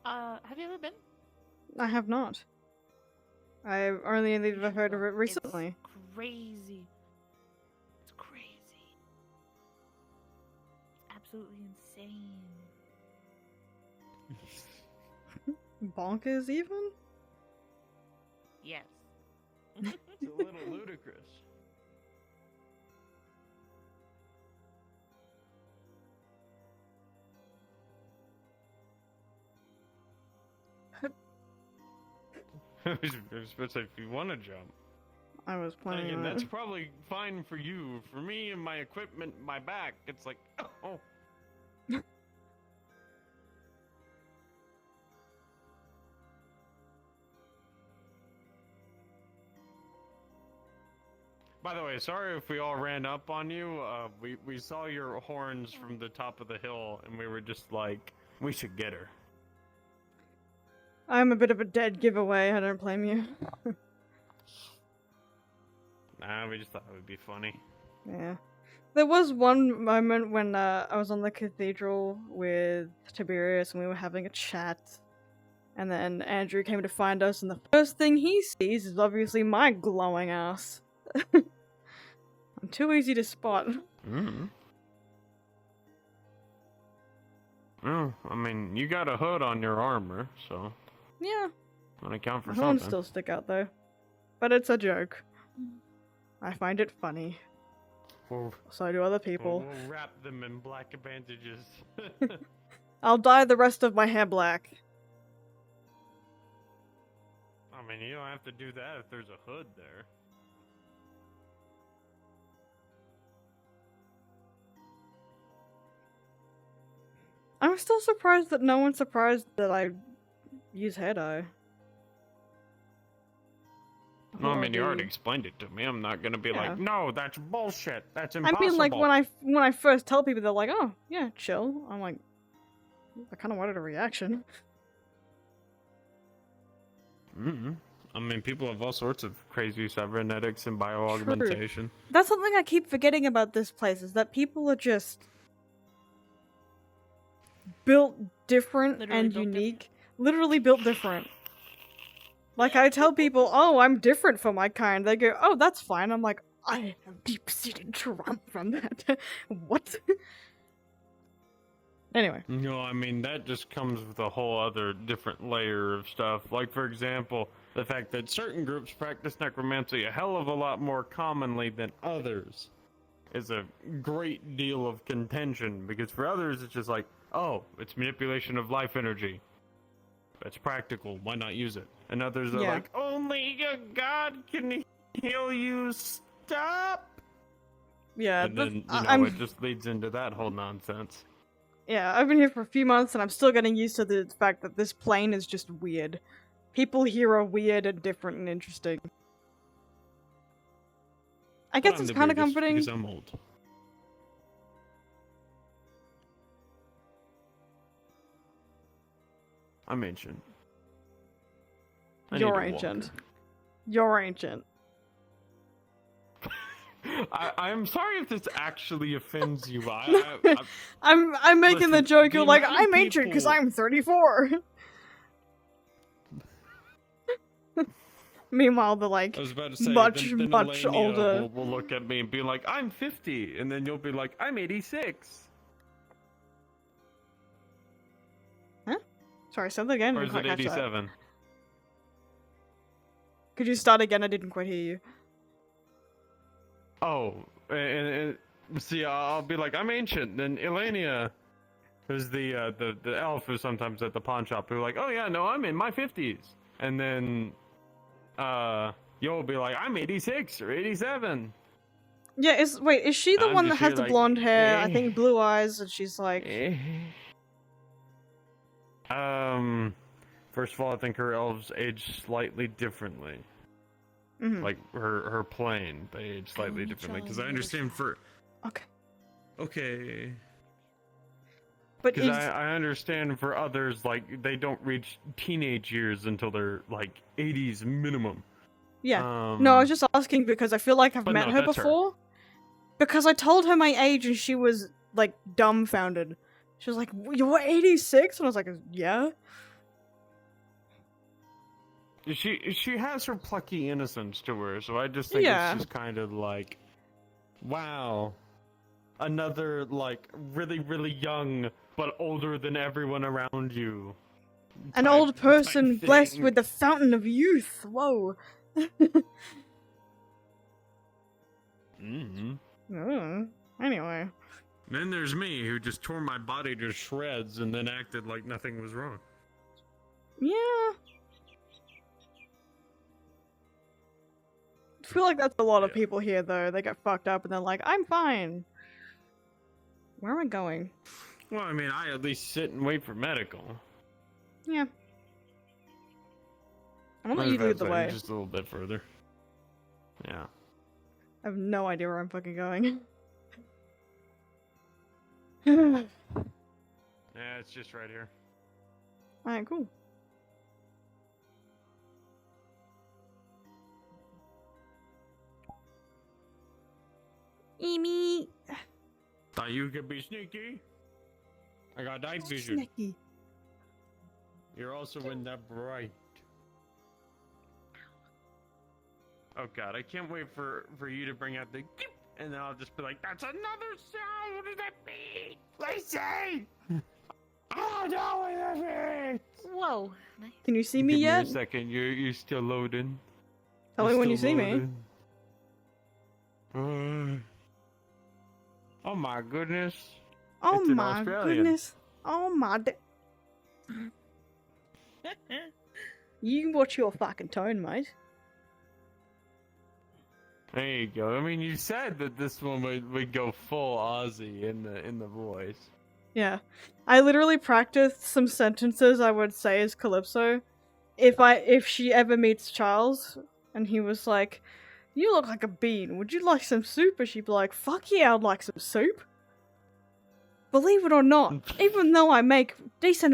L: Have you ever been?
B: I have not. I've only ever heard of it recently.
L: It's crazy. It's crazy. It's absolutely insane.
B: Bonkers, even?
L: Yes.
M: It's a little ludicrous. I was supposed to say, if you want to jump.
B: I was planning
M: Again,
B: on
M: that's
B: it.
M: probably fine for you. For me and my equipment, my back, it's like, oh. By the way, sorry if we all ran up on you. We saw your horns from the top of the hill, and we were just like, we should get her.
B: I'm a bit of a dead giveaway, I don't blame you.
M: Nah, we just thought it would be funny.
B: Yeah. There was one moment when I was on the cathedral with Tiberius and we were having a chat. And then Andrew came to find us and the first thing he sees is obviously my glowing ass. I'm too easy to spot.
M: Well, I mean, you got a hood on your armor, so...
B: Yeah.
M: Wanna count for
B: My horns
M: something.
B: still stick out though. But it's a joke. I find it funny. So do other people.
M: We'll wrap them in black bandages.
B: I'll dye the rest of my hair black.
M: I mean, you don't have to do that if there's a hood there.
B: I'm still surprised that no one's surprised that I use hair dye.
M: No, I
B: Oh,
M: mean, you already
B: dude.
M: explained it to me. I'm not gonna be
B: Yeah.
M: like, no, that's bullshit. That's
B: I
M: impossible.
B: mean, like when I first tell people, they're like, "Oh, yeah, chill." I'm like, I kind of wanted a reaction.
M: I mean, people have all sorts of crazy cybernetics and bioaugmentation.
B: That's something I keep forgetting about this place is that people are just built different
L: Literally
B: and
L: built
B: unique. Literally built different. Like, I tell people, oh, I'm different from my kind. They go, oh, that's fine. I'm like, I have deep-seated trauma from that. What? Anyway.
M: No, I mean, that just comes with a whole other different layer of stuff. Like, for example, the fact that certain groups practice necromancy a hell of a lot more commonly than others is a great deal of contention, because for others, it's just like, oh, it's manipulation of life energy. That's practical. Why not use it? And others are
B: Yeah.
M: like, only a god can heal you. Stop.
B: Yeah,
M: And then it just leads into that whole nonsense.
B: Yeah, I've been here for a few months and I'm still getting used to the fact that this plane is just weird. People here are weird and different and interesting. I guess it's kind of comforting.
M: Because I'm old. I'm ancient. I need
B: You're
M: to walk.
B: ancient. You're ancient.
M: I'm sorry if this actually offends you.
B: I'm making the
M: Listen,
B: joke. You're
M: the
B: like,
M: amount of
B: I'm ancient because
M: people-
B: I'm 34. Meanwhile, the like
M: I was about to say,
B: much
M: then
B: much
M: Elenia
B: older.
M: will look at me and be like, "I'm 50," and then you'll be like, "I'm 86."
B: Sorry, say that again. I
M: Or
B: didn't
M: is it
B: quite catch that.
M: 87?
B: Could you start again? I didn't quite hear you.
M: Oh, and see, I'll be like, "I'm ancient." Then Elenia, who's the elf who's sometimes at the pawn shop, who's like, "Oh yeah, no, I'm in my 50s," and then you'll be like, "I'm 86 or 87."
B: Yeah, is she the
M: I'm
B: one that
M: just
B: has
M: here
B: the
M: like,
B: blonde hair? I
M: eh.
B: think blue eyes, and she's like,
M: First of all, I think her elves age slightly differently.
B: Mhm.
M: Like her plane, they age slightly differently. Because I understand for.
B: Okay.
M: Okay.
B: But
M: Because
B: is
M: I understand for others, like they don't reach teenage years until they're like 80s minimum.
B: yeah. No, I was just asking because I feel like I've
M: but
B: met
M: no,
B: her
M: that's her.
B: before. Because I told her my age and she was like dumbfounded. She was like, "You're 86?" And I was like, "Yeah."
M: She has her plucky innocence to her, so I just think
B: Yeah.
M: it's just kind of like, wow, another like really young but older than everyone around you.
B: An
M: type-
B: old person
M: type
B: blessed
M: thing.
B: with the fountain of youth. Whoa. Anyway.
M: Then there's me, who just tore my body to shreds and then acted like nothing was wrong.
B: Yeah. I feel like that's a lot of people here, though. They get fucked up and they're like, "I'm fine." Where am I going?
M: Well, I mean, I at least sit and wait for medical.
B: Yeah. I'm gonna
M: I
B: let you
M: was
B: lead
M: about
B: the
M: to say,
B: way.
M: just a little bit further. Yeah.
B: I have no idea where I'm fucking going. Alright,
M: Yeah, it's just right here.
B: cool. Amy.
M: Thought you could be sneaky. I got night vision.
B: Sneaky.
M: You're also in that bright. Oh god, I can't wait for you to bring out the geep, and then I'll just be like, "That's another sound. What does that mean? Lacey! I don't know what that means."
L: Whoa.
B: Can you see me
M: Give
B: yet?
M: me a second. You're still loading.
B: Tell me when you see me.
M: Oh my goodness.
B: Oh
M: It's an
B: my
M: Australian.
B: goodness. Oh my You watch your fucking tone, mate.
M: There you go. I mean, you said that this one would go full Aussie in the voice.
B: Yeah. I literally practiced some sentences I would say as Calypso if she ever meets Charles and he was like, "You look like a bean. Would you like some soup?" And she'd be like, "Fuck yeah, I'd like some soup." Believe it or not, even though I make decent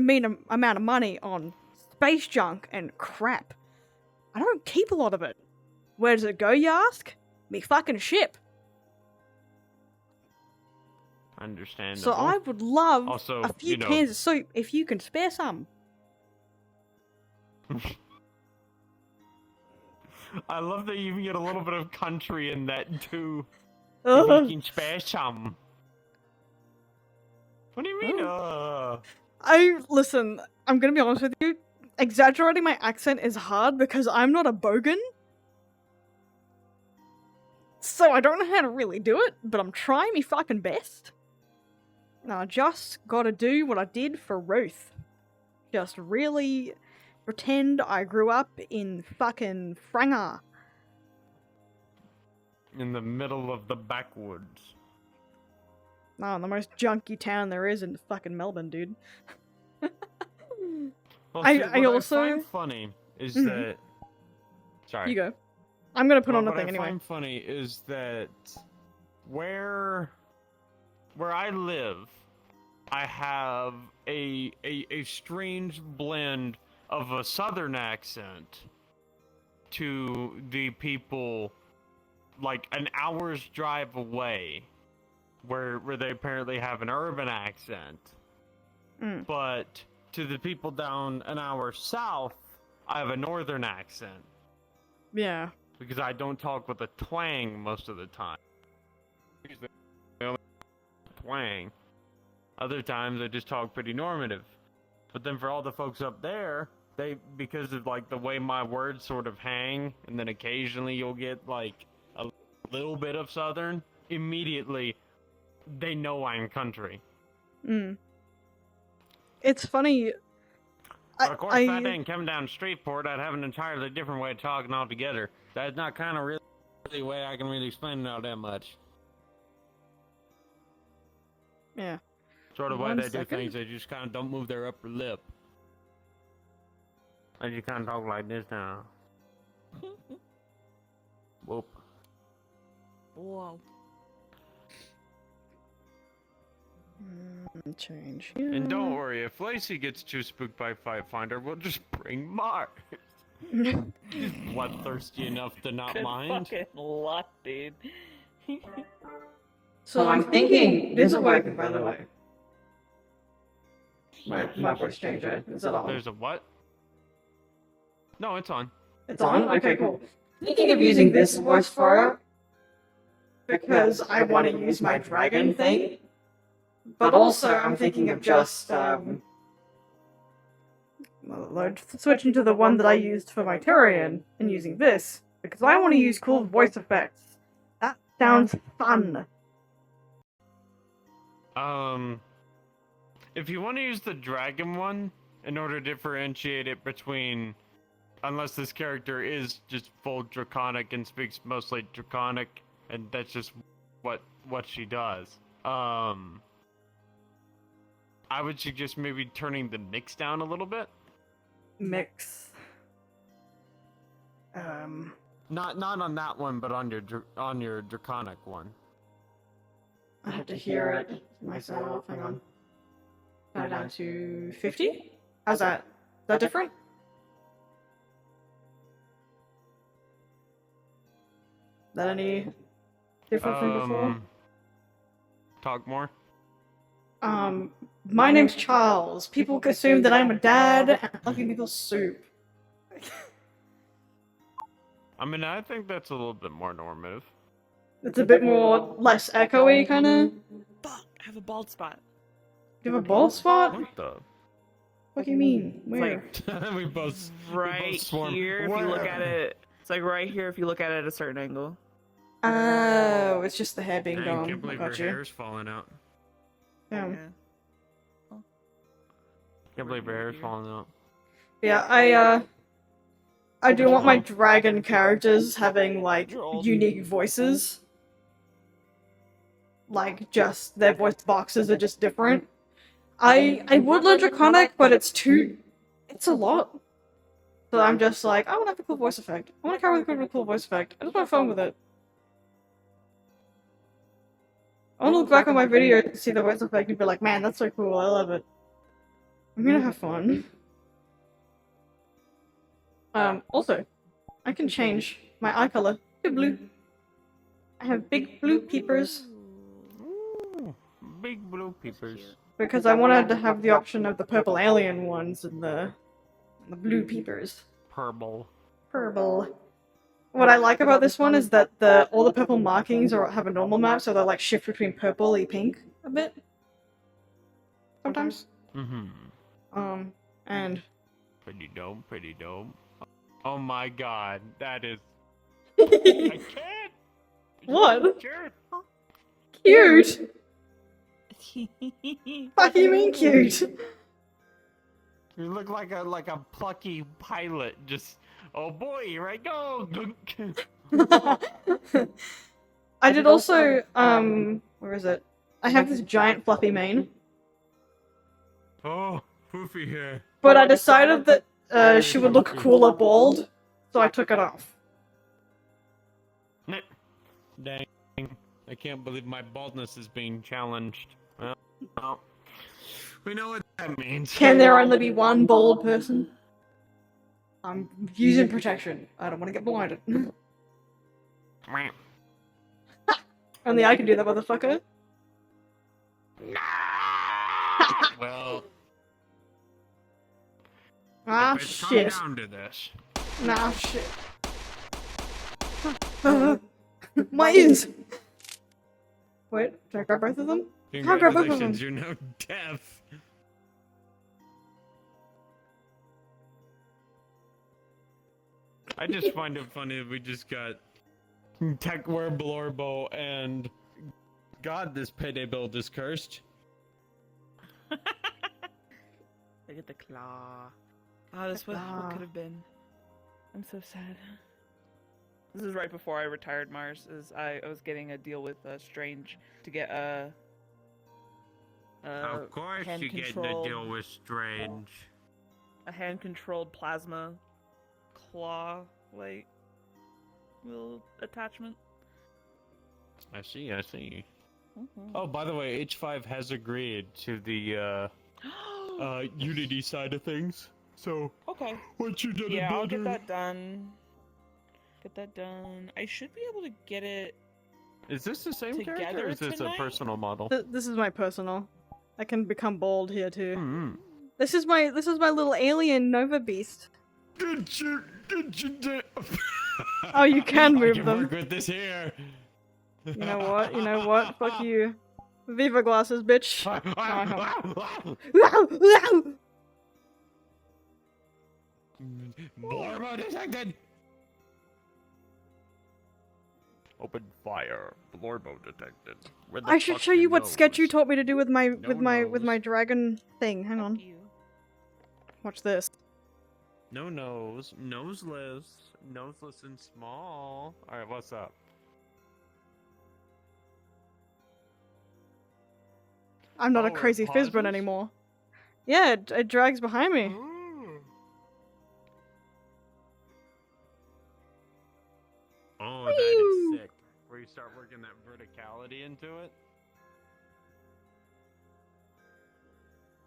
B: amount of money on space junk and crap, I don't keep a lot of it. Where does it go, you ask? Me fucking ship.
M: Understandable.
B: So I would love
M: Also,
B: a few
M: you know-
B: cans of soup if you can spare some.
M: I love that you even get a little bit of country in that too.
B: Ugh.
M: If you can spare some. What do you mean?
B: Listen, I'm gonna be honest with you. Exaggerating my accent is hard because I'm not a bogan. So I don't know how to really do it, but I'm trying my fucking best. And I just gotta do what I did for Ruth. Just really pretend I grew up in fucking Franger.
M: In the middle of the backwoods.
B: Oh, the most junky town there is in fucking Melbourne, dude.
M: Well,
B: I
M: see, what
B: also-
M: I find funny is
B: Mhm.
M: that. Sorry.
B: You go. I'm gonna put on
M: What
B: nothing
M: I
B: anyway.
M: find funny is that where I live, I have a strange blend of a southern accent to the people like an hour's drive away, where they apparently have an urban accent. But to the people down an hour south, I have a northern accent.
B: Yeah.
M: Because I don't talk with a twang most of the time. Because they only twang. Other times I just talk pretty normative. But then for all the folks up there, because of like the way my words sort of hang, and then occasionally you'll get like a little bit of Southern, immediately they know I'm country.
B: Mm. It's funny.
M: But of course, if I didn't come down Streetport, I'd have an entirely different way of talking altogether. That's not kind of really the way I can really explain it all that much.
B: Yeah.
M: Sort of way
B: One
M: they do
B: second.
M: things, they just kind of don't move their upper lip. They just kind of talk like this now. Whoop.
L: Whoa.
B: Change.
M: And don't worry, if Lacey gets too spooked by Finder, we'll just bring Mars. He's bloodthirsty enough to not
L: Good
M: mind.
L: fucking luck, dude.
B: So I'm thinking this is working, by the way. My voice changer. Is it on?
M: There's a what? No, it's on.
B: It's on? Okay, cool. Thinking of using this voice for it because I want to use my dragon thing. But also, I'm thinking of just switching to the one that I used for my Tyrion and using this because I want to use cool voice effects. That sounds fun.
M: If you want to use the dragon one in order to differentiate it between, unless this character is just full draconic and speaks mostly draconic, and that's just what she does. I would suggest maybe turning the mix down a little bit.
B: Mix.
M: Not on that one, but on your draconic one.
B: I have to hear it myself. Hang on. Turn it down to 50? How's that? Is that different? Is that any different from before?
M: Talk more.
B: My name's Charles. People assume that I'm a dad and I love people soup.
M: I mean, I think that's a little bit more normative.
B: It's a bit more less echoey, kind of.
L: Fuck, I have a bald spot.
B: You have a bald spot?
M: What the?
B: What do you mean? Where?
M: we both
L: Right
M: swarm.
L: here, if you look at it. It's like right here if you look at it at a certain angle.
B: Oh, it's just the hair being
M: I
B: gone.
M: can't believe
B: Got
M: your
B: you.
M: hair's falling out.
B: Yeah.
M: Can't believe your hair's falling out.
B: Yeah, I do want my dragon characters having, like, unique voices. Like, just, their voice boxes are just different. I would learn Draconic, but it's a lot. So I'm just like, I want to have a cool voice effect. I want a character with a cool voice effect. I just want to have fun with it. I want to look back on my video to see the voice effect and be like, man, that's so cool, I love it. I'm gonna have fun. Also, I can change my eye color to blue. I have big blue peepers.
M: Ooh, big blue peepers.
B: Because I wanted to have the option of the purple alien ones and the blue peepers.
M: Purple.
B: Purple. What I like about this one is that all the purple markings have a normal map, so they'll like shift between purple-y pink a bit. Sometimes.
M: Mm-hmm.
B: And
M: Pretty dope. Oh my god, that is... I can't!
B: what?
M: Sure.
B: Cute! Fuck you mean cute?
M: You look like a plucky pilot, just... Oh boy, here I go!
B: I did also, where is it? I have this giant fluffy mane.
M: Oh, poofy hair.
B: But I decided that she would look cooler bald, so I took it off.
M: Dang. I can't believe my baldness is being challenged. Well, we know what that means.
B: Can there only be one bald person? I'm using protection. I don't want to get blinded. Only I can do that, motherfucker.
M: Well...
B: Ah,
M: if it's
B: shit.
M: come down to this.
B: Nah, shit. My ears! Wait, can I grab both of them? I'll grab both of them.
M: Congratulations, you're now deaf. I just find it funny that we just got Techware Blorbo and God, this payday bill is cursed.
L: Look at the claw. Oh, this was what could have been. I'm so sad. This is right before I retired, Mars. I was getting a deal with Strange to get a
M: Of course you get the deal with Strange.
L: A hand-controlled plasma claw, like, little attachment.
M: I see, I see.
L: Mm-hmm.
M: Oh, by the way, H5 has agreed to the Unity side of things. So,
L: okay.
M: What you did,
L: yeah, I'll get that done. Get that done. I should be able to get it.
M: Is this the same
L: together
M: character, or is this
L: tonight?
M: a personal model?
B: This is my personal. I can become bald here too.
M: Mm-hmm.
B: This is my little alien Nova Beast.
M: Did you
B: Oh, you can
M: I
B: move
M: can
B: them.
M: work with this here.
B: You know what? You know what? Fuck you. Viva glasses, bitch.
M: Blorbo detected. Open fire. Blorbo detected. Where the
B: I should
M: fuck
B: show you
M: your
B: what sketch you
M: nose?
B: taught me to do with my
M: No
B: dragon thing. Hang on. Watch this.
M: No nose. Noseless. Noseless and small. Alright, what's up?
B: I'm not
M: Oh,
B: a
M: it
B: crazy Fizbin
M: pauses?
B: anymore. Yeah, it drags behind me.
M: Oh, that is sick. Where you start working that verticality into it.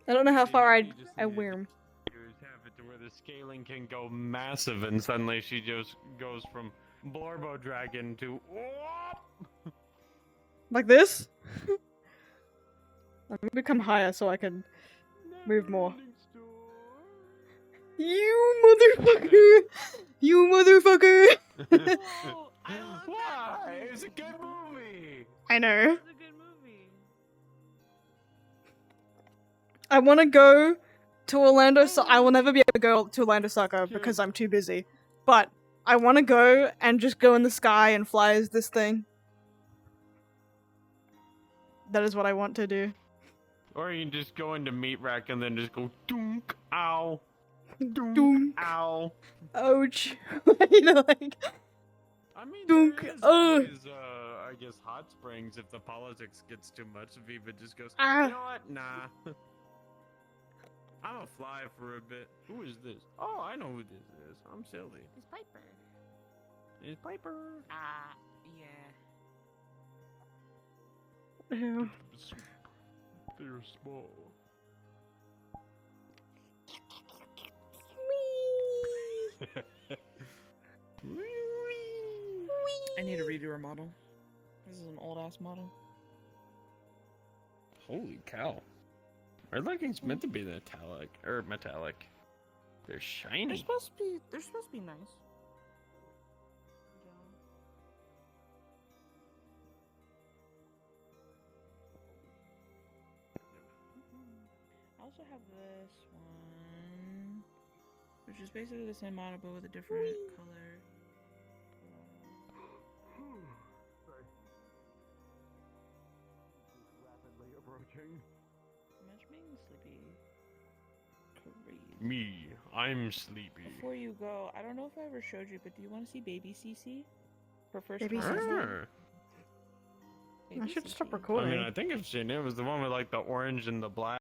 B: I don't know how far
M: You just
B: I
M: need
B: worm.
M: to have it to where the scaling can go massive, and suddenly she just goes from Blorbo Dragon to
B: Like this? Let me become higher so I can move more. You motherfucker! You motherfucker!
M: Why? It was a good movie.
B: I know. I want to go to Orlando. So I will never be able to go to Orlando Soccer because I'm too busy. But I want to go and just go in the sky and fly as this thing. That is what I want to do.
M: Or you can just go into meat rack and then just go dunk, ow, dunk,
B: Dunk.
M: ow.
B: Ouch. You know, like.
M: I mean,
B: Dunk.
M: there is
B: Oh.
M: always, I guess, Hotsprings. If the politics gets too much, Viva just goes,
B: Ah.
M: you know what? Nah. I'm gonna fly for a bit. Who is this? Oh, I know who this is. I'm silly.
L: It's Piper.
M: It's Piper.
L: Yeah.
B: Ew.
M: They're small.
L: I need to redo her model. This is an old ass model.
M: Holy cow. Our leggings meant to be metallic. They're shiny.
L: They're supposed to be nice. I also have this one, which is basically the same model but with a different color.
M: Rapidly approaching.
L: Much being sleepy. Crazy.
M: Me, I'm sleepy.
L: Before you go, I don't know if I ever showed you, but do you want to see Baby CC? Her first
B: Baby
L: class
B: CC?
L: name?
B: I should stop
M: I
B: recording.
M: mean, I think I've seen it. It was the one with like the orange and the black.